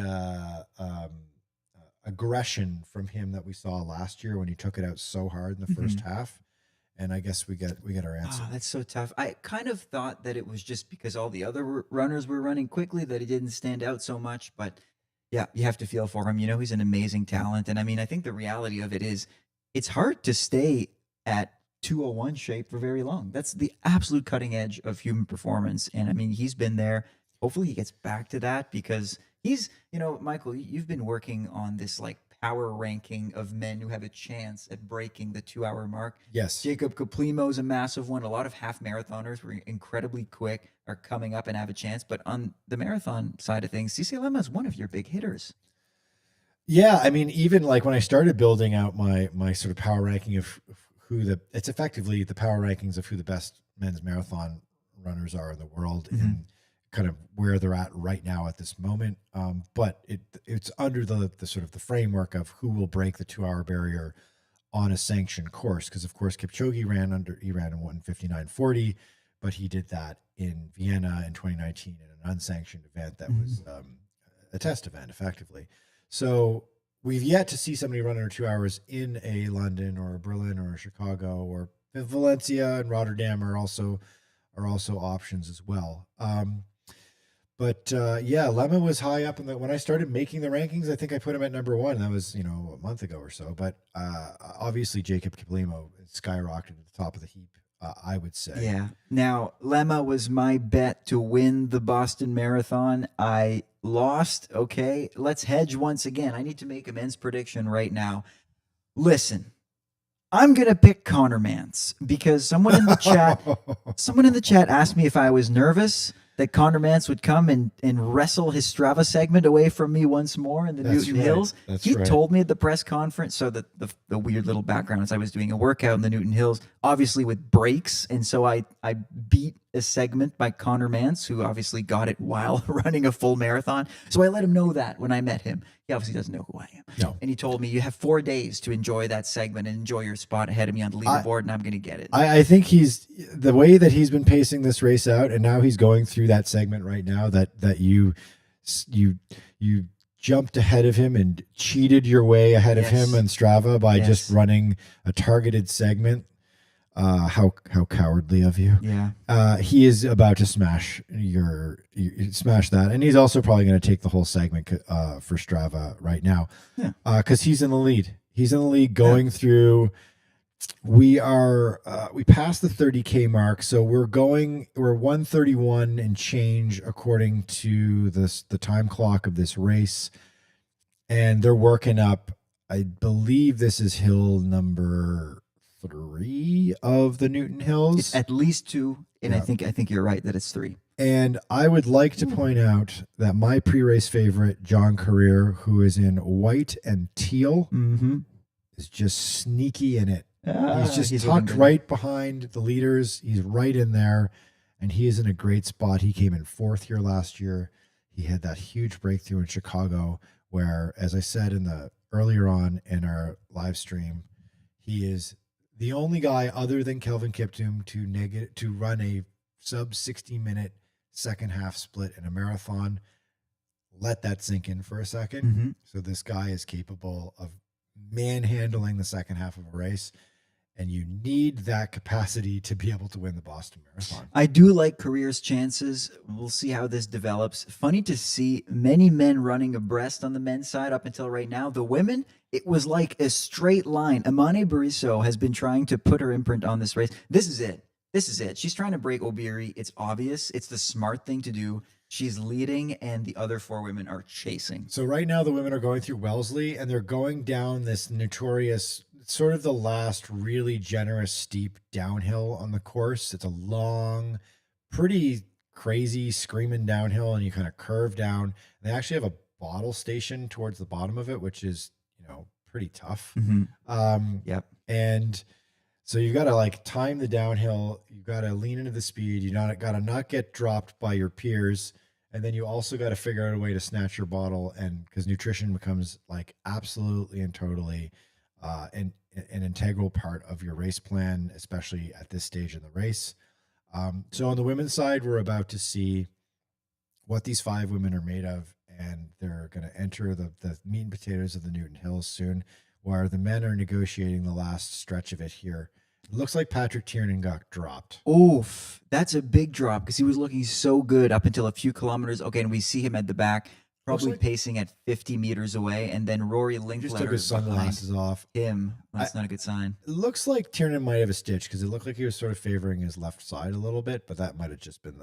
aggression from him that we saw last year when he took it out so hard in the first half. And I guess we get our answer. Oh, that's so tough. I kind of thought that it was just because all the other runners were running quickly that he didn't stand out so much. But yeah, you have to feel for him. You know, he's an amazing talent. And I mean, I think the reality of it is it's hard to stay at 201 shape for very long. That's the absolute cutting edge of human performance. And I mean, he's been there. Hopefully he gets back to that, because he's, you know, Michael, you've been working on this like power ranking of men who have a chance at breaking the 2 hour mark. Yes. Jacob Kiplimo is a massive one. A lot of half marathoners who are incredibly quick are coming up and have a chance. But on the marathon side of things, Cissé Lema is one of your big hitters. Yeah, I mean, even like when I started building out my sort of power ranking of it's effectively the power rankings of who the best men's marathon runners are in the world, and kind of where they're at right now at this moment. But it's under the sort of the framework of who will break the 2 hour barrier on a sanctioned course. Because of course Kipchoge ran in 1:59:40, but he did that in Vienna in 2019 in an unsanctioned event that was a test event effectively. So we've yet to see somebody run under 2 hours in a London or a Berlin or a Chicago, or Valencia and Rotterdam are also options as well. But Lema was high up when I started making the rankings. I think I put him at number 1. That was, a month ago or so. But obviously Jacob Kiplimo skyrocketed to the top of the heap, I would say. Yeah. Now, Lema was my bet to win the Boston Marathon. I lost. Okay, let's hedge once again. I need to make a men's prediction right now. Listen, I'm going to pick Connor Mance because someone in the chat asked me if I was nervous that Connor Mance would come and wrestle his Strava segment away from me once more in the Newton Hills. He told me at the press conference, so that the weird little background is I was doing a workout in the Newton Hills, obviously with breaks. And so I beat a segment by Connor Mance, who obviously got it while running a full marathon. So I let him know that when I met him. He obviously doesn't know who I am. No. And he told me, you have 4 days to enjoy that segment and enjoy your spot ahead of me on the leaderboard, and I'm going to get it. I think he's the way that he's been pacing this race out, and now he's going through that segment right now that you jumped ahead of him and cheated your way ahead of him in Strava by just running a targeted segment. How cowardly of you. Yeah. He is about to smash smash that. And he's also probably going to take the whole segment for Strava right now. Yeah. Cause he's in the lead. He's in the lead going through. We passed the 30K mark. So we're 131 and change according to the time clock of this race. And they're working up. I believe this is hill number 3 of the Newton Hills. It's at least 2. And I think you're right that it's 3. And I would like to point out that my pre-race favorite, John Career, who is in white and teal, is just sneaky in it. He's tucked right behind the leaders. He's right in there, and he is in a great spot. He came in 4th here last year. He had that huge breakthrough in Chicago where, as I said earlier on in our live stream, he is the only guy other than Kelvin Kiptum to run a sub 60-minute second half split in a marathon. Let that sink in for a second. So this guy is capable of manhandling the second half of a race, and you need that capacity to be able to win the Boston Marathon. I do like Career's chances. We'll see how this develops. Funny to see many men running abreast on the men's side up until right now. The women, it was like a straight line. Amane Bariso has been trying to put her imprint on this race. This is it. She's trying to break Obiri. It's obvious. It's the smart thing to do. She's leading, and the other 4 women are chasing. So right now the women are going through Wellesley, and they're going down this notorious, sort of the last really generous, steep downhill on the course. It's a long, pretty crazy, screaming downhill, and you kind of curve down. They actually have a bottle station towards the bottom of it, which is, pretty tough. And so you got to like time the downhill. You got to lean into the speed. You got to not get dropped by your peers. And then you also got to figure out a way to snatch your bottle. And because nutrition becomes like absolutely and totally an integral part of your race plan, especially at this stage in the race. So on the women's side, we're about to see what these 5 women are made of. And they're going to enter the meat and potatoes of the Newton Hills soon, where the men are negotiating the last stretch of it here. It looks like Patrick Tiernan got dropped. Oof, that's a big drop because he was looking so good up until a few kilometers. Okay, and we see him at the back, probably pacing at 50 meters away, and then Rory Linkletter just took his sunglasses off. Him, that's not a good sign. It looks like Tiernan might have a stitch because it looked like he was sort of favoring his left side a little bit, but that might have just been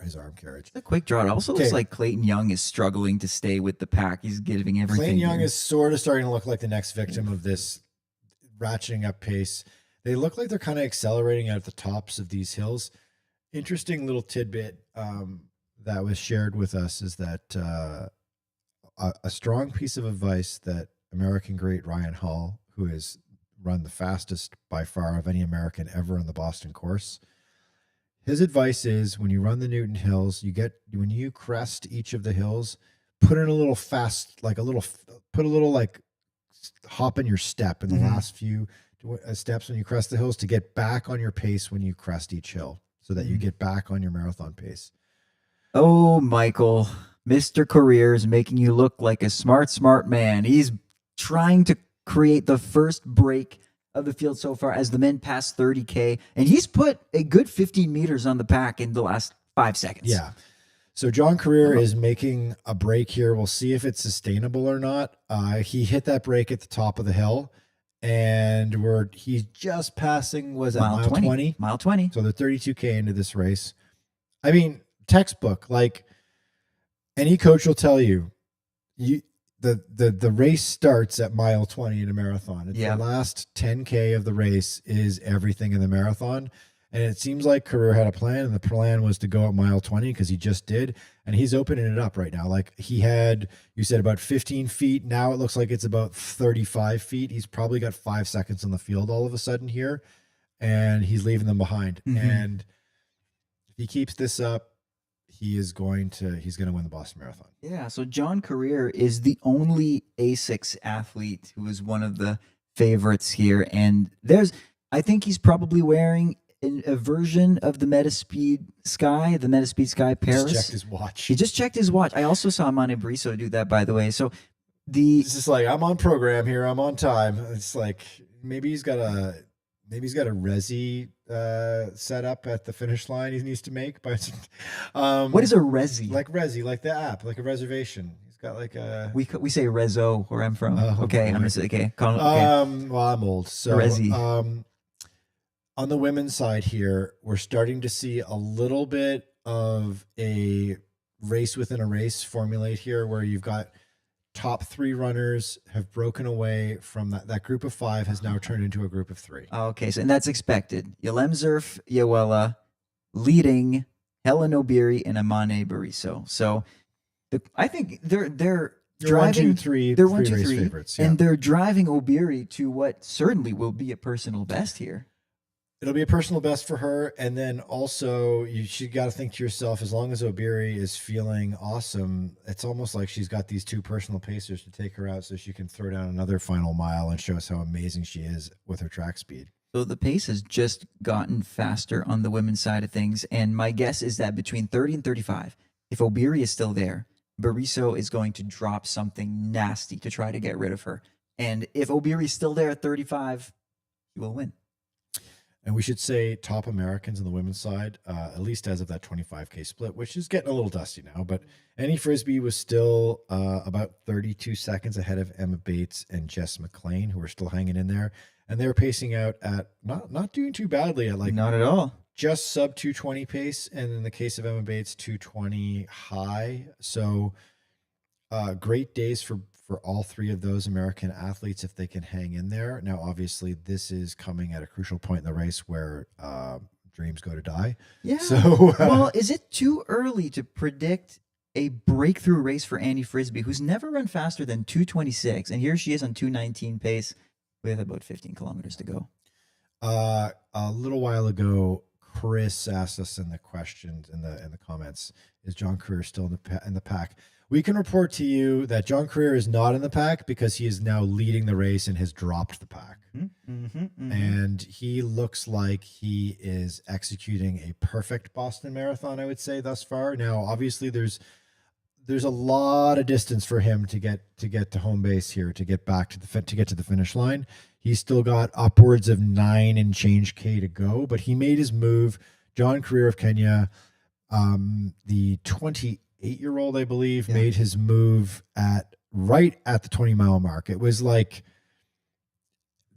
his arm carriage. It's a quick draw. It also looks like Clayton Young is struggling to stay with the pack. He's giving everything. Clayton Young is sort of starting to look like the next victim of this ratcheting up pace. They look like they're kind of accelerating at the tops of these hills. Interesting little tidbit that was shared with us is that a strong piece of advice that American great Ryan Hall, who has run the fastest by far of any American ever on the Boston course, his advice is when you run the Newton Hills, when you crest each of the hills, put in a little fast, put a little like hop in your step in the last few steps when you crest the hills to get back on your pace when you crest each hill so that you get back on your marathon pace. Oh, Michael, Mr. Career is making you look like a smart man. He's trying to create the first break of the field so far as the men pass 30K, and he's put a good 15 meters on the pack in the last 5 seconds. Yeah. So John Career is making a break here. We'll see if it's sustainable or not. He hit that break at the top of the hill, and he's just passing, mile 20? Mile 20. So they're 32K into this race. I mean, textbook, like any coach will tell you, the race starts at mile 20 in a marathon. It's the last 10K of the race is everything in the marathon. And it seems like Career had a plan, and the plan was to go at mile 20 because he just did. And he's opening it up right now. Like he had, you said about 15 feet. Now it looks like it's about 35 feet. He's probably got 5 seconds on the field all of a sudden here, and he's leaving them behind. And if he keeps this up, he's going to win the Boston Marathon. Yeah. So John Career is the only ASICS athlete who is one of the favorites here. And I think he's probably wearing a version of the Metaspeed Sky Paris. He just checked his watch. He just checked his watch. I also saw Amane Bariso do that, by the way. So it's just like, I'm on program here. I'm on time. It's like, maybe he's got a resi set up at the finish line he needs to make. But what is a resi? Like resi, like the app, like a reservation. He's got like a. We say rezo where I'm from. Okay, I'm gonna say okay. Well, I'm old, so resi. On the women's side here, we're starting to see a little bit of a race within a race formulate here, where you've got top 3 runners have broken away from that group of 5 has now turned into a group of 3. Okay, so and that's expected. Yelem Zerf, Yewela, leading Helen Obiri and Amane Bariso. So I think they're driving 1, 2, 3, they're one, three two, race three, favorites. Yeah. and they're driving Obiri to what certainly will be a personal best here. It'll be a personal best for her. And then also, she got to think to yourself, as long as Obiri is feeling awesome, it's almost like she's got these two personal pacers to take her out so she can throw down another final mile and show us how amazing she is with her track speed. So the pace has just gotten faster on the women's side of things. And my guess is that between 30 and 35, if Obiri is still there, Bariso is going to drop something nasty to try to get rid of her. And if Obiri is still there at 35, he will win. And we should say top Americans on the women's side, at least as of that 25K split, which is getting a little dusty now. But Annie Frisbee was still about 32 seconds ahead of Emma Bates and Jess McLean, who are still hanging in there. And they were pacing out at not doing too badly at not at all, just sub 220 pace. And in the case of Emma Bates, 220 high. So great days for all three of those American athletes if they can hang in there. Now, obviously, this is coming at a crucial point in the race where dreams go to die. Yeah. So, well, is it too early to predict a breakthrough race for Annie Frisbee, who's never run faster than 226, and here she is on 219 pace with about 15 kilometers to go? A little while ago, Chris asked us in the questions in the comments, is John Career still in the pack? We can report to you that John Career is not in the pack because he is now leading the race and has dropped the pack. And he looks like he is executing a perfect Boston Marathon, I would say, thus far. Now, obviously, there's a lot of distance for him to get to home base here, to get back to the finish line. He's still got upwards of 9 and change K to go, but he made his move. John Career of Kenya, the 28-year-old, I believe, made his move right at the 20-mile mark. It was like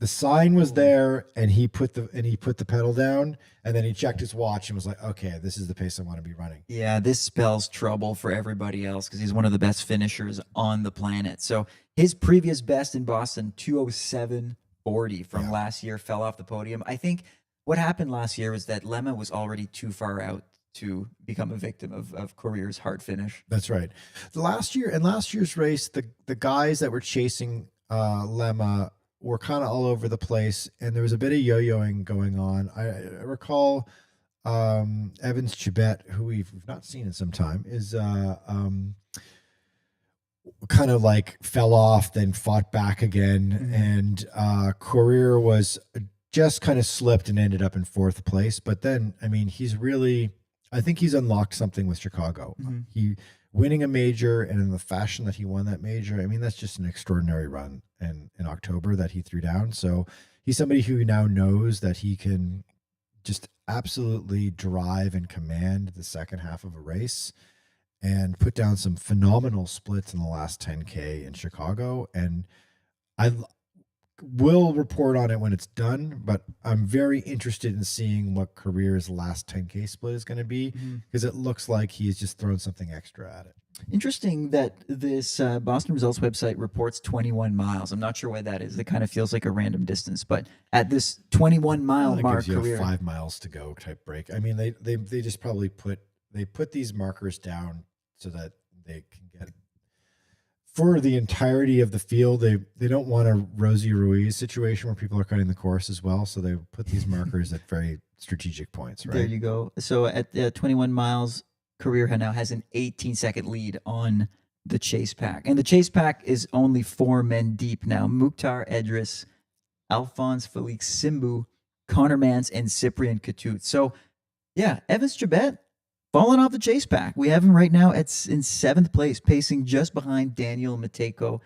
the sign was there, and he put the pedal down, and then he checked his watch and was like, "Okay, this is the pace I want to be running." Yeah, this spells trouble for everybody else because he's one of the best finishers on the planet. So his previous best in Boston, 207.40 from last year, fell off the podium. I think what happened last year was that Lemma was already too far out to become a victim of Career's hard finish. That's right. Last year's race, the guys that were chasing Lemma were kind of all over the place, and there was a bit of yo-yoing going on. I recall Evans Chibet, who we've not seen in some time, is kind of like fell off, then fought back again, and Career was just kind of slipped and ended up in 4th place. But then, I mean, I think he's unlocked something with Chicago. He winning a major, and in the fashion that he won that major, I mean, that's just an extraordinary run in October that he threw down. So he's somebody who now knows that he can just absolutely drive and command the second half of a race and put down some phenomenal splits in the last 10K in Chicago. And I will report on it when it's done, but I'm very interested in seeing what Career's last 10K split is going to be, because it looks like he's just thrown something extra at it. Interesting that this Boston Results website reports 21 miles. I'm not sure why that is. It kind of feels like a random distance, but at this 21-mile mark, gives you 5 miles to go type break. I mean, they just probably put these markers down so that they can get for the entirety of the field. They don't want a Rosie Ruiz situation where people are cutting the course as well, so they put these markers at very strategic points. Right there, you go. So at 21 miles. Career now has an 18-second lead on the chase pack. And the chase pack is only 4 men deep now. Mukhtar Edris, Alphonse Felix Simbu, Connor Mance, and Cyprian Katut. So, yeah, Evans Chibet falling off the chase pack. We have him right now in 7th place, pacing just behind Daniel Mateko,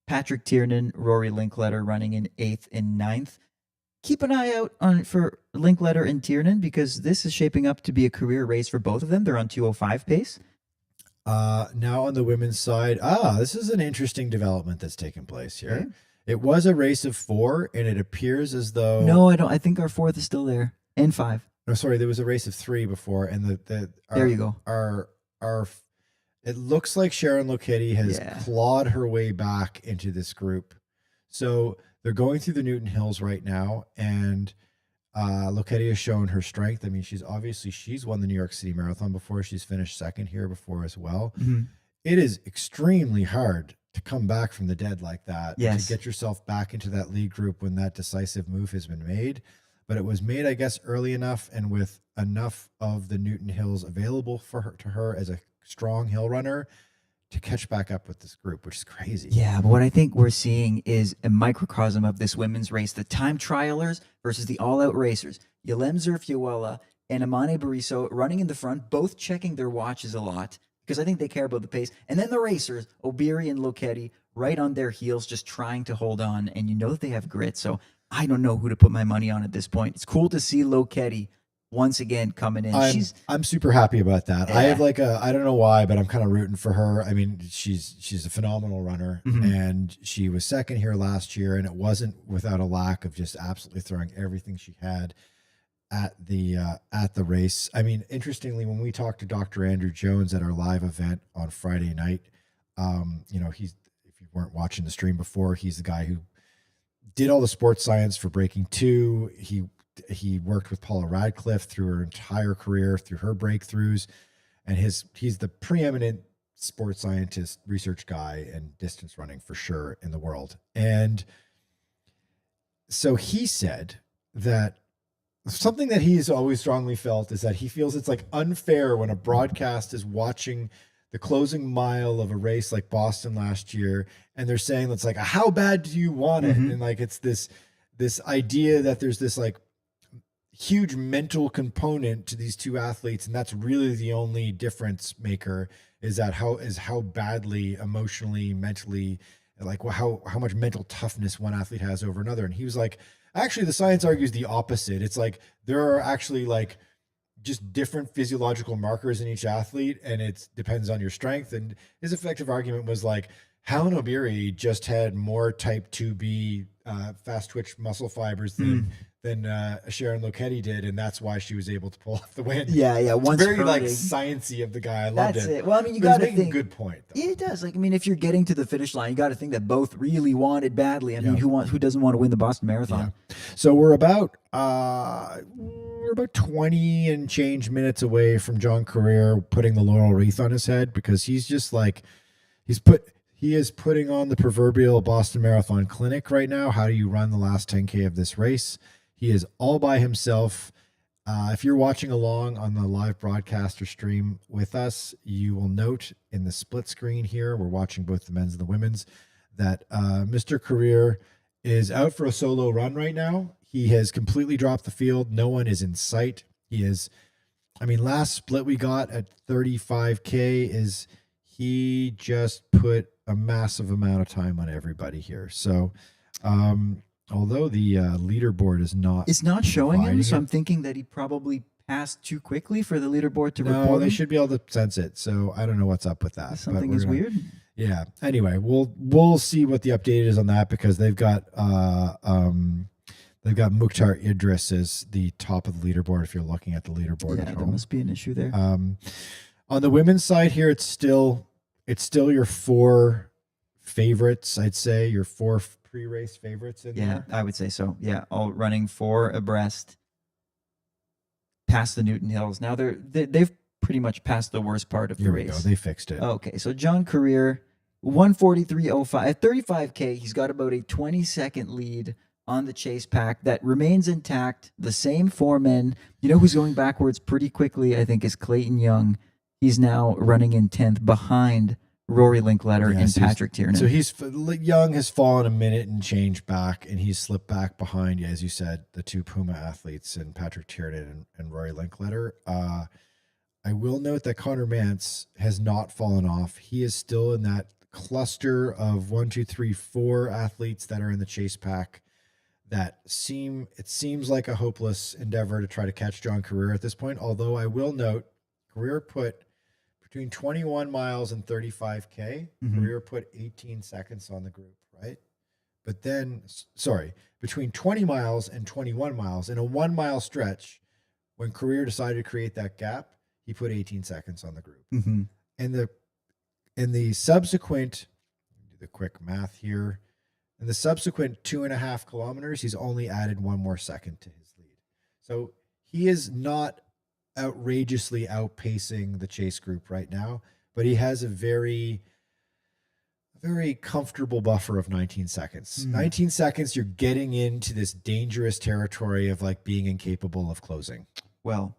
Patrick Tiernan, Rory Linkletter running in 8th and 9th. Keep an eye out for Linkletter and Tiernan, because this is shaping up to be a career race for both of them. They're on 205 pace. Now on the women's side, this is an interesting development that's taken place here. Okay. It was a race of 4, and it appears as though... No, I don't. I think our 4th is still there, and 5. No, sorry, there was a race of 3 before, and there you go. It looks like Sharon Lokedi has clawed her way back into this group. So they're going through the Newton Hills right now, and Loketti has shown her strength. I mean, she's won the New York City Marathon before. She's finished second here before as well. It is extremely hard to come back from the dead like that, and to get yourself back into that lead group when that decisive move has been made. But it was made, I guess, early enough and with enough of the Newton Hills available to her as a strong hill runner to catch back up with this group, which is crazy. Yeah, but what I think we're seeing is a microcosm of this women's race: the time trialers versus the all-out racers. Yelem Zerfiuela and Amane Bariso running in the front, both checking their watches a lot, because I think they care about the pace. And then the racers, Obiri and Loketti, right on their heels, just trying to hold on. And you know that they have grit. So I don't know who to put my money on at this point. It's cool to see Loketti once again coming in. I'm super happy about that. I have I don't know why, but I'm kind of rooting for her. I mean, she's a phenomenal runner, and she was second here last year, and it wasn't without a lack of just absolutely throwing everything she had at the race. I mean, interestingly, when we talked to Dr. Andrew Jones at our live event on Friday night, if you weren't watching the stream before, he's the guy who did all the sports science for Breaking 2. He worked with Paula Radcliffe through her entire career, through her breakthroughs, and he's the preeminent sports scientist, research guy, and distance running for sure in the world. And so he said that something that he's always strongly felt is that he feels it's like unfair when a broadcast is watching the closing mile of a race like Boston last year, and they're saying that's like, how bad do you want it? And like, it's this idea that there's this like huge mental component to these two athletes, and that's really the only difference maker, is that how badly emotionally, mentally, like how much mental toughness one athlete has over another. And he was like, actually, the science argues the opposite. It's like there are actually like just different physiological markers in each athlete, and it depends on your strength. And his effective argument was like, Helen Obiri just had more type 2B fast twitch muscle fibers than Sharon Loketti did, and that's why she was able to pull off the win. Yeah. It's very like sciencey of the guy. I loved it. Well, I mean, you got to think. A good point. Though. Yeah, it does. Like, I mean, if you're getting to the finish line, you got to think that both really want it badly. I mean, who doesn't want to win the Boston Marathon? Yeah. So we're about 20 and change minutes away from John Career putting the laurel wreath on his head, because he's just like he is putting on the proverbial Boston Marathon clinic right now. How do you run the last 10K of this race? He is all by himself. If you're watching along on the live broadcast or stream with us, you will note in the split screen here, we're watching both the men's and the women's, that Mr. Career is out for a solo run right now. He has completely dropped the field. No one is in sight. Last split we got at 35K he just put a massive amount of time on everybody here. So, although the leaderboard is not, it's not showing him, so I'm thinking that he probably passed too quickly for the leaderboard to report. No, they should be able to sense it. So I don't know what's up with that. Something is weird. Yeah. Anyway, we'll see what the update is on that, because they've got Mukhtar Idris as the top of the leaderboard. If you're looking at the leaderboard at home, there must be an issue there. On the women's side here, it's still your four favorites. I'd say your four pre-race favorites in there. I would say so. Yeah, all running 4 abreast past the Newton Hills. Now they've pretty much passed the worst part of the race. Go. They fixed it. Okay, so John Career, 1:43.05 at 35K. He's got about a 20-second lead on the chase pack that remains intact. The same 4 men. You know who's going backwards pretty quickly, I think, is Clayton Young. He's now running in 10th behind Rory Linkletter and Patrick Tiernan. So Young has fallen a minute and change back, and he's slipped back behind, as you said, the 2 Puma athletes, and Patrick Tiernan and Rory Linkletter. I will note that Connor Mance has not fallen off. He is still in that cluster of 1, 2, 3, 4 athletes that are in the chase pack that seems like a hopeless endeavor to try to catch John Career at this point. Although I will note, Career put between 21 miles and 35K, Career put 18 seconds on the group, right? But then, between 20 miles and 21 miles, in a 1 mile stretch, when Career decided to create that gap, he put 18 seconds on the group. And the subsequent, do the quick math here, in the subsequent 2.5 kilometers, he's only added 1 more second to his lead. So he is not outrageously outpacing the chase group right now, but he has a very comfortable buffer of 19 seconds. 19 seconds, you're getting into this dangerous territory of like being incapable of closing. Well,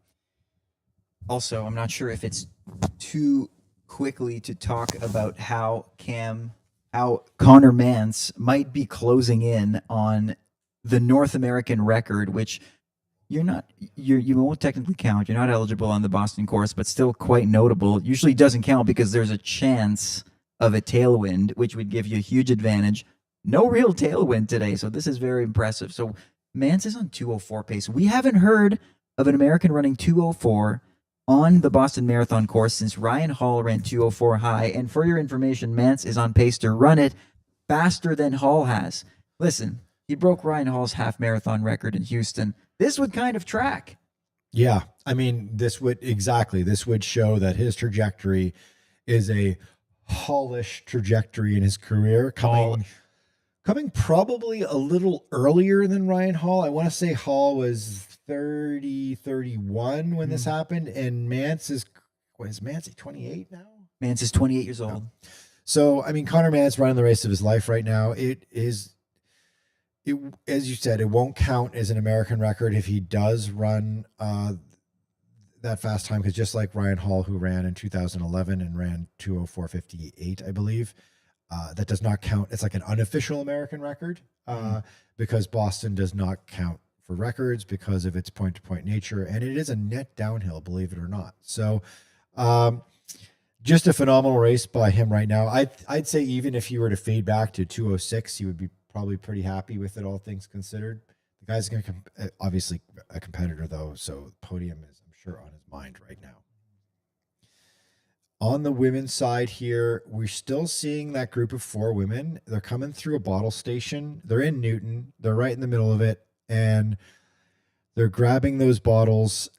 also, I'm not sure if it's too quickly to talk about how Connor Mance might be closing in on the North American record, which you won't technically count. You're not eligible on the Boston course, but still quite notable. Usually doesn't count because there's a chance of a tailwind, which would give you a huge advantage. No real tailwind today, so this is very impressive. So Mance is on 204 pace. We haven't heard of an American running 204 on the Boston Marathon course since Ryan Hall ran 204 high. And for your information, Mance is on pace to run it faster than Hall has. Listen, he broke Ryan Hall's half marathon record in Houston. This would kind of track. Yeah. I mean, this would show that his trajectory is a Hallish trajectory in his career, coming probably a little earlier than Ryan Hall. I want to say Hall was 31 when this happened, and Mance is 28 now? Mance is 28 years old. So, I mean, Connor Mance running the race of his life right now. As you said, it won't count as an American record if he does run that fast time, because just like Ryan Hall, who ran in 2011 and ran 204.58, I believe, that does not count. It's like an unofficial American record because Boston does not count for records because of its point-to-point nature, and it is a net downhill, believe it or not. So just a phenomenal race by him right now. I'd say even if he were to fade back to 206, he would be probably pretty happy with it, all things considered. The guy's going to obviously a competitor, though, so the podium is, I'm sure, on his mind right now. On the women's side here, we're still seeing that group of 4 women. They're coming through a bottle station. They're in Newton. They're right in the middle of it, and they're grabbing those bottles.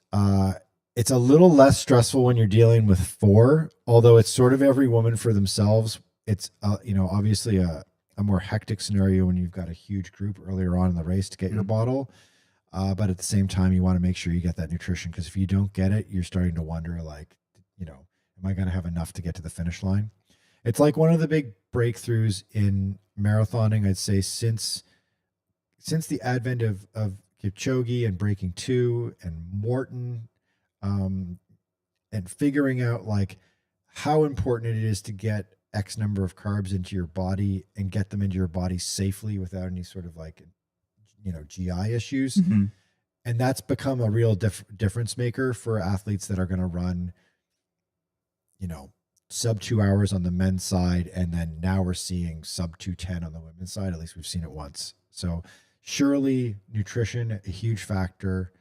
It's a little less stressful when you're dealing with 4, although it's sort of every woman for themselves. It's obviously a more hectic scenario when you've got a huge group earlier on in the race to get your bottle. But at the same time, you want to make sure you get that nutrition, because if you don't get it, you're starting to wonder, like, am I going to have enough to get to the finish line? It's like one of the big breakthroughs in marathoning, I'd say, since the advent of Kipchoge and Breaking 2 and Morton, and figuring out like how important it is to get X number of carbs into your body and get them into your body safely without any sort of like, GI issues. Mm-hmm. And that's become a real difference maker for athletes that are going to run, sub 2 hours on the men's side. And then now we're seeing sub 2:10 on the women's side. At least we've seen it once. So surely nutrition, a huge factor.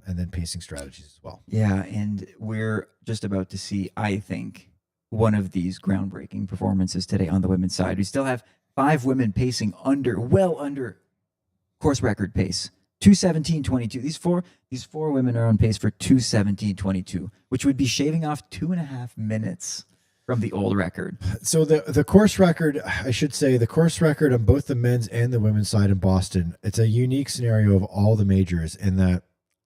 And then pacing strategies as well. Yeah. And we're just about to see, I think, one of these groundbreaking performances today on the women's side. We still have 5 women pacing well under course record pace, 2:17.22. These four women are on pace for 2:17.22, which would be shaving off 2.5 minutes from the old record. So the course record, I should say, the course record on both the men's and the women's side in Boston, it's a unique scenario of all the majors in that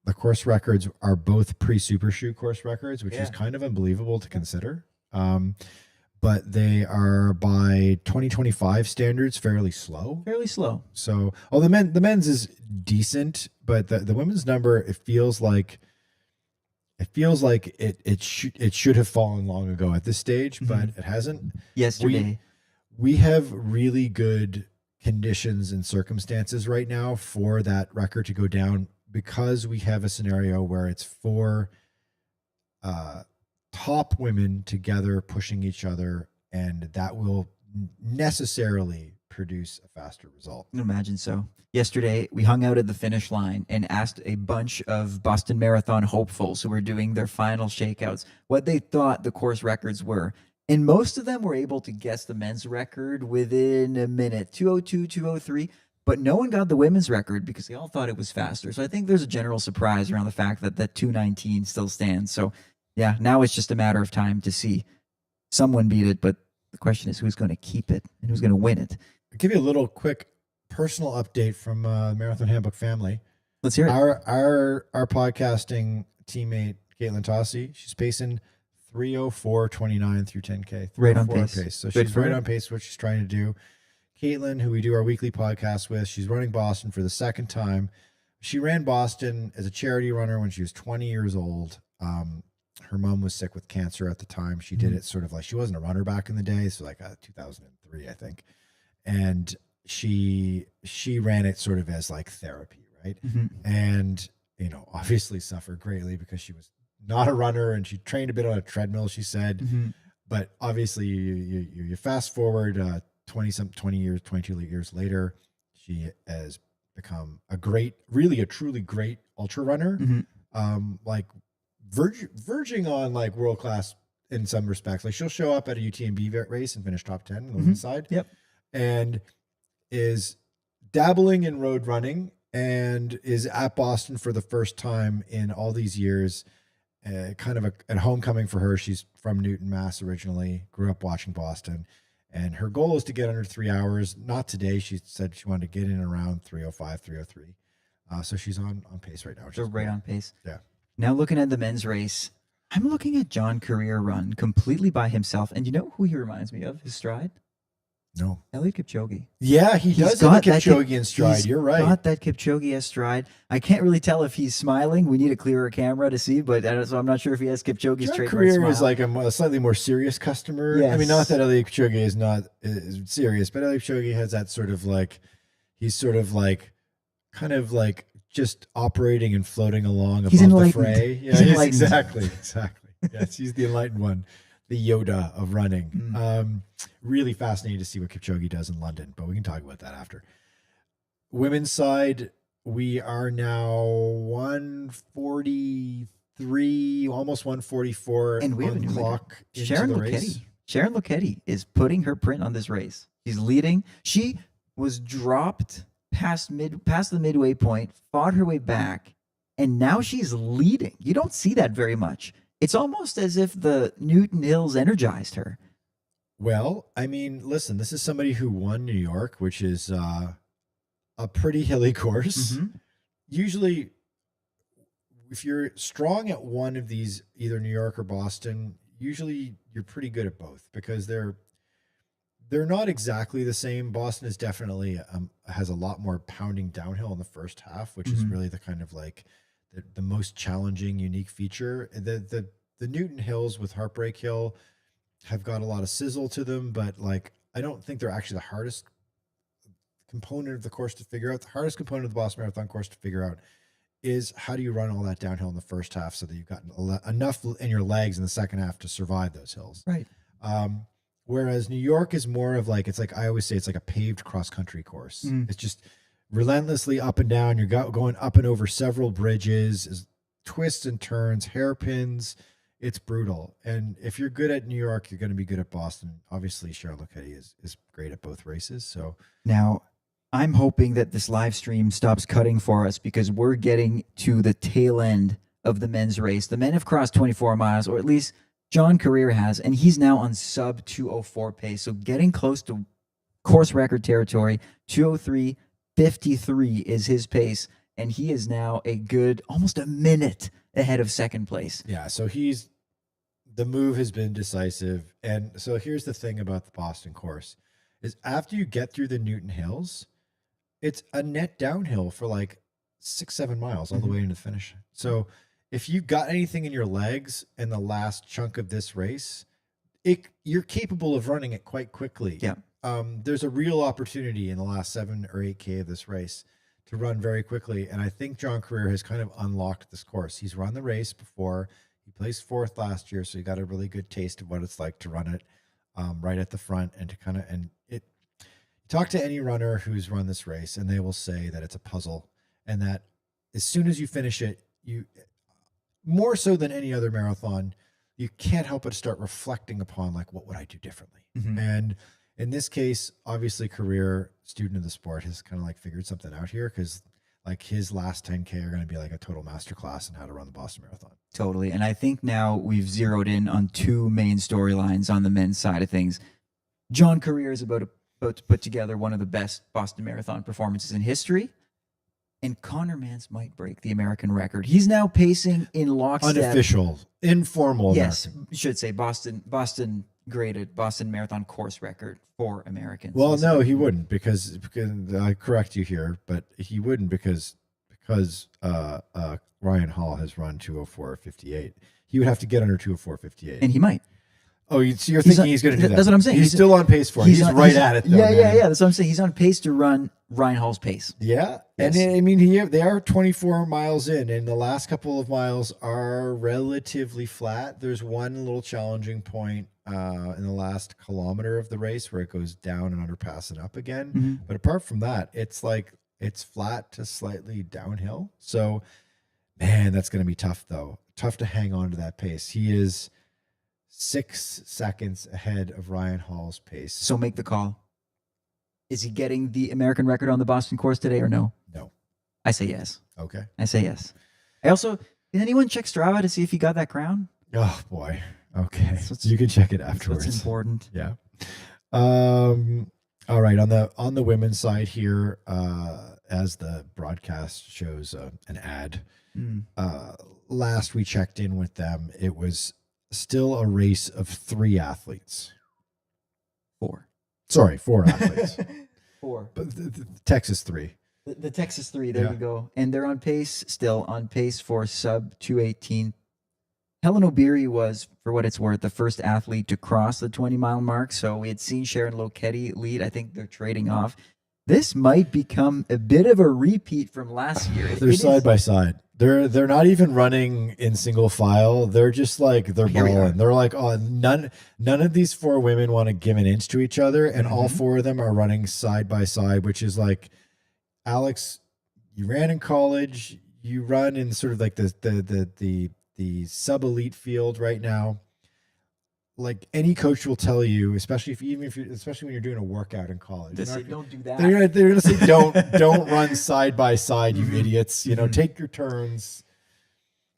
the course records are both pre-Super Shoe course records, which is kind of unbelievable to consider. But they are by 2025 standards fairly slow. So, the men's is decent, but the women's number, it feels like it should have fallen long ago at this stage, but it hasn't. Yesterday, we have really good conditions and circumstances right now for that record to go down, because we have a scenario where it's 4 top women together pushing each other, and that will necessarily produce a faster result. I imagine so. Yesterday, we hung out at the finish line and asked a bunch of Boston Marathon hopefuls who were doing their final shakeouts what they thought the course records were. And most of them were able to guess the men's record within a minute, 2:02, 2:03. But no one got the women's record because they all thought it was faster. So I think there's a general surprise around the fact that that 2:19 still stands. So yeah, now it's just a matter of time to see someone beat it. But the question is, who's going to keep it and who's going to win it? I'll give you a little quick personal update from Marathon Handbook family. Let's hear it. Our podcasting teammate Caitlin Tossi, she's pacing 3:04:29 through 10K. Right on pace. So Good she's for right her. on pace for what she's trying to do. Caitlin, who we do our weekly podcast with, she's running Boston for the second time. She ran Boston as a charity runner when she was 20 years old. Her mom was sick with cancer at the time. She did it sort of like, she wasn't a runner back in the day, so like 2003, I think. And she ran it sort of as like therapy, right? And, you know, obviously suffered greatly because she was not a runner and she trained a bit on a treadmill, she said. But obviously you fast forward 22 years later, she has become a truly great ultra runner. Like verging on like world class in some respects. Like she'll show up at a UTMB race and finish top 10 on the women's side. Yep. And is dabbling in road running and is at Boston for the first time in all these years. Kind of a homecoming for her. She's from Newton, Mass originally, grew up watching Boston. And her goal is to get under 3 hours. Not today. She said she wanted to get in around 3:05, 3:03. So she's on pace right now. They're right on pace. Yeah. Now looking at the men's race, I'm looking at John Career run completely by himself. And you know who he reminds me of, his stride? No. Elliot Kipchoge. Yeah, he does have a Kipchoge in stride. You're right. Got that Kipchoge as stride. I can't really tell if he's smiling. We need a clearer camera to see, but so I'm not sure if he has Kipchoge's John trademark Career smile. is like a slightly more serious customer. Yes. I mean, not that Elliot Kipchoge is serious, but Elliot Kipchoge has that sort of like, he's sort of like, kind of like just operating and floating along above the fray. Yeah, he's exactly. Yes, he's the enlightened one. The Yoda of running. Really fascinating to see what Kipchoge does in London, but we can talk about that after. Women's side, we are now 143, almost 144 and we have on a new clock into Sharon the Lucchetti. race. Sharon Lucchetti is putting her print on this race. She's leading. She was dropped past the midway point, fought her way back, and now she's leading. You don't see that very much. It's almost as if the Newton Hills energized her. Well, I mean, listen, this is somebody who won New York, which is a pretty hilly course. Usually, if you're strong at one of these, either New York or Boston, usually you're pretty good at both because they're not exactly the same. Boston is definitely has a lot more pounding downhill in the first half, which is really the kind of like the most challenging, unique feature. The Newton Hills with Heartbreak Hill have got a lot of sizzle to them, but like I don't think they're actually the hardest component of the course to figure out. The hardest component of the Boston Marathon course to figure out is how do you run all that downhill in the first half so that you've got enough in your legs in the second half to survive those hills. Right. Whereas New York is more of like, it's like, I always say it's like a paved cross country course. It's just relentlessly up and down. You're going up and over several bridges, twists and turns, hairpins. It's brutal. And if you're good at New York, you're going to be good at Boston. Obviously, Sharon Lucchetti is great at both races. So now I'm hoping that this live stream stops cutting for us because we're getting to the tail end of the men's race. The men have crossed 24 miles, or at least John Career has, and he's now on sub 2:04 pace. So getting close to course record territory. 2:03:53 is his pace, and he is now a good almost a minute ahead of second place. Yeah, so the move has been decisive. And so here's the thing about the Boston course is after you get through the Newton Hills, it's a net downhill for like 6-7 miles all the way into the finish. So if you've got anything in your legs in the last chunk of this race, you're capable of running it quite quickly. Yeah. There's a real opportunity in the last 7 or 8K of this race to run very quickly. And I think John Career has kind of unlocked this course. He's run the race before. He placed 4th last year, so he got a really good taste of what it's like to run it right at the front and to kind of, talk to any runner who's run this race and they will say that it's a puzzle and that as soon as you finish it, you more so than any other marathon, you can't help but start reflecting upon like, what would I do differently? And in this case, obviously Career, student of the sport, has kind of like figured something out here because like his last 10K are going to be like a total masterclass in how to run the Boston Marathon. Totally. And I think now we've zeroed in on 2 main storylines on the men's side of things. John Career is about to put together one of the best Boston Marathon performances in history. And Connor Mance might break the American record. He's now pacing in lockstep. Unofficial, informal. Yes, American. should say Boston graded Boston Marathon course record for Americans. Well, no, he wouldn't because I correct you here, but he wouldn't because Ryan Hall has run 204.58. He would have to get under 204.58, and he might. Oh, so you're thinking he's going to do that? That's what I'm saying. He's still on pace for it. He's right at it, though. Yeah. That's what I'm saying. He's on pace to run Ryan Hall's pace. Yeah. Yes. And I mean, they are 24 miles in, and the last couple of miles are relatively flat. There's one little challenging point in the last kilometer of the race where it goes down and underpass and up again. Mm-hmm. But apart from that, it's flat to slightly downhill. So, man, that's going to be tough, though. Tough to hang on to that pace. He is 6 seconds ahead of Ryan Hall's pace. So make the call. Is he getting the American record on the Boston course today or no? No. I say yes. Okay. I say yes. I also, did anyone check Strava to see if he got that crown? Oh, boy. Okay. You can check it afterwards. That's important. Yeah. All right. On the women's side here, as the broadcast shows an ad, last we checked in with them, it was still a race of 3 athletes. 4. Sorry, 4 athletes. 4. But the Texas 3. The Texas 3, there we go. And they're still on pace for sub 218. Helen O'Beary was, for what it's worth, the first athlete to cross the 20-mile mark. So we had seen Sharon Lokedi lead. I think they're trading off. This might become a bit of a repeat from last year. They're side by side. They're not even running in single file. They're just like they're balling. They're like, oh, none of these 4 women want to give an inch to each other, and all 4 of them are running side by side, which is like, Alex, you ran in college, you run in sort of like the sub elite field right now. Like any coach will tell you, especially when you're doing a workout in college, don't do that. They're gonna say don't run side by side, you idiots. You know, take your turns.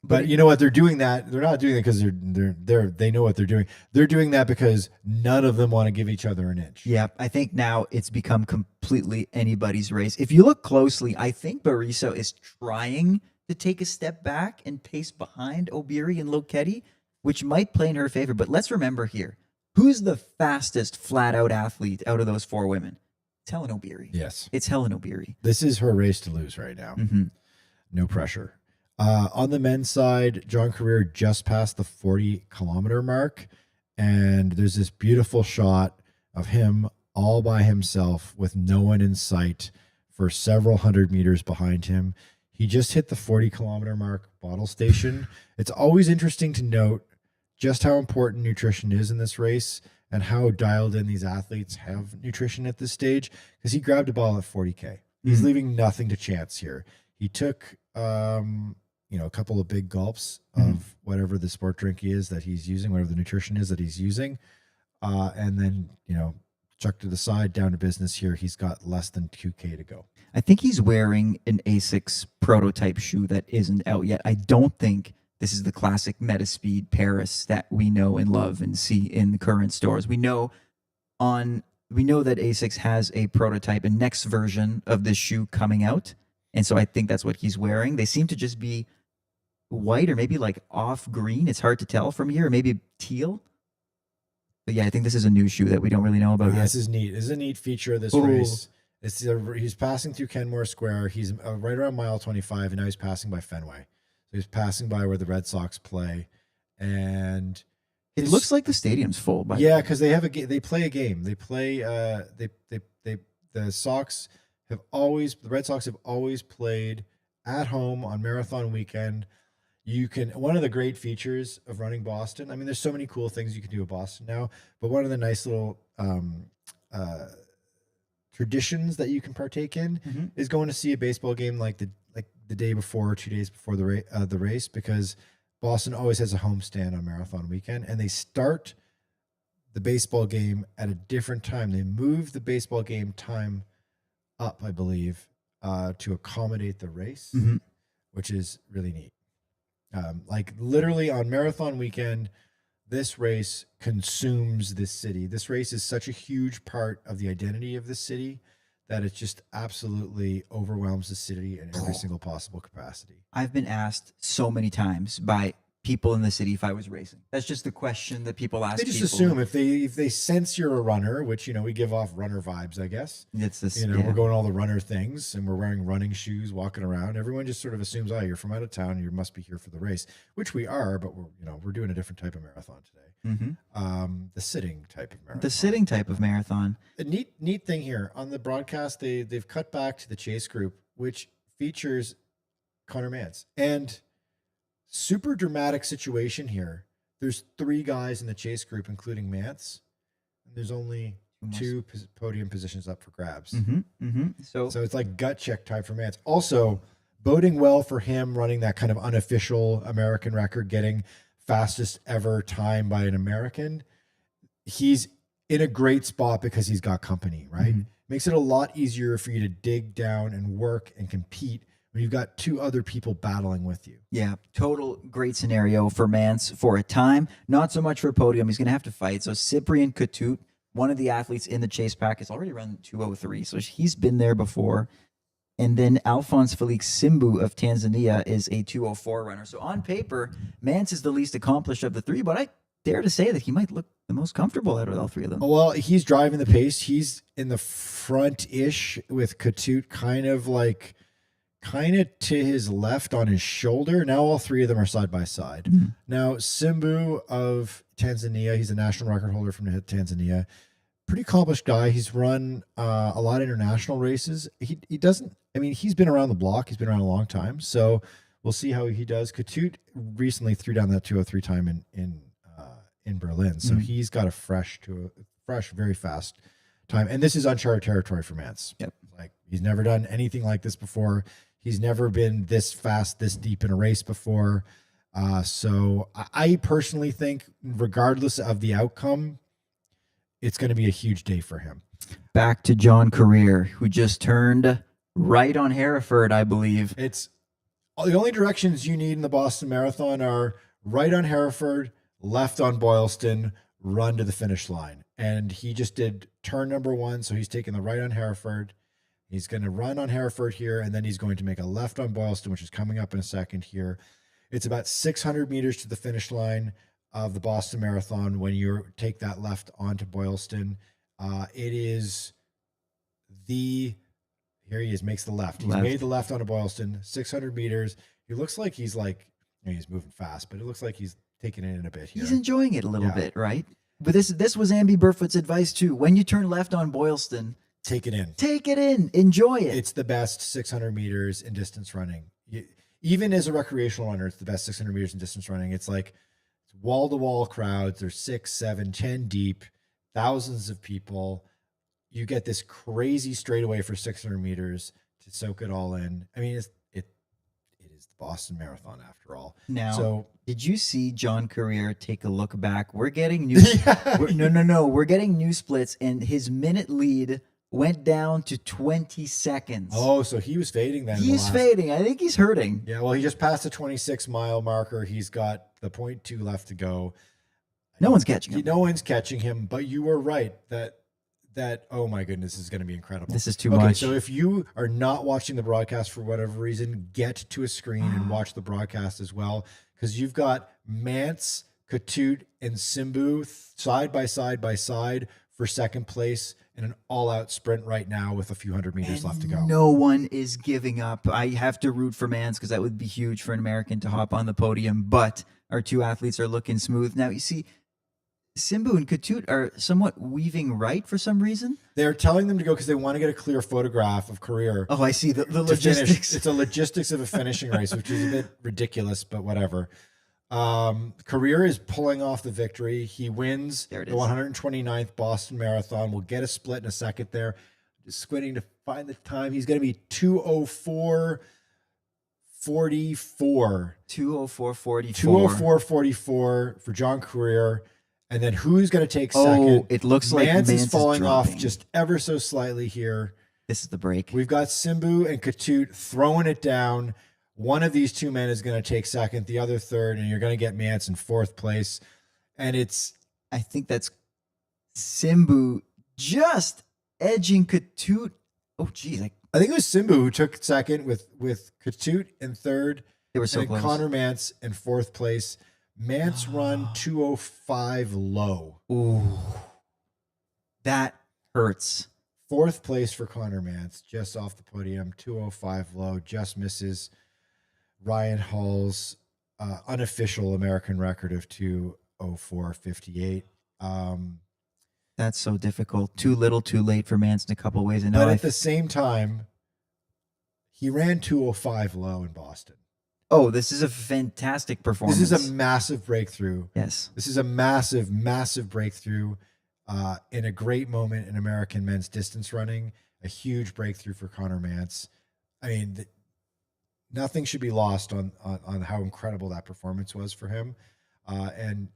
But you know what? They're doing that. They're not doing it because they know what they're doing. They're doing that because none of them want to give each other an inch. Yeah, I think now it's become completely anybody's race. If you look closely, I think Bariso is trying to take a step back and pace behind O'Beary and Lokedi, which might play in her favor. But let's remember here, who's the fastest flat-out athlete out of those 4 women? It's Helen O'Beary. Yes. It's Helen O'Beary. This is her race to lose right now. No pressure. On the men's side, John Career just passed the 40-kilometer mark, and there's this beautiful shot of him all by himself with no one in sight for several hundred meters behind him. He just hit the 40-kilometer mark bottle station. It's always interesting to note just how important nutrition is in this race and how dialed in these athletes have nutrition at this stage, because he grabbed a ball at 40K. He's leaving nothing to chance here. He took a couple of big gulps of whatever the sport drink is that he's using, whatever the nutrition is that he's using, and then chucked to the side, down to business here. He's got less than 2K to go. I think he's wearing an ASICS prototype shoe that isn't out yet. I don't think this is the classic Metaspeed Paris that we know and love and see in the current stores. We know that ASICS has a prototype, a next version of this shoe coming out. And so I think that's what he's wearing. They seem to just be white or maybe like off green. It's hard to tell from here, or maybe teal. But yeah, I think this is a new shoe that we don't really know about yet. This is neat. This is a neat feature of this race. He's passing through Kenmore Square. He's right around mile 25, and now he's passing by Fenway. So he's passing by where the Red Sox play, and it looks like the stadium's full. Because they play a game. They play. The Red Sox have always played at home on marathon weekend. One of the great features of running Boston, I mean, there's so many cool things you can do at Boston now, but one of the nice little traditions that you can partake in is going to see a baseball game like the day before or 2 days before the race, because Boston always has a homestand on marathon weekend, and they start the baseball game at a different time. They move the baseball game time up, I believe, to accommodate the race, which is really neat. Like literally on marathon weekend, this race consumes this city. This race is such a huge part of the identity of this city that it just absolutely overwhelms the city in every single possible capacity. I've been asked so many times by people in the city if I was racing. That's just the question that people ask. They just people. assume if they sense you're a runner, which we give off runner vibes, I guess. It's this. We're going all the runner things, and we're wearing running shoes, walking around. Everyone just sort of assumes, oh, you're from out of town, you must be here for the race, which we are, but we're doing a different type of marathon today. The sitting type of marathon. The sitting type of marathon. A neat thing here on the broadcast, they've cut back to the chase group, which features Connor Mance, and super dramatic situation here. There's 3 guys in the chase group, including Mance, and there's only 2 podium positions up for grabs. So it's like gut check time for Mance. Also, boding well for him running that kind of unofficial American record, getting fastest ever time by an American. He's in a great spot because he's got company, right? Makes it a lot easier for you to dig down and work and compete when you've got 2 other people battling with you. Yeah, total great scenario for Mance for a time. Not so much for a podium. He's going to have to fight. So Cyprien Katut, one of the athletes in the chase pack, has already run 2:03. So he's been there before. And then Alphonse Felix Simbu of Tanzania is a 2:04 runner. So on paper, Mance is the least accomplished of the 3, but I dare to say that he might look the most comfortable out of all 3 of them. Well, he's driving the pace. He's in the front-ish with Katut kind of to his left on his shoulder. Now all 3 of them are side by side. Now Simbu of Tanzania, he's a national record holder from Tanzania. Pretty accomplished guy. He's run a lot of international races. He doesn't, he's been around the block. He's been around a long time. So we'll see how he does. Katut recently threw down that 2:03 time in Berlin. So he's got a fresh, very fast time. And this is uncharted territory for Mance. Yep. Like, he's never done anything like this before. He's never been this fast, this deep in a race before. So I personally think, regardless of the outcome, it's going to be a huge day for him. Back to John Career, who just turned right on Hereford, I believe. It's the only directions you need in the Boston Marathon are right on Hereford, left on Boylston, run to the finish line. And he just did turn number 1, so he's taking the right on Hereford. He's going to run on Hereford here, and then he's going to make a left on Boylston, which is coming up in a second here. It's about 600 meters to the finish line of the Boston Marathon when you take that left onto Boylston. It is here he is, makes the left. He's made the left onto Boylston, 600 meters. He looks like he's he's moving fast, but it looks like he's taking it in a bit here. He's enjoying it a little bit, right? But this was Amby Burfoot's advice too. When you turn left on Boylston, take it in. Take it in. Enjoy it. It's the best 600 meters in distance running. Even as a recreational runner, it's the best 600 meters in distance running. It's like wall-to-wall crowds. They're 6, 7, 10 deep, thousands of people. You get this crazy straightaway for 600 meters to soak it all in. It is the Boston Marathon after all. Now, so did you see John Career take a look back? We're getting new. We're getting new splits, and his minute lead went down to 20 seconds. Oh, so he was fading then. He's fading. I think he's hurting. Yeah, well, he just passed the 26-mile marker. He's got the 0.2 left to go. No one's catching him. No one's catching him, but you were right that oh my goodness, this is going to be incredible. This is too much. So if you are not watching the broadcast for whatever reason, get to a screen and watch the broadcast as well, because you've got Mance, Katut, and Simbu side by side for second place in an all-out sprint right now with a few hundred meters left to go. No one is giving up. I have to root for Mance because that would be huge for an American to hop on the podium, but our 2 athletes are looking smooth. Now, you see, Simbu and Katut are somewhat weaving right for some reason. They're telling them to go because they want to get a clear photograph of Career. Oh, I see. The logistics. Finish. It's a logistics of a finishing race, which is a bit ridiculous, but whatever. Career is pulling off the victory. He wins the 129th Boston Marathon. We'll get a split in a second there. Just squinting to find the time. He's going to be 2:04.44. 2:04.44. 2:04.44 for John Career. And then who's going to take second? Oh, it looks like Mance is is falling off dropping. just ever so slightly here. This is the break. We've got Simbu and Katut throwing it down. One of these 2 men is going to take second, the other third, and you're going to get Mance in 4th place. And I think that's Simbu just edging Katut Oh, geez. I think it was Simbu who took second with Katut in third. They were so and close. Connor Mance in fourth place. Mance run 205 low. Ooh. That hurts. Fourth place for Connor Mance, just off the podium, 205 low, just misses Ryan Hall's unofficial American record of 204.58. That's so difficult. Too little, too late for Mance in a couple ways. And but at the same time, he ran 205 low in Boston. Oh, this is a fantastic performance. This is a massive breakthrough. Yes. This is a massive, massive breakthrough in a great moment in American men's distance running. A huge breakthrough for Connor Mance. I mean, nothing should be lost on how incredible that performance was for him. And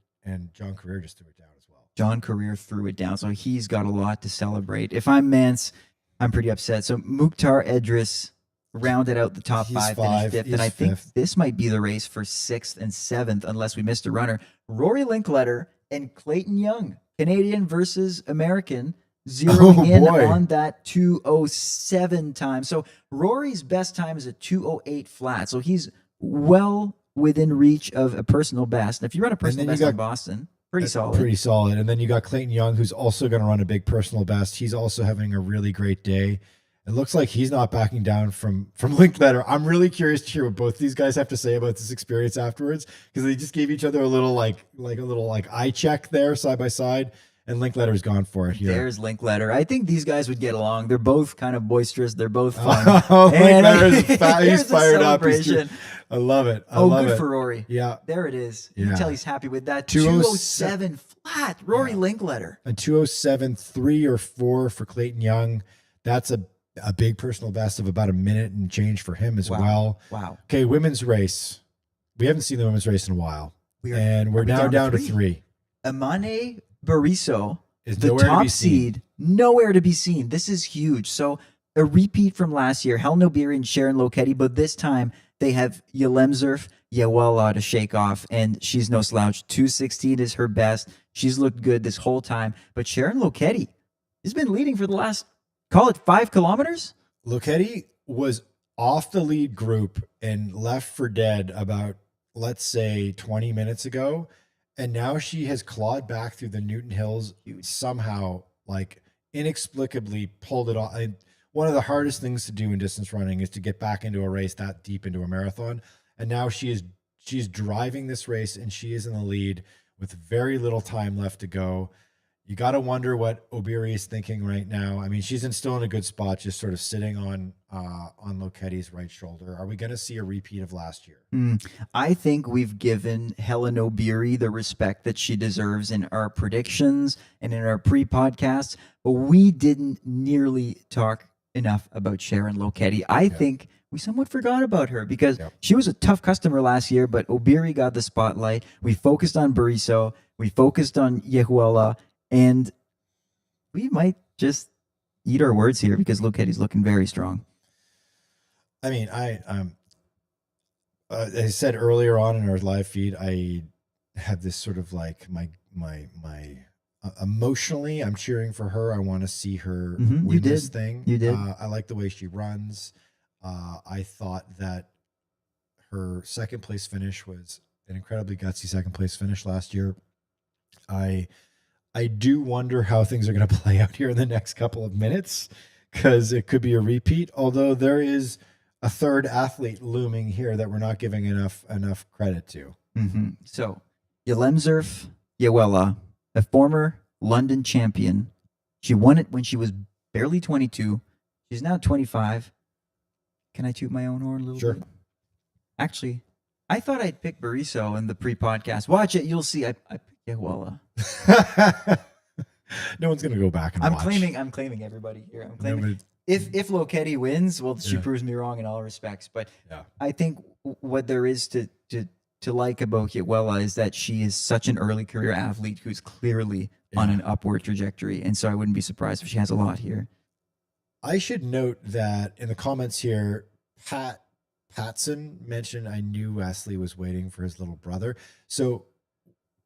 John Career just threw it down as well. John Career threw it down, so he's got a lot to celebrate. If I'm Mance, I'm pretty upset. So Mukhtar Edris rounded out the top five, finished fifth, and I think this might be the race for 6th and 7th, unless we missed a runner. Rory Linkletter and Clayton Young, Canadian versus American, zeroing in on that 2:07 time. So Rory's best time is a 2:08 flat, so he's well within reach of a personal best. And if you run a personal best in Boston, pretty solid. Pretty solid. And then you got Clayton Young, who's also going to run a big personal best. He's also having a really great day. It looks like he's not backing down from Linkletter. I'm really curious to hear what both these guys have to say about this experience afterwards, because they just gave each other a little like eye check there side by side, and Linkletter's gone for it here. There's Linkletter. I think these guys would get along. They're both kind of boisterous. They're both fun. He's fired up. I love it. Good for Rory. Yeah. There it is. You can tell he's happy with that. 2:07 flat. Rory Linkletter. A 2:07.3 or 4 for Clayton Young. That's a big personal best of about a minute and change for him as well. Wow. Okay, women's race. We haven't seen the women's race in a while. We're now down to 3. Amane Bariso is the top seed, nowhere to be seen. This is huge. So a repeat from last year, Helen Obiri and Sharon Lokedi, but this time they have Yelemzerf Yewala to shake off, and she's no slouch. 2:16 is her best. She's looked good this whole time. But Sharon Lokedi has been leading for the last, call it 5 kilometers. Lokedi was off the lead group and left for dead about, let's say, 20 minutes ago. And now she has clawed back through the Newton Hills, somehow, like, inexplicably pulled it off. One of the hardest things to do in distance running is to get back into a race that deep into a marathon. And now she's driving this race, and she is in the lead with very little time left to go. You got to wonder what Obiri is thinking right now. I mean, she's still in a good spot, just sort of sitting on Lokedi's right shoulder. Are we going to see a repeat of last year? I think we've given Helen Obiri the respect that she deserves in our predictions and in our pre-podcasts, but we didn't nearly talk enough about Sharon Lokedi. I think we somewhat forgot about her because she was a tough customer last year, but Obiri got the spotlight. We focused on Bariso. We focused on Yehuela. And we might just eat our words here because Lokedi's looking very strong. I mean, as I said earlier on in our live feed, I have this sort of like my emotionally, I'm cheering for her. I want to see her win this thing. You did. I like the way she runs. I thought that her second place finish was an incredibly gutsy second place finish last year. I do wonder how things are going to play out here in the next couple of minutes, because it could be a repeat, although there is a third athlete looming here that we're not giving enough credit to. So Yelemzerf Yewela, a former London champion. She won it when she was barely 22. She's now 25. Can I toot my own horn a little bit? Actually, I thought I'd pick Bariso in the pre-podcast. Watch it. You'll see. I picked Yewela. No one's gonna go back and watch. I'm claiming everybody here. I'm claiming if Lokedi wins, well, she proves me wrong in all respects. But I think what there is to like about Yewela is that she is such an early career athlete who's clearly on an upward trajectory, and so I wouldn't be surprised if she has a lot here. I should note that in the comments here, Patson mentioned, I knew Wesley was waiting for his little brother. So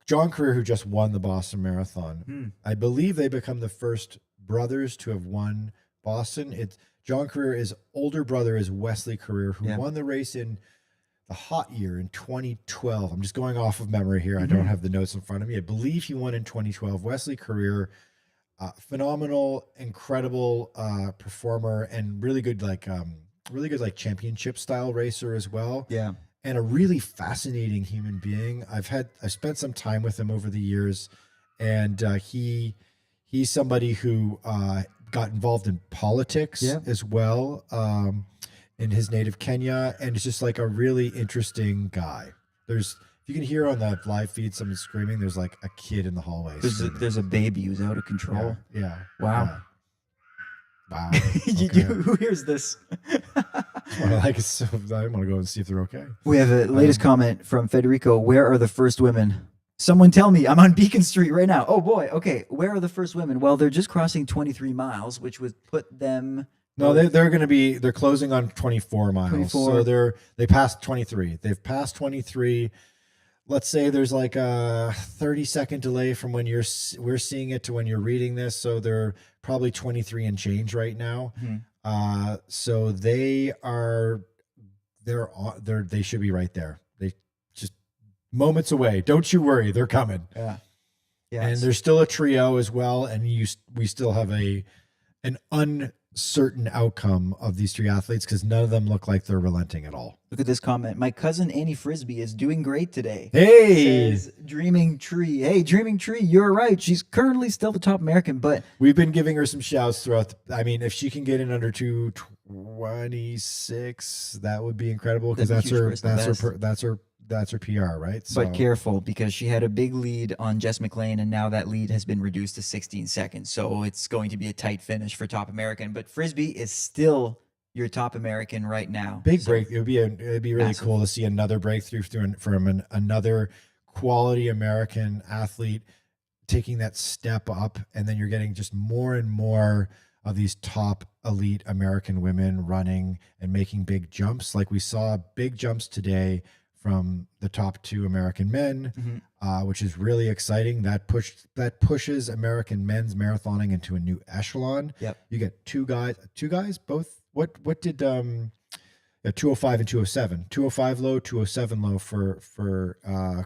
John Career, who just won the Boston Marathon, I believe they become the first brothers to have won Boston. It's John Career. Older brother is Wesley Career, who won the race in the hot year in 2012. I'm just going off of memory here. I don't have the notes in front of me. I believe he won in 2012. Wesley Career, phenomenal, incredible performer, and really good like championship style racer as well. Yeah. And a really fascinating human being. I've spent some time with him over the years, and he's somebody who got involved in politics as well in his native Kenya, and it's just like a really interesting guy. If you can hear on the live feed someone screaming, there's like a kid in the hallway. There's a baby who's out of control. Yeah. Wow. Wow. Okay. Who hears this? I want to go and see if they're okay. We have a latest comment from Federico. Where are the first women? Someone tell me. I'm on Beacon Street right now. Oh boy. Okay. Where are the first women? Well, they're just crossing 23 miles, which would put them. No, they're closing on 24 miles. 24. So they passed 23. They've passed 23. Let's say there's like a 30-second delay from when we're seeing it to when you're reading this. So they're probably 23 and change right now. So they should be right there. They just moments away. Don't you worry, they're coming. Yeah. And there's still a trio as well, and we still have an uncertain outcome of these three athletes because none of them look like they're relenting at all. Look at this comment. My cousin Annie Frisbee is doing great today. Hey, says Dreaming Tree. Hey, Dreaming Tree, you're right. She's currently still the top American, but we've been giving her some shouts throughout. If she can get in under 2:26, that would be incredible because that's her PR, right? But careful, because she had a big lead on Jess McLean, and now that lead has been reduced to 16 seconds. So it's going to be a tight finish for top American. But Frisbee is still your top American right now. Big break. It'd be really cool to see another breakthrough from another quality American athlete taking that step up, and then you're getting just more and more of these top elite American women running and making big jumps. Like we saw big jumps today from the top two American men, which is really exciting. That pushes American men's marathoning into a new echelon. Yep. You get two guys, both. What did 205 and 207, 205 low, 207 low for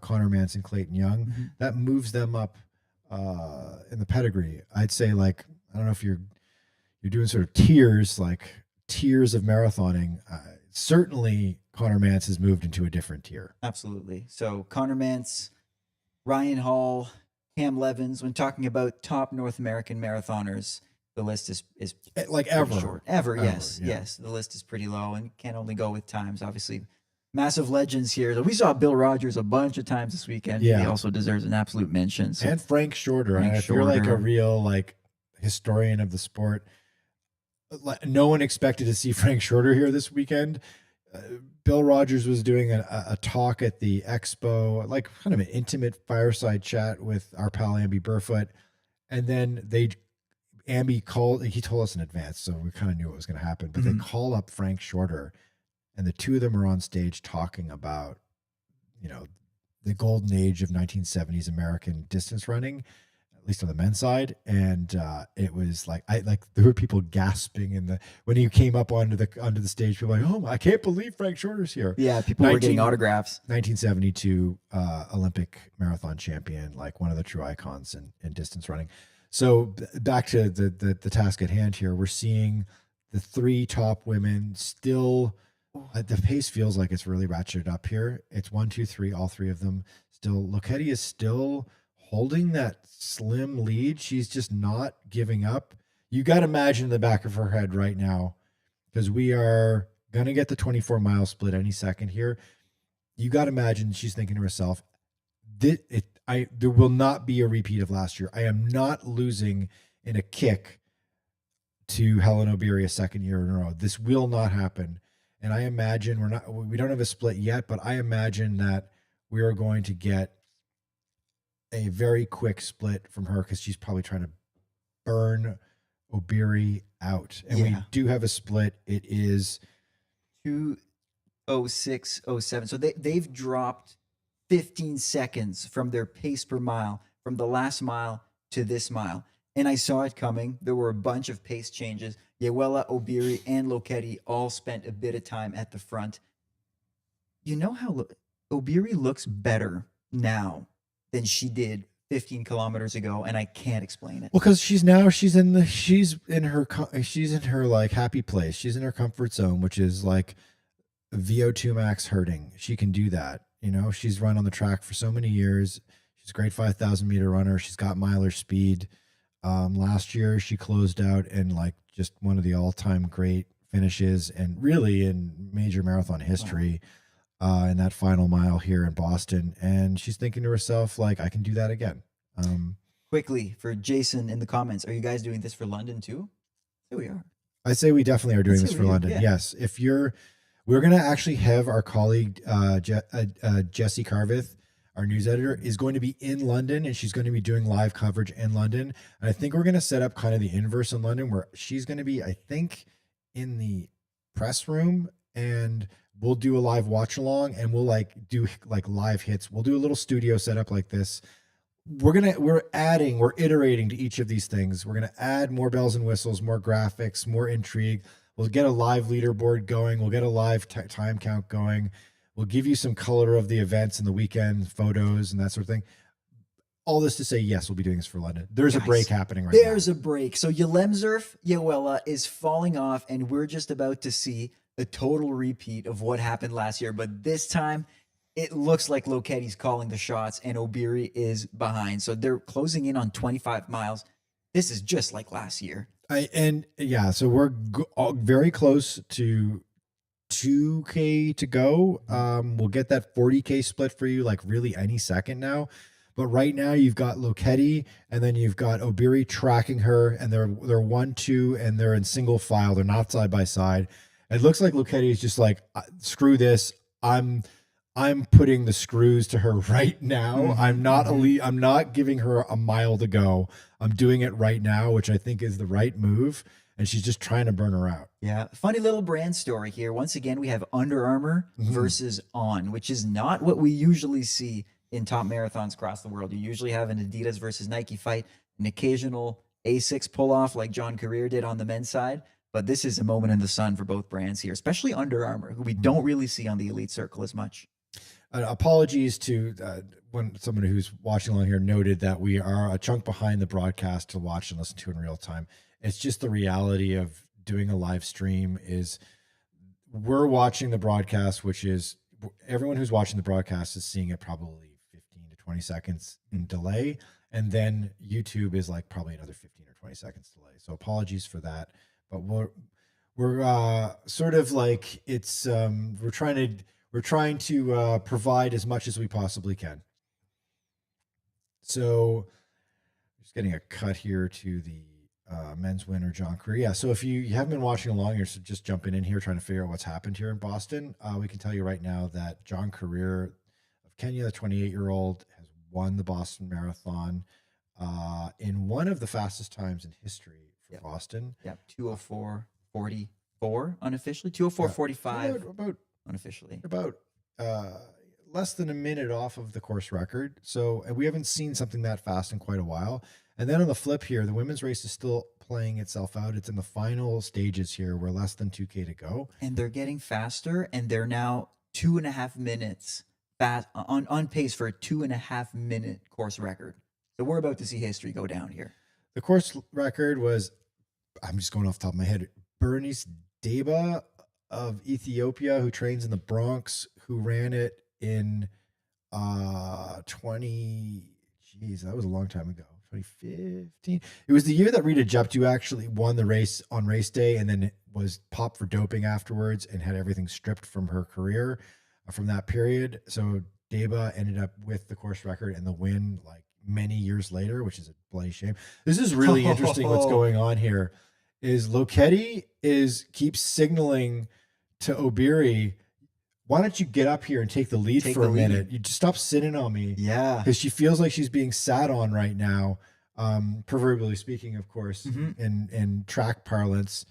Connor Manson, Clayton Young. That moves them up in the pedigree. I'd say, like, I don't know if you're doing sort of tiers of marathoning. Certainly Connor Mance has moved into a different tier. Absolutely. So Connor Mance, Ryan Hall, Cam Levins, when talking about top North American marathoners, the list is like ever short. Ever, yes. Yes. The list is pretty low and can only go with times. Obviously, massive legends here. We saw Bill Rogers a bunch of times this weekend. Yeah. He also deserves an absolute mention. So. And Frank Shorter. If you're like a real historian of the sport, no one expected to see Frank Shorter here this weekend. Bill Rogers was doing a talk at the expo, like kind of an intimate fireside chat with our pal Amby Burfoot. And then Amby called, he told us in advance, so we kind of knew what was going to happen, but they call up Frank Shorter, and the two of them are on stage talking about, the golden age of 1970s American distance running, at least on the men's side. And it was there were people gasping when he came up onto the stage. People were like, oh, I can't believe Frank Shorter's here. Yeah, people were getting autographs. 1972 Olympic marathon champion, like one of the true icons in distance running. So back to the task at hand here, we're seeing the three top women still. The pace feels like it's really ratcheted up here. It's 1, 2, 3, all three of them still. Lokedi is still holding that slim lead. She's just not giving up. You got to imagine in the back of her head right now, because we are going to get the 24-mile split any second here. You got to imagine she's thinking to herself, there will not be a repeat of last year. I am not losing in a kick to Helen Obiri a second year in a row. This will not happen. And I imagine we don't have a split yet, but I imagine that we are going to get a very quick split from her because she's probably trying to burn Obiri out. And we do have a split. It is 2:06:07. So they've dropped 15 seconds from their pace per mile from the last mile to this mile. and I saw it coming. There were a bunch of pace changes. Yewela, Obiri, and Lokedi all spent a bit of time at the front. You know how Obiri looks better now than she did 15 kilometers ago, and I can't explain it. Well, because she's in her like happy place. She's in her comfort zone, which is like VO2 max hurting. She can do that. You know, she's run on the track for so many years. She's a great 5,000 meter runner. She's got miler speed. Last year she closed out in like just one of the all-time great finishes and really in major marathon history. In that final mile here in Boston. And she's thinking to herself, like, I can do that again. Quickly, for Jason in the comments, are you guys doing this for London too? Here we are. I say we definitely are doing this for London. Yeah. Yes. We're going to actually have our colleague, Jessie Carvith, our news editor, is going to be in London, and she's going to be doing live coverage in London. And I think we're going to set up kind of the inverse in London, where she's going to be, I think, in the press room, and we'll do a live watch along, and we'll do live hits. We'll do a little studio setup like this. We're iterating to each of these things. We're going to add more bells and whistles, more graphics, more intrigue. We'll get a live leaderboard going. We'll get a live time count going. We'll give you some color of the events and the weekend photos and that sort of thing. All this to say, yes, we'll be doing this for London. There's a break happening right now. There's a break. So Yelemzerf Yewela is falling off, and we're just about to see a total repeat of what happened last year. But this time, it looks like Lokedi's calling the shots, and Obiri is behind. So they're closing in on 25 miles. This is just like last year. So we're very close to 2K to go. We'll get that 40K split for you like really any second now. But right now you've got Lokedi, and then you've got Obiri tracking her, and they're 1-2, and they're in single file. They're not side by side. It looks like Lokedi is just like, screw this. I'm putting the screws to her right now. I'm not giving her a mile to go. I'm doing it right now, which I think is the right move. And she's just trying to burn her out. Yeah. Funny little brand story here. Once again, we have Under Armour versus On, which is not what we usually see in top marathons across the world. You usually have an Adidas versus Nike fight, an occasional A6 pull off like John Career did on the men's side. But this is a moment in the sun for both brands here, especially Under Armour, who we don't really see on the elite circle as much. Apologies to when someone who's watching along here noted that we are a chunk behind the broadcast to watch and listen to in real time. It's just the reality of doing a live stream is we're watching the broadcast, which is everyone who's watching the broadcast is seeing it probably 15 to 20 seconds in delay. And then YouTube is like probably another 15 or 20 seconds delay. So apologies for that. But we're sort of like it's we're trying to provide as much as we possibly can. So just getting a cut here to the men's winner, John Career. Yeah, so if you haven't been watching along, you're just jumping in here trying to figure out what's happened here in Boston. We can tell you right now that John Career of Kenya, the 28-year-old, has won the Boston Marathon in one of the fastest times in history for Boston. Yeah, 2:04:44 unofficially, 2:04:45 about unofficially. About less than a minute off of the course record. So, and we haven't seen something that fast in quite a while. And then on the flip here, the women's race is still playing itself out. It's in the final stages here. We're less than 2K to go. And they're getting faster, and they're now 2.5 minutes fast on pace for a 2.5 minute course record. So we're about to see history go down here. The course record was, I'm just going off the top of my head, Bernice Deba of Ethiopia, who trains in the Bronx, who ran it in that was a long time ago, 2015. It was the year that Rita Jeptu actually won the race on race day and then was popped for doping afterwards and had everything stripped from her career from that period. So Deba ended up with the course record and the win like many years later, which is a bloody shame. This is really interesting. What's going on here is Lokedi keeps signaling to Obiri, why don't you get up here and take the lead for a minute? You just stop sitting on me. Yeah. Because she feels like she's being sat on right now, proverbially speaking, of course, in track parlance.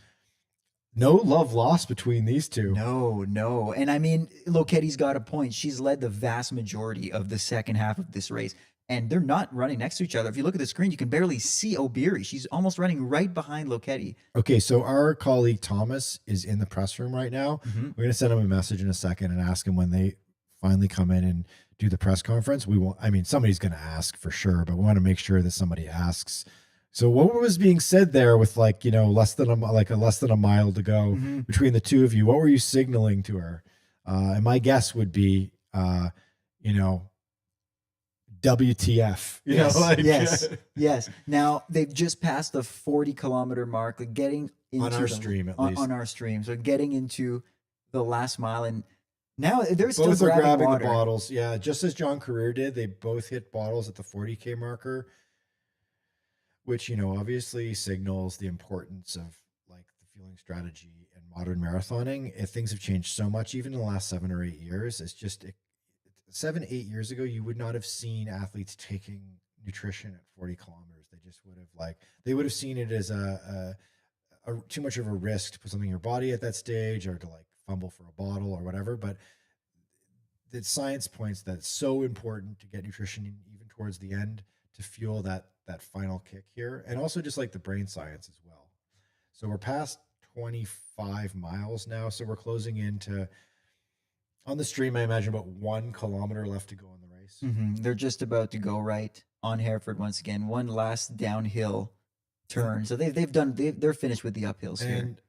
No love lost between these two. No. And I mean, Lokedi's got a point. She's led the vast majority of the second half of this race. and they're not running next to each other. If you look at the screen, you can barely see O'Beary. She's almost running right behind Loketti. Okay, so our colleague Thomas is in the press room right now. We're going to send him a message in a second and ask him when they finally come in and do the press conference. We won't, I mean, somebody's going to ask for sure, but we want to make sure that somebody asks. So what was being said there with like, you know, less than a mile to go between the two of you? What were you signaling to her? And my guess would be, you know, WTF. You yes, know, like, yes. Now they've just passed the 40-kilometer mark, like getting into on our stream at least. On our stream. So getting into the last mile, and now they're still both are grabbing water. the bottles. Yeah, just as John Career did, they both hit bottles at the 40K marker, which, you know, obviously signals the importance of like the fueling strategy and modern marathoning. If things have changed so much, even in the last 7 or 8 years, it's just 7, 8 years ago, you would not have seen athletes taking nutrition at 40 kilometers. They just would have they would have seen it as a too much of a risk to put something in your body at that stage, or to like fumble for a bottle or whatever. But the science points that it's so important to get nutrition even towards the end to fuel that final kick here. And also just like the brain science as well. So we're past 25 miles now. So we're closing into, on the stream, I imagine about 1 kilometer left to go in the race. They're just about to go right on Hereford once again. One last downhill turn. So they're finished with the uphills here. And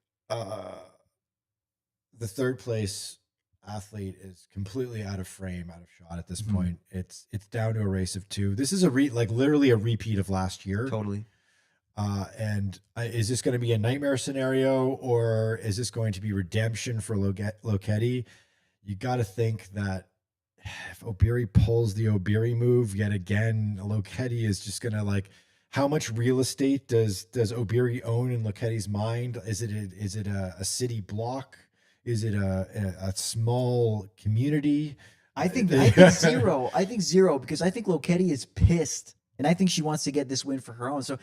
the third place athlete is completely out of frame, out of shot at this point. It's down to a race of 2. This is literally a repeat of last year. Totally. And is this going to be a nightmare scenario, or is this going to be redemption for Loketti? You got to think that if O'Beary pulls the O'Beary move yet again, Loketti is just going to like, how much real estate does O'Beary own in Loketti's mind? Is it a city block? Is it a small community? I think zero. I think zero, because I think Loketti is pissed, and I think she wants to get this win for her own. So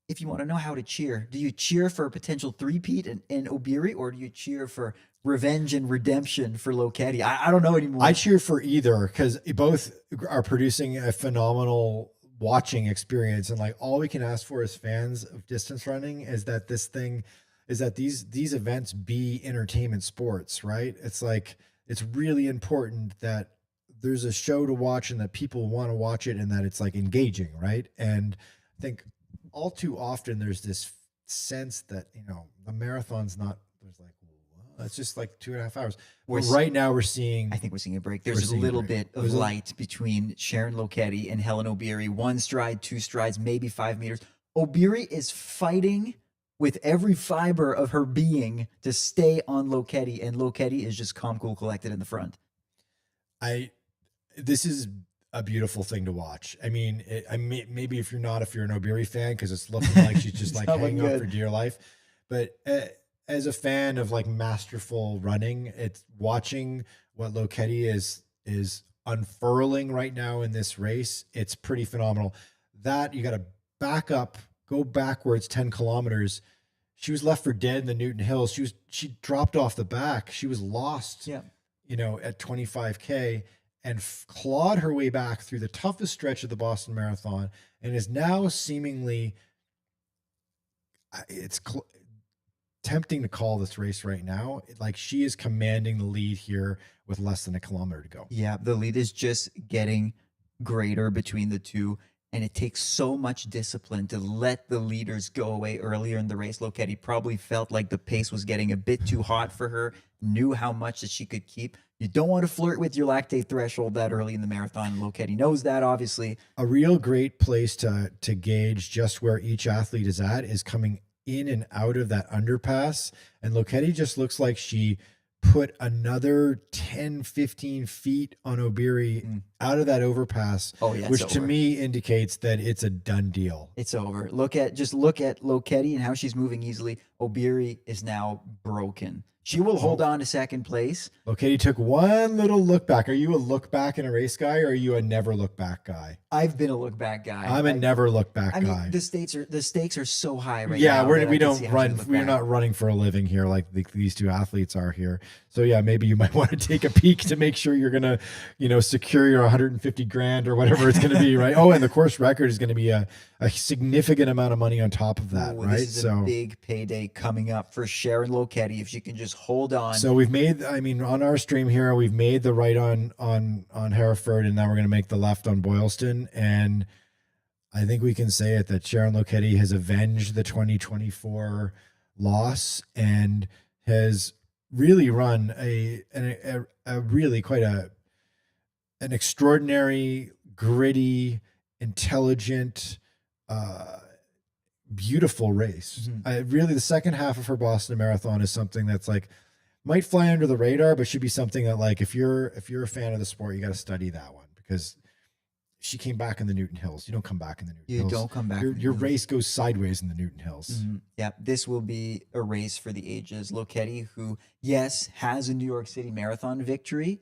if you want to know how to cheer, do you cheer for a potential three-peat in O'Beary, or do you cheer for revenge and redemption for Loketti? I don't know anymore. I cheer for either, because both are producing a phenomenal watching experience. And like, all we can ask for as fans of distance running is that these events be entertainment sports, right? It's like, it's really important that there's a show to watch and that people want to watch it and that it's like engaging, right? And I think all too often there's this sense that, you know, the marathon's not, there's like, it's just like 2.5 hours. Right now I think we're seeing a break. There's a little bit of light between Sharon Loketti and Helen O'Beary. 1 stride, 2 strides, maybe 5 meters. O'Beary is fighting with every fiber of her being to stay on Loketti, and Loketti is just calm, cool, collected in the front. This is a beautiful thing to watch. I mean, maybe if you're an O'Beary fan, because it's looking like she's just like hanging on for dear life. But as a fan of like masterful running, it's watching what Loketti is unfurling right now in this race. It's pretty phenomenal. That you got to go backwards 10 kilometers. She was left for dead in the Newton Hills. She dropped off the back. She was lost, you know, at 25K, and clawed her way back through the toughest stretch of the Boston Marathon, and is now seemingly, it's tempting to call this race right now. Like, she is commanding the lead here with less than a kilometer to go. Yeah, the lead is just getting greater between the two. And it takes so much discipline to let the leaders go away earlier in the race. Loketti probably felt like the pace was getting a bit too hot for her, knew how much that she could keep. You don't want to flirt with your lactate threshold that early in the marathon. Loketti knows that, obviously. A real great place to gauge just where each athlete is at is coming in and out of that underpass. And Loketti just looks like she put another 10, 15 feet on O'Beary out of that overpass, which to me indicates that it's a done deal. It's over. Look at Loketti and how she's moving easily. O'Beary is now broken. She will hold on to second place. Lokedi took one little look back. Are you a look back in a race guy, or are you a never look back guy? I've been a look back guy. I'm a never look back guy. Mean, the stakes are so high right now. Yeah, we don't run. We're not running for a living here like these two athletes are here. So yeah, maybe you might want to take a peek to make sure you're gonna, secure your 150 grand or whatever it's gonna be, right? Oh, and the course record is gonna be a significant amount of money on top of that, right? This is a big payday coming up for Sharon Lokedi if she can just hold on. So we've made, on our stream here, we've made the right on Hereford, and now we're gonna make the left on Boylston, and I think we can say it that Sharon Lokedi has avenged the 2024 loss and has really run a really quite an extraordinary, gritty, intelligent, beautiful race. Really, the second half of her Boston Marathon is something that's like might fly under the radar, but should be something that, like, if you're a fan of the sport, you got to study that one, because she came back in the Newton Hills. You don't come back in the Newton Hills. You don't come back. Your race goes sideways in the Newton Hills. Yeah, this will be a race for the ages. Lokedi, who, yes, has a New York City Marathon victory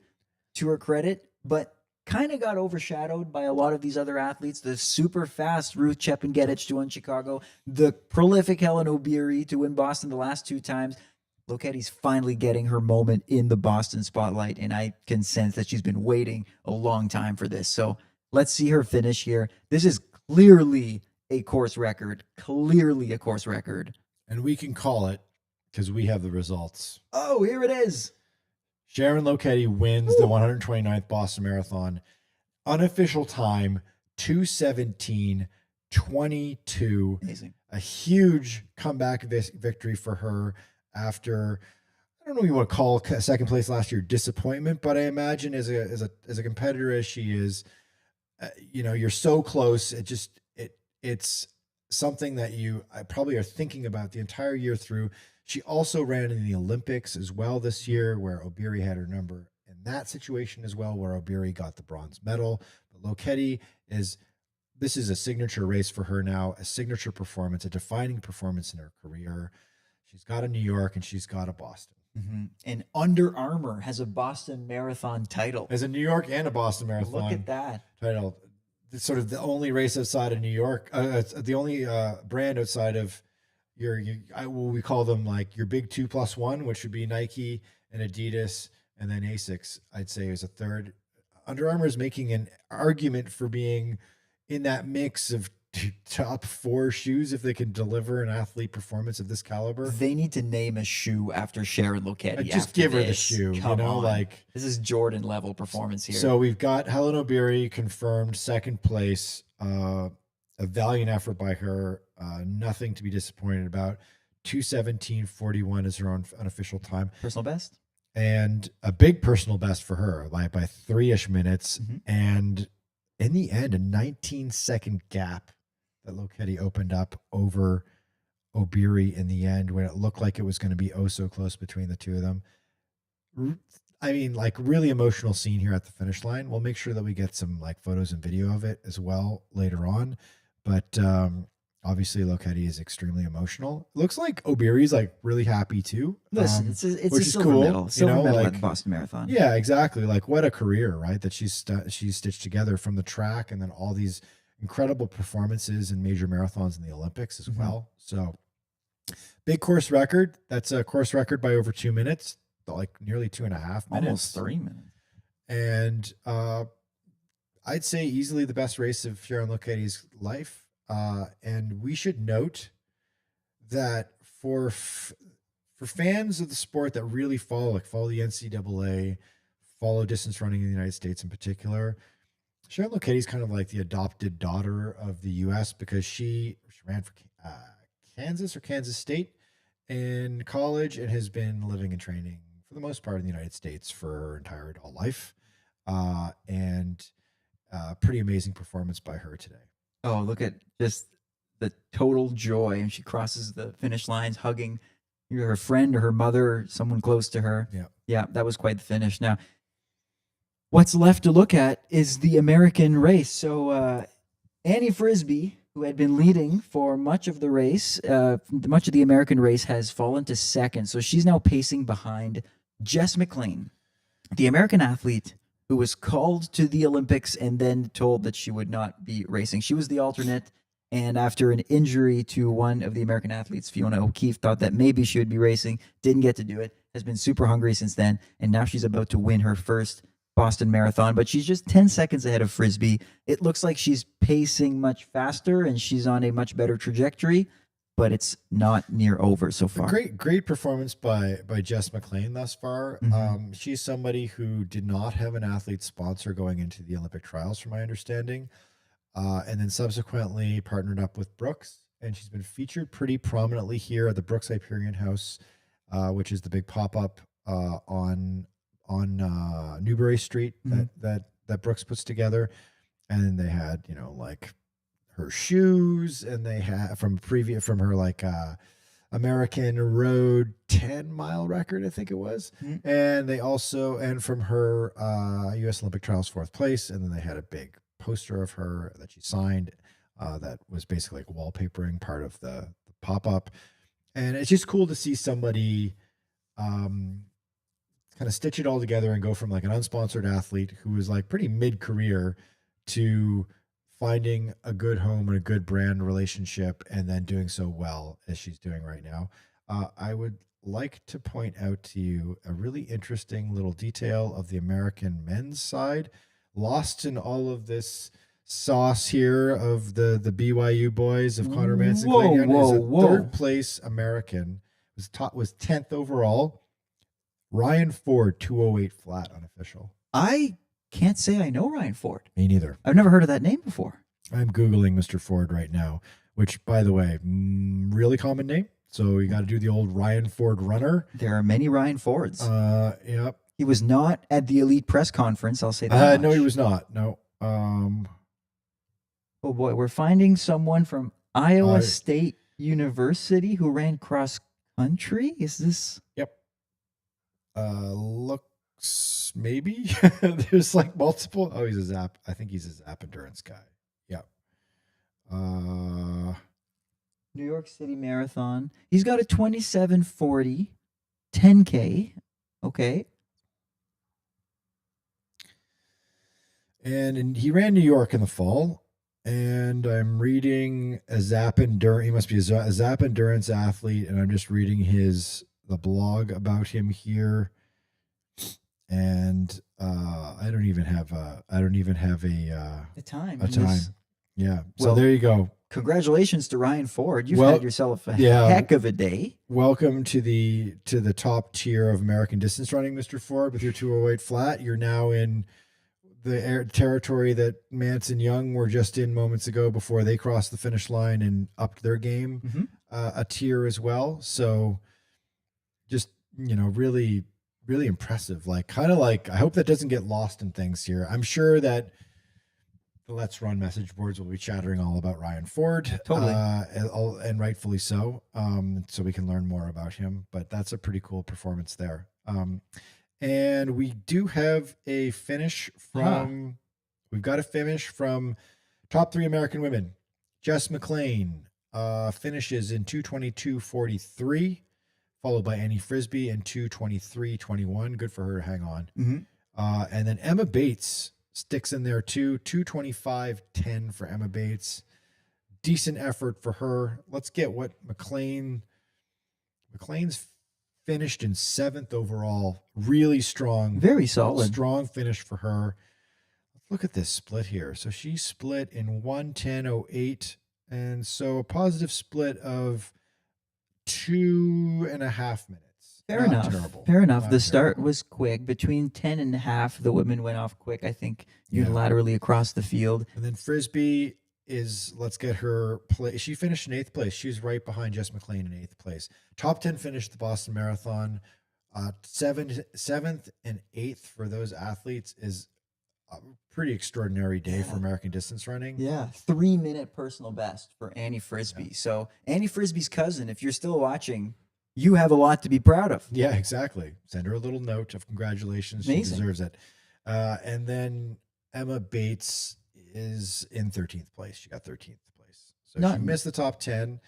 to her credit, but kind of got overshadowed by a lot of these other athletes. The super fast Ruth Chepngetich to win Chicago, the prolific Helen Obiri to win Boston the last two times. Lokedi's finally getting her moment in the Boston spotlight, and I can sense that she's been waiting a long time for this. So let's see her finish here. This is clearly a course record. Clearly a course record. And we can call it because we have the results. Oh, here it is. Sharon Lokedi wins the 129th Boston Marathon. Unofficial time, 2:17:22. Amazing. A huge comeback victory for her after, I don't know what you want to call second place last year disappointment, but I imagine as a competitor as she is, you're so close. It's something that you probably are thinking about the entire year through. She also ran in the Olympics as well this year, where Obiri had her number in that situation as well, where Obiri got the bronze medal. But Lokedi this is a signature race for her now, a signature performance, a defining performance in her career. She's got a New York and she's got a Boston. And Under Armour has a Boston Marathon title. As a New York and a Boston Marathon. Look at that title. It's sort of the only race outside of New York. The only brand outside of we call them like your big 2+1, which would be Nike and Adidas, and then Asics, I'd say, is a third. Under Armour is making an argument for being in that mix of top 4 shoes if they can deliver an athlete performance of this caliber. They need to name a shoe after Sharon Lokedi. Just give her the shoe. Come on. Like, this is Jordan level performance here. So we've got Helen Obiri confirmed second place. A valiant effort by her. Nothing to be disappointed about. 2:17:41 is her unofficial time. Personal best? And a big personal best for her by 3-ish minutes. And in the end, a 19-second gap that Lokedi opened up over Obiri in the end, when it looked like it was going to be oh so close between the two of them. I mean, like, really emotional scene here at the finish line. We'll make sure that we get some like photos and video of it as well later on. But obviously Lokedi is extremely emotional. It looks like Obiri's like really happy too. Listen, it's a silver medal. Silver medal at the Boston Marathon. Yeah, exactly. Like, what a career, right? That she's stitched together from the track and then all these incredible performances in major marathons in the Olympics as well. So big course record. That's a course record by over 2 minutes, like nearly 2.5 minutes. Almost 3 minutes. And I'd say easily the best race of Sharon Lokedi's life. And we should note that for fans of the sport that really follow the NCAA, follow distance running in the United States in particular, Sharon Lokedi's kind of like the adopted daughter of the U.S. because she ran for Kansas State in college and has been living and training for the most part in the United States for her entire adult life. And pretty amazing performance by her today. Oh, look at just the total joy. And she crosses the finish lines, hugging her friend or her mother or someone close to her. Yeah, that was quite the finish. Now, what's left to look at is the American race. So Annie Frisbee who had been leading for much of the race, much of the American race, has fallen to second. So she's now pacing behind Jess McLean, the American athlete who was called to the Olympics and then told that she would not be racing. She was the alternate. And after an injury to one of the American athletes, Fiona O'Keefe thought that maybe she would be racing, didn't get to do it, has been super hungry since then. And now she's about to win her first Boston Marathon, but she's just 10 seconds ahead of Frisbee. It looks like she's pacing much faster and she's on a much better trajectory, but it's not near over so far. Great performance by Jess McLean thus far. She's somebody who did not have an athlete sponsor going into the Olympic trials, from my understanding, and then subsequently partnered up with Brooks, and she's been featured pretty prominently here at the Brooks Hyperion House, which is the big pop-up on Newbury Street that Brooks puts together. And they had, like her shoes, and they had from her like American road 10-mile record, I think it was. And they also, and from her US Olympic trials 4th place. And then they had a big poster of her that she signed that was basically like wallpapering part of the pop-up. And it's just cool to see somebody kind of stitch it all together and go from like an unsponsored athlete who was like pretty mid-career to finding a good home and a good brand relationship, and then doing so well as she's doing right now. I would like to point out to you a really interesting little detail of the American men's side, lost in all of this sauce here of the BYU boys of Connor Manson. Third place American, was 10th overall. Ryan Ford, 208 flat unofficial. I can't say I know Ryan Ford. Me neither. I've never heard of that name before. I'm Googling Mr. Ford right now, which, by the way, really common name. So you got to do the old Ryan Ford runner. There are many Ryan Fords. Yep. He was not at the elite press conference. I'll say that. No, he was not. No. Oh boy, we're finding someone from Iowa State University who ran cross country. Is this? Yep. Looks maybe. There's like multiple. Oh, he's a Zap. I think he's a Zap endurance guy. Yep. New York City Marathon. He's got a 27:40, 10K. Okay. And he ran New York in the fall. And I'm reading a Zap endurance. He must be a Zap endurance athlete. And I'm just reading the blog about him here. And I don't even have a time. Yeah. So there you go. Congratulations to Ryan Ford. You've had yourself a heck of a day. Welcome to the top tier of American distance running, Mr. Ford, with your 208 flat. You're now in the territory that Manson Young were just in moments ago before they crossed the finish line and upped their game a tier as well. So just, really, really impressive. Like, kind of like, I hope that doesn't get lost in things here. I'm sure that the Let's Run message boards will be chattering all about Ryan Ford. Totally. And rightfully so. So we can learn more about him, but that's a pretty cool performance there. And we do have a finish from, we've got a finish from top 3 American women. Jess McLean finishes in 2:22:43, followed by Annie Frisbee in 2:23:21. Good for her to hang on. And then Emma Bates sticks in there too. 2:25:10 for Emma Bates. Decent effort for her. Let's get what McLean's finished in 7th overall. Really strong. Very solid. Strong finish for her. Look at this split here. So she split in 1:10:08. And so a positive split of 2.5 minutes. Fair enough. The start was quick. Between 10 and a half, the women went off quick, I think, unilaterally across the field. And then Frisbee let's get her play. She finished in 8th place. She was right behind Jess McLean in 8th place. Top 10 finished the Boston Marathon. 7th and 8th for those athletes is a pretty extraordinary day for American distance running. Yeah, 3-minute personal best for Annie Frisbee. Yeah. So Annie Frisbee's cousin, if you're still watching, you have a lot to be proud of. Yeah, exactly. Send her a little note of congratulations. Amazing. She deserves it. And then Emma Bates is in 13th place. She got 13th place. So she missed the top 10.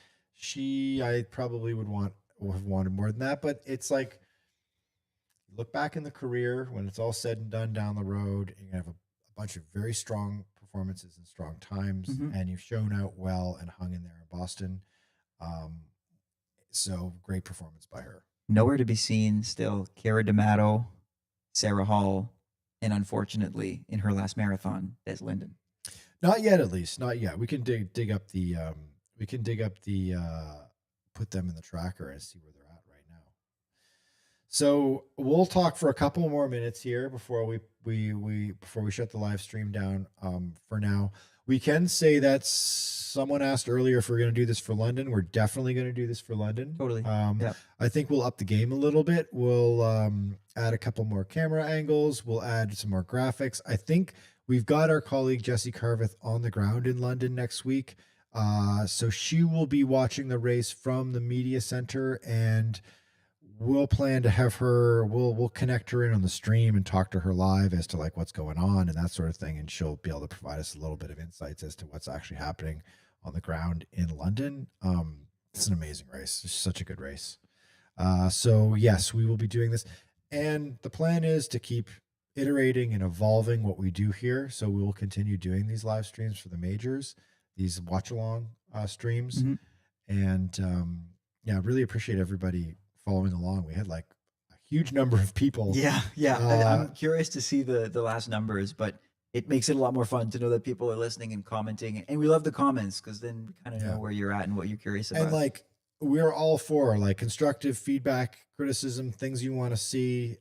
I probably would have wanted more than that, but it's like, look back in the career when it's all said and done down the road, and you have a bunch of very strong performances and strong times, and you've shown out well and hung in there in Boston. So great performance by her. Nowhere to be seen still. Cara D'Amato, Sarah Hall, and unfortunately, in her last marathon, Des Linden. Not yet, at least. Not yet. We can dig up the put them in the tracker and see where they're at right now. So we'll talk for a couple more minutes here before we shut the live stream down. For now, we can say that someone asked earlier if we're going to do this for London. We're definitely going to do this for London. Totally. I think we'll up the game a little bit. We'll add a couple more camera angles. We'll add some more graphics. I think we've got our colleague Jessie Carveth on the ground in London next week. So she will be watching the race from the media center, and we'll plan to have her, we'll connect her in on the stream and talk to her live as to like what's going on and that sort of thing. And she'll be able to provide us a little bit of insights as to what's actually happening on the ground in London. It's an amazing race. It's such a good race. So yes, we will be doing this. And the plan is to keep iterating and evolving what we do here. So we will continue doing these live streams for the majors, these watch along streams. And yeah, really appreciate everybody following along. We had like a huge number of people. Yeah. I'm curious to see the last numbers, but it makes it a lot more fun to know that people are listening and commenting. And we love the comments because then we kind of know where you're at and what you're curious about. And like, we're all for like constructive feedback, criticism, things you want to see,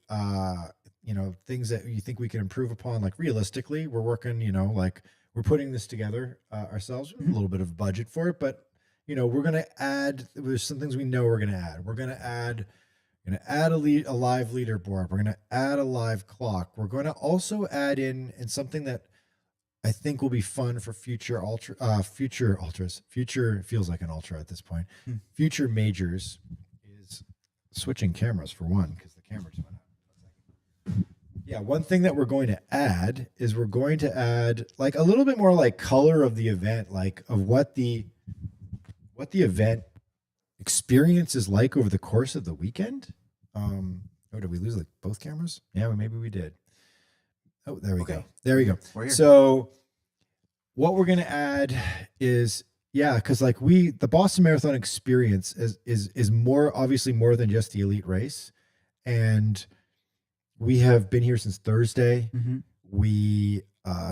things that you think we can improve upon. Like realistically, we're working, like we're putting this together ourselves with a little bit of budget for it, but we're going to add, there's some things we know we're going to add. We're going to add a live leaderboard. We're going to add a live clock. We're going to also add in something that I think will be fun for future ultras. Future feels like an ultra at this point. Future majors is switching cameras for one, because the cameras went out. Yeah, one thing that we're going to add is we're going to add like a little bit more like color of the event, like of what the event experience is like over the course of the weekend. Did we lose like both cameras? Yeah, maybe we did. Oh, there we go. There we go. So what we're going to add is, because like the Boston Marathon experience is more, obviously more than just the elite race. And we have been here since Thursday. We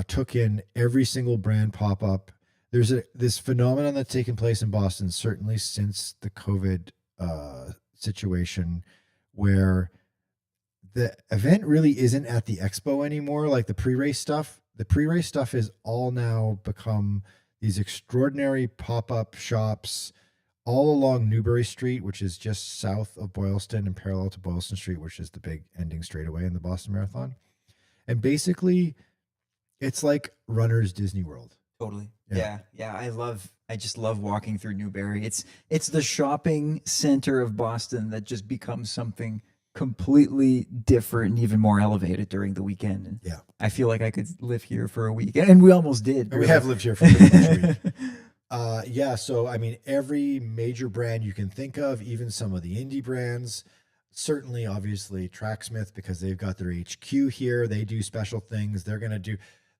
took in every single brand pop-up. There's this phenomenon that's taken place in Boston, certainly since the COVID situation, where the event really isn't at the expo anymore. Like the pre-race stuff is all now become these extraordinary pop-up shops all along Newbury Street, which is just south of Boylston and parallel to Boylston Street, which is the big ending straightaway in the Boston Marathon. And basically it's like runner's Disney World. Totally. Yeah. I just love walking through Newbury. It's the shopping center of Boston that just becomes something completely different and even more elevated during the weekend. And I feel like I could live here for a week, and we almost did. We have lived here for a week. So I mean, every major brand you can think of, even some of the indie brands, certainly obviously Tracksmith, because they've got their HQ here. They do special things. We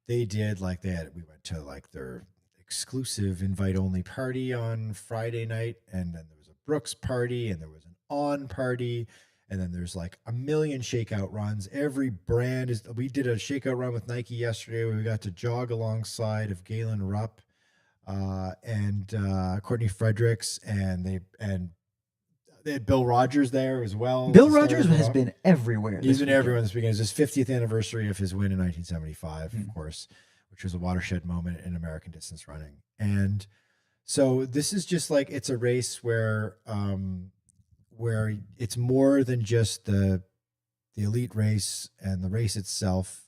went to like their exclusive invite only party on Friday night, and then there was a Brooks party, and there was an On party, and then there's like a million shakeout runs. Every brand we did a shakeout run with Nike yesterday where we got to jog alongside of Galen Rupp and Courtney Fredericks, and they had Bill Rogers there as well. Bill Rogers has been everywhere. He's been everywhere this weekend. It's his 50th anniversary of his win in 1975, of course, which was a watershed moment in American distance running. And so this is just like, it's a race where it's more than just the elite race and the race itself.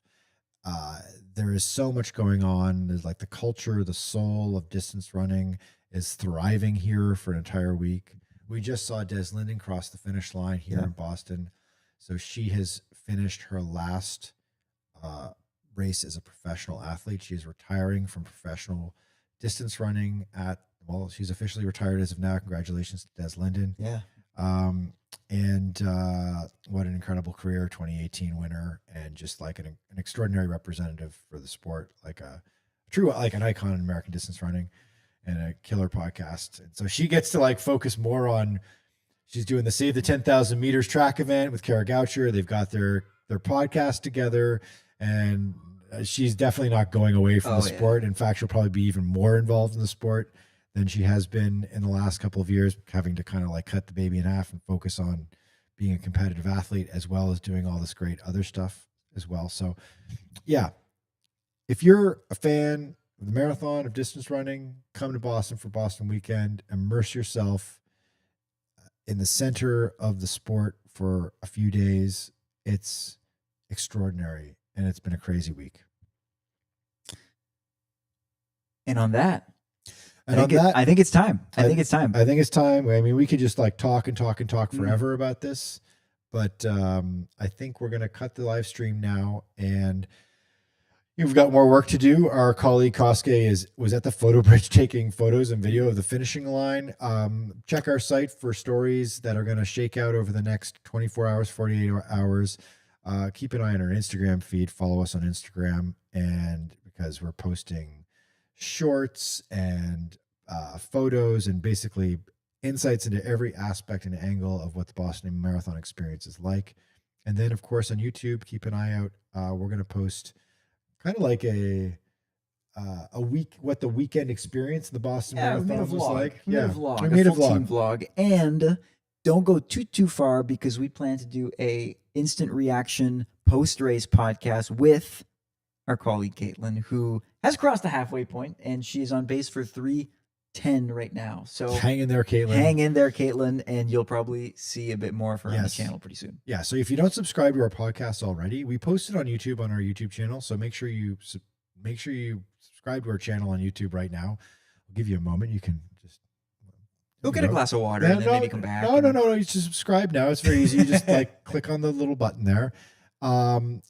There is so much going on. There's like the culture, the soul of distance running is thriving here for an entire week. We just saw Des Linden cross the finish line here in Boston. So she has finished her last race as a professional athlete. She is retiring from professional distance running at the well, she's officially retired as of now. Congratulations to Des Linden. Yeah. And what an incredible career, 2018 winner, and just like an extraordinary representative for the sport, like a true, like an icon in American distance running and a killer podcast. And so she gets to like focus more on, she's doing the Save the 10,000 meters track event with Kara Goucher. They've got their podcast together, and she's definitely not going away from the sport. In fact, she'll probably be even more involved in the sport than she has been in the last couple of years, having to kind of like cut the baby in half and focus on being a competitive athlete as well as doing all this great other stuff as well. So yeah, if you're a fan of the marathon, of distance running, come to Boston for Boston Weekend, immerse yourself in the center of the sport for a few days. It's extraordinary, and it's been a crazy week. And on that, I think it's time. I think it's time. I think it's time. I mean, we could just like talk forever about this, but I think we're going to cut the live stream now, and we've got more work to do. Our colleague Koske was at the photo bridge taking photos and video of the finishing line. Check our site for stories that are going to shake out over the next 24 hours, 48 hours. Keep an eye on our Instagram feed. Follow us on Instagram, and because we're posting shorts and photos and basically insights into every aspect and angle of what the Boston Marathon experience is like. And then, of course, on YouTube, keep an eye out. We're going to post kind of like a week, what the weekend experience in the Boston Marathon was like. We made a full team vlog. And don't go too far, because we plan to do a instant reaction post-race podcast with our colleague Caitlin, who has crossed the halfway point, and she is on base for 3:10 right now. So hang in there, Caitlin. Hang in there, Caitlin, and you'll probably see a bit more of her on the channel pretty soon. Yeah. So if you don't subscribe to our podcast already, we post it on YouTube on our YouTube channel. So make sure you subscribe to our channel on YouTube right now. I'll give you a moment. You can just go get a glass of water and then maybe come back. No. You just subscribe now. It's very easy. You just like click on the little button there. And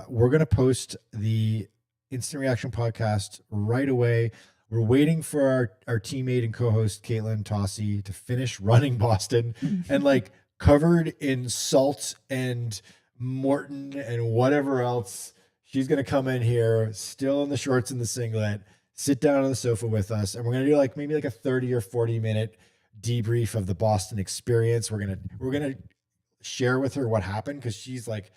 we're going to post the instant reaction podcast right away. We're waiting for our teammate and co-host Caitlin Tossi to finish running Boston and like covered in salt and Morton and whatever else. She's going to come in here still in the shorts and the singlet, sit down on the sofa with us. And we're going to do like maybe like a 30 or 40 minute debrief of the Boston experience. We're going to share with her what happened, because she's like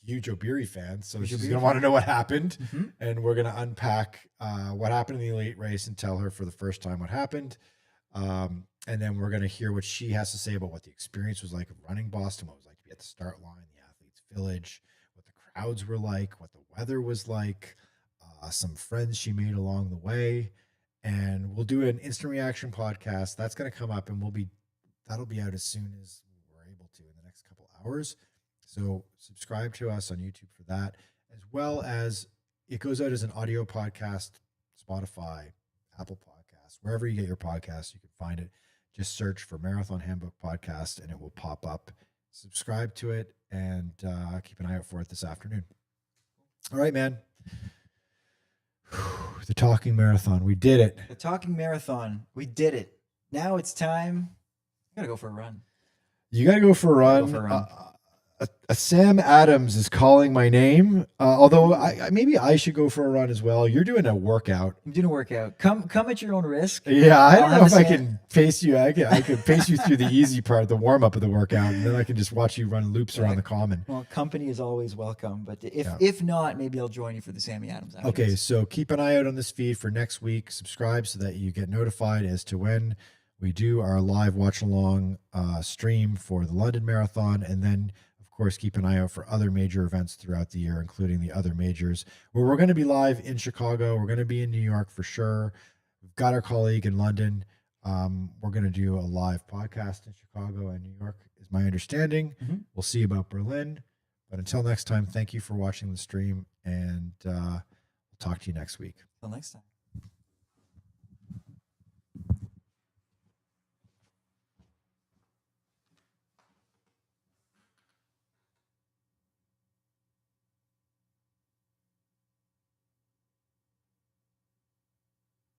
huge O'Beary fan, so she's gonna want to know what happened. And we're gonna unpack what happened in the elite race and tell her for the first time what happened, and then we're gonna hear what she has to say about what the experience was like of running Boston, what it was like to be at the start line, the athletes village, what the crowds were like, what the weather was like, some friends she made along the way. And we'll do an instant reaction podcast that's going to come up, and that'll be out as soon as to in the next couple hours. So subscribe to us on YouTube for that, as well as it goes out as an audio podcast, Spotify, Apple Podcasts, wherever you get your podcasts, you can find it. Just search for Marathon Handbook Podcast and it will pop up. Subscribe to it, and keep an eye out for it this afternoon. All right, man. The talking marathon. We did it. The talking marathon. We did it. Now it's time. I got to go for a run. You got to go for a run. Sam Adams is calling my name. Although maybe I should go for a run as well. You're doing a workout. I'm doing a workout. Come at your own risk. Yeah, I don't know if I can pace you. I can pace you through the easy part, the warm up of the workout, and then I can just watch you run loops around the common. Well, company is always welcome, but if not, maybe I'll join you for the Sammy Adams. Okay, so keep an eye out on this feed for next week. Subscribe so that you get notified as to when we do our live watch along stream for the London Marathon, and then of course keep an eye out for other major events throughout the year, including the other majors where we're going to be live in Chicago. We're going to be in New York for sure. We've got our colleague in London. We're going to do a live podcast in Chicago and New York, is my understanding. We'll see about Berlin. But until next time, thank you for watching the stream, and we'll talk to you next week. Until next time.